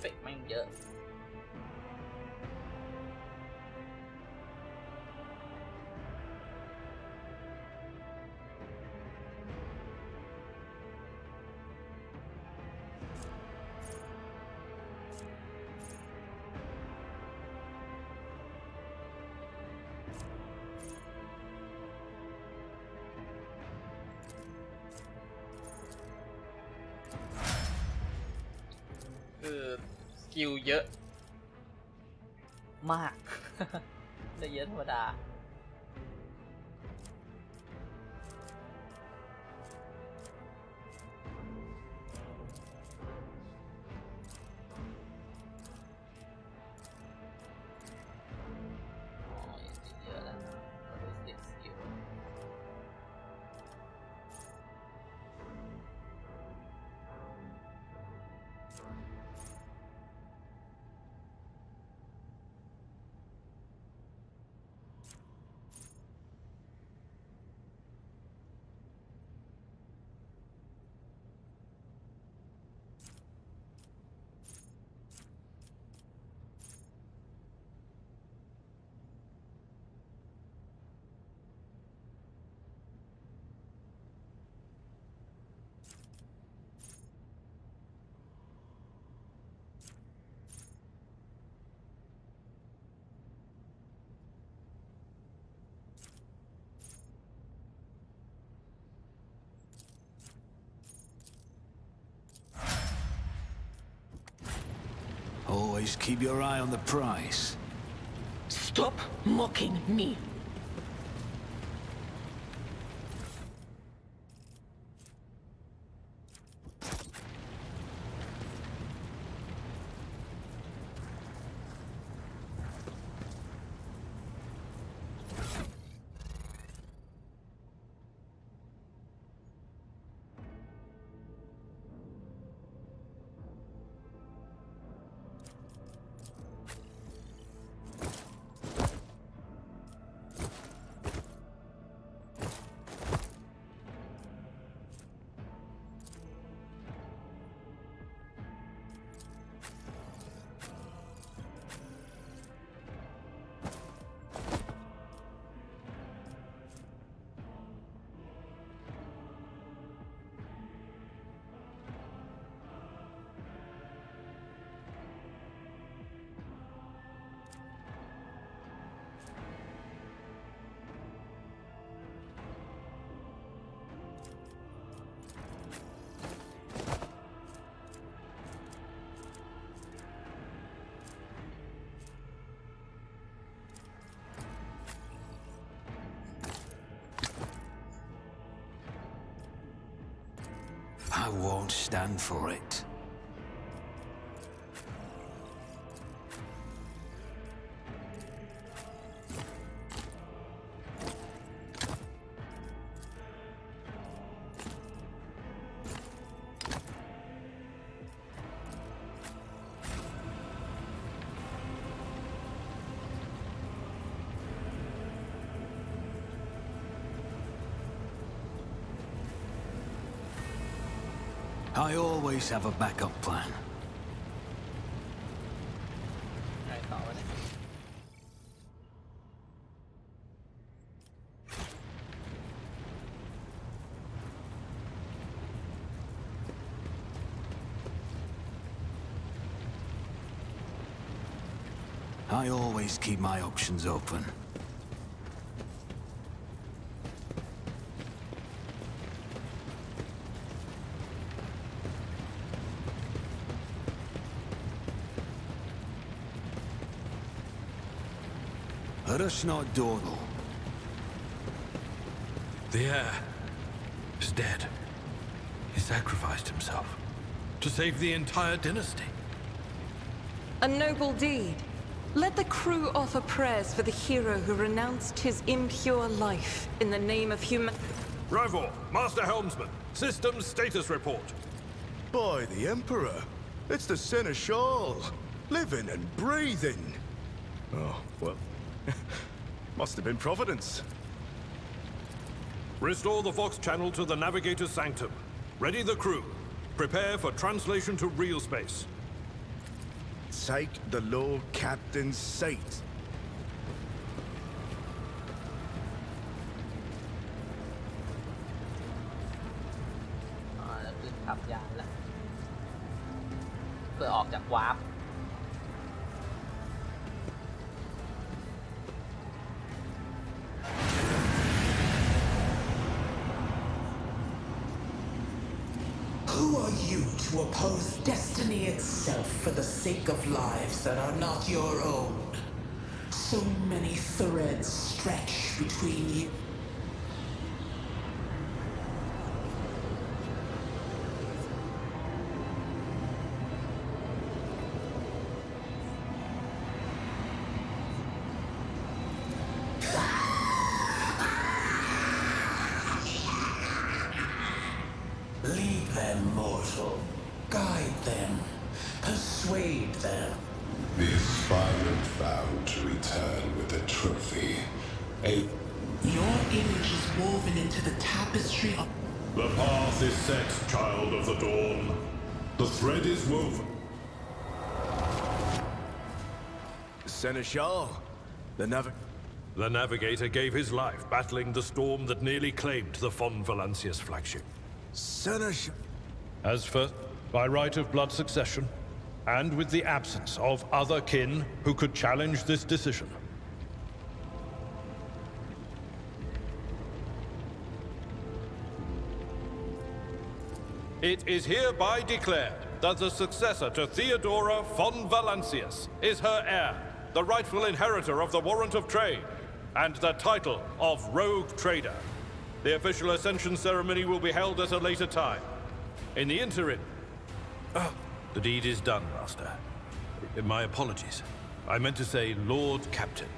เฟกต์แม่งเยอะคือสกิลเยอะมาก ได้เยอะธรรมดาเยอะแล้วนะติดสกิลAlways keep your eye on the prize. Stop mocking me. I won't stand for it. I always have a backup plan. ไงต่อวะเนี่ย I always keep my options open. Let us not dawdle. The heir is dead. He sacrificed himself to save the entire dynasty. A noble deed. Let the crew offer prayers for the hero who renounced his impure life in the name of human... Rival, Master Helmsman, systems status report. By the Emperor, it's the Seneschal, living and breathing. Oh, well, must have been Providence. Restore the Vox channel to the Navigator's Sanctum. Ready the crew. Prepare for translation to real space. take the Lord Captain's seat. แล้วขึ้นขับยานแล้วเพื่อออกจากวาร์ปWho are you to oppose destiny itself for the sake of lives that are not your own? So many threads stretch between you. Lead them, mortal. Guide them. Persuade them. The aspirant vowed to return with a trophy. Your image is woven into the tapestry of... The path is set, child of the dawn. The thread is woven. Seneschal, the navigator gave his life battling the storm that nearly claimed the Von Valancius flagship. Seneschal. As for by right of blood succession, and with the absence of other kin who could challenge this decision. It is hereby declared that the successor to Theodora von Valancius is her heir, the rightful inheritor of the warrant of trade, and the title of Rogue Trader. The official ascension ceremony will be held at a later time. In the interim, the deed is done, Master. My apologies. I meant to say Lord Captain.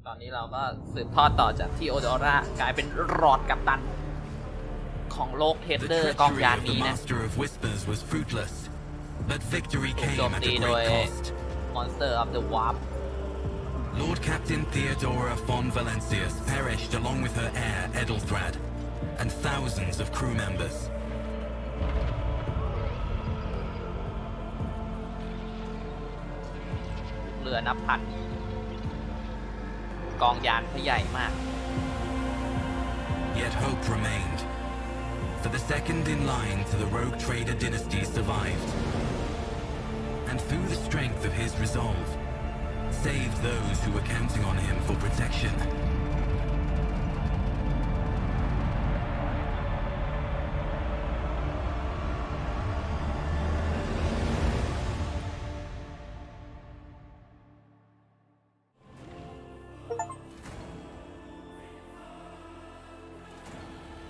ตอนนี้เราก็สืบทอดต่อจากที่โอดอร่ากลายเป็นรอดกัปตันของโลกเทสเดอร์กองยานนี้นะ Master of Whispers was fruitless, but victory came at a great cost. Monster of the Warp. Lord Captain Theodora von Valancius perished along with her heir Edelthrad and thousands of crew members. เรือนับพันกองยานเขาใหญ่มาก Yet hope remained. For the second in line to the Rogue Trader dynasty survived, and through the strength of his resolve, saved those who were counting on him for protection.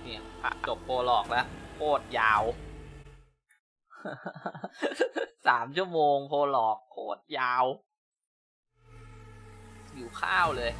เนี่ยจบโปรล็อกแล้วโคตรยาว 3 ชั่วโมงโปรล็อกโคตรยาวอยู่ข้าวเลย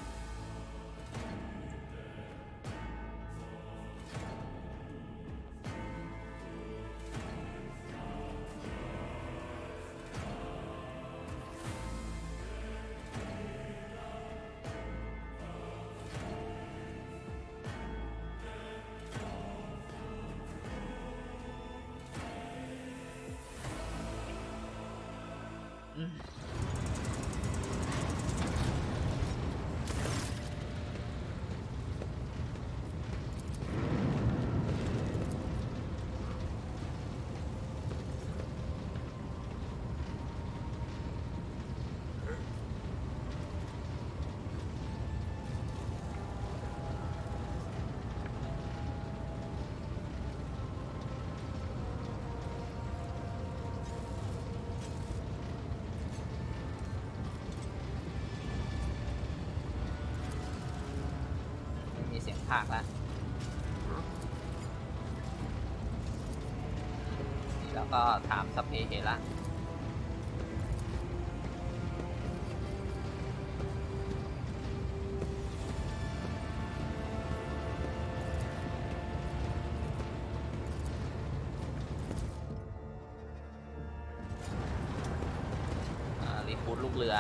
มีเสียงภาคแล้วแล้วก็ถามสัพเพเหระรีคูดลูกเรือ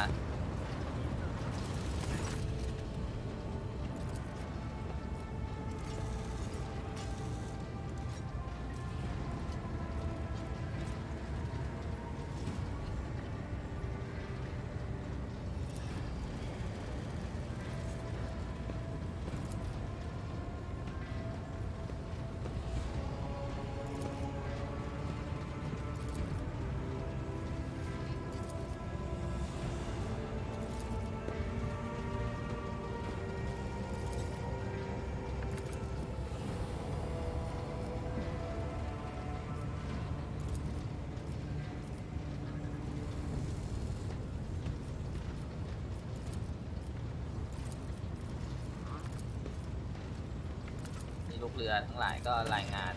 ลูกเรือทั้งหลายก็รายงาน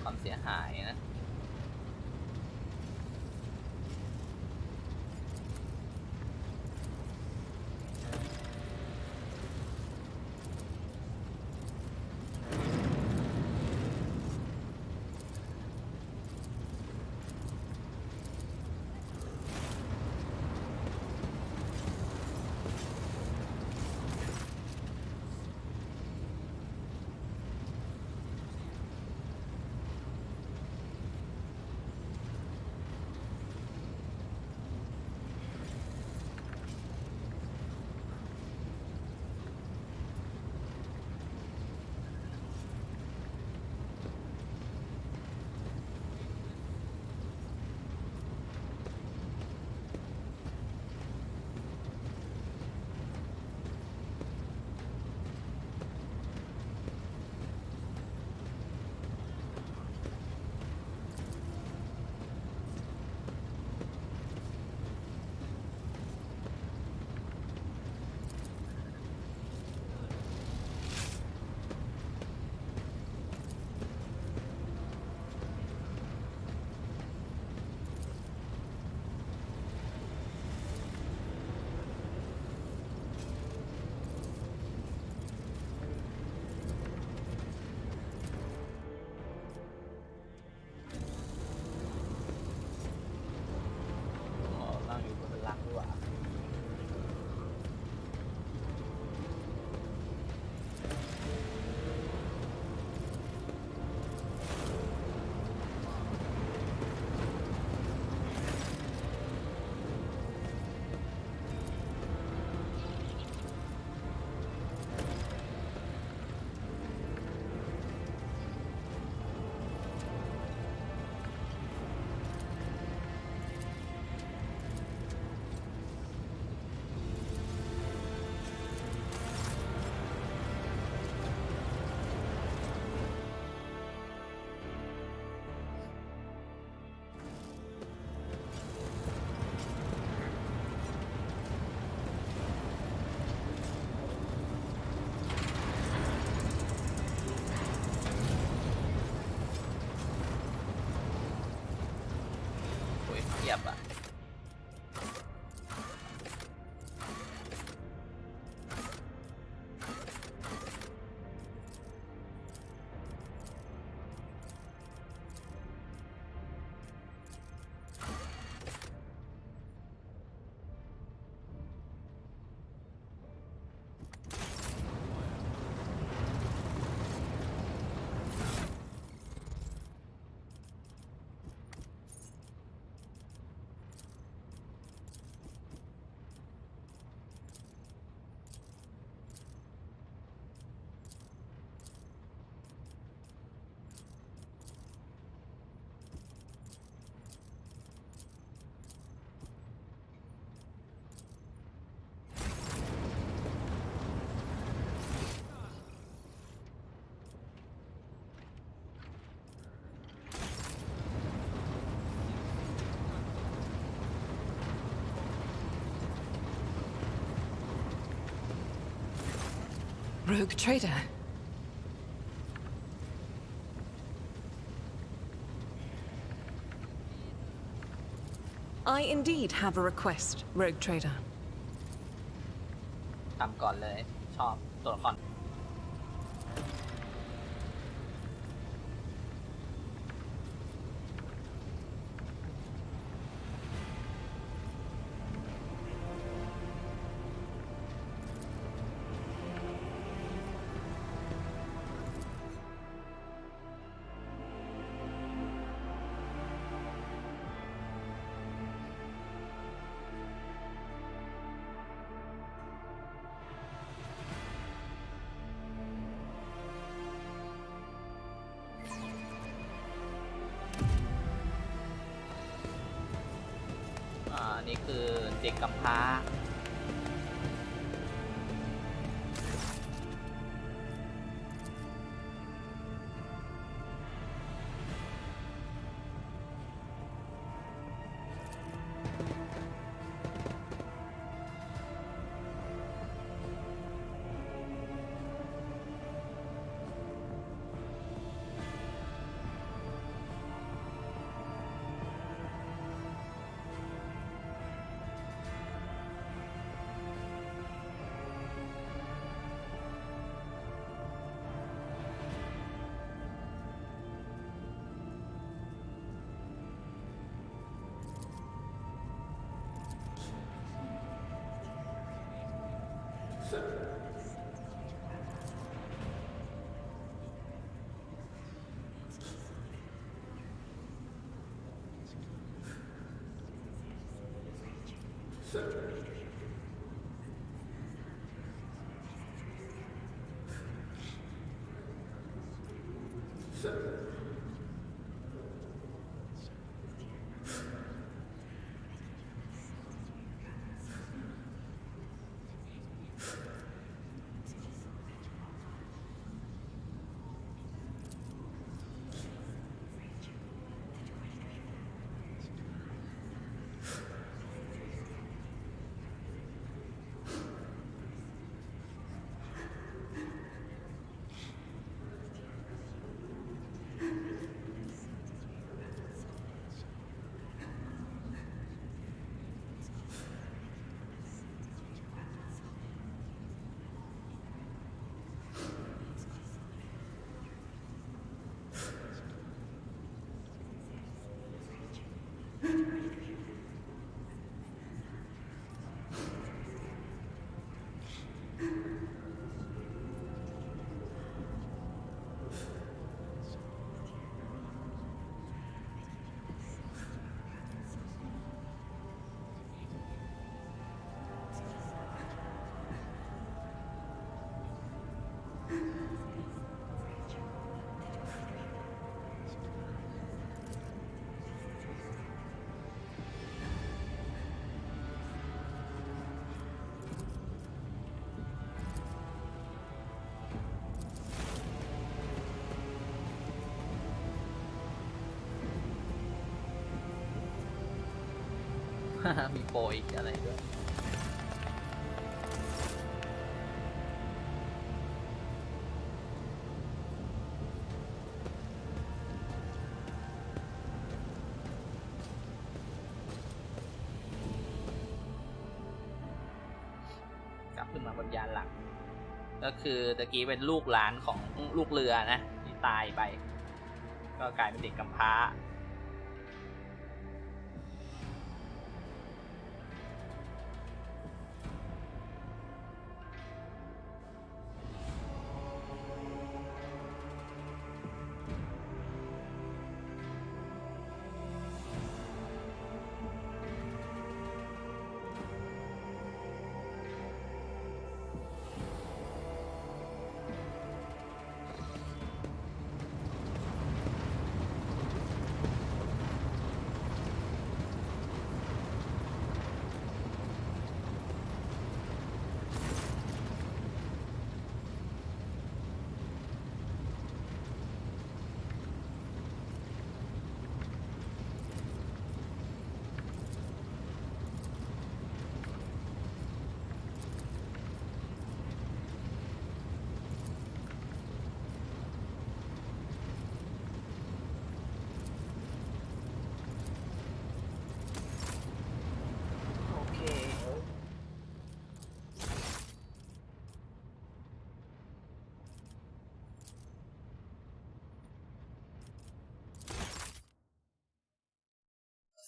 ความเสียหายนะเทียบอะRogue trader. I indeed have a request, Rogue trader. ทำก่อนเลยชอบตัวละคร นี่คือเด็กกำพร้า มีโปรอีกอะไรด้วยกลับขึ้นมาบนยานหลักก็คือตะกี้เป็นลูกหลานของลูกเรือนะที่ตายไปก็กลายเป็นเด็กกำพร้า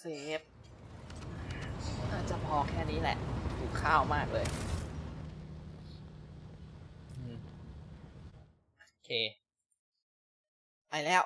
เซฟน่าจะพอแค่นี้แหละถูกข้าวมากเลยโอเคไปแล้ว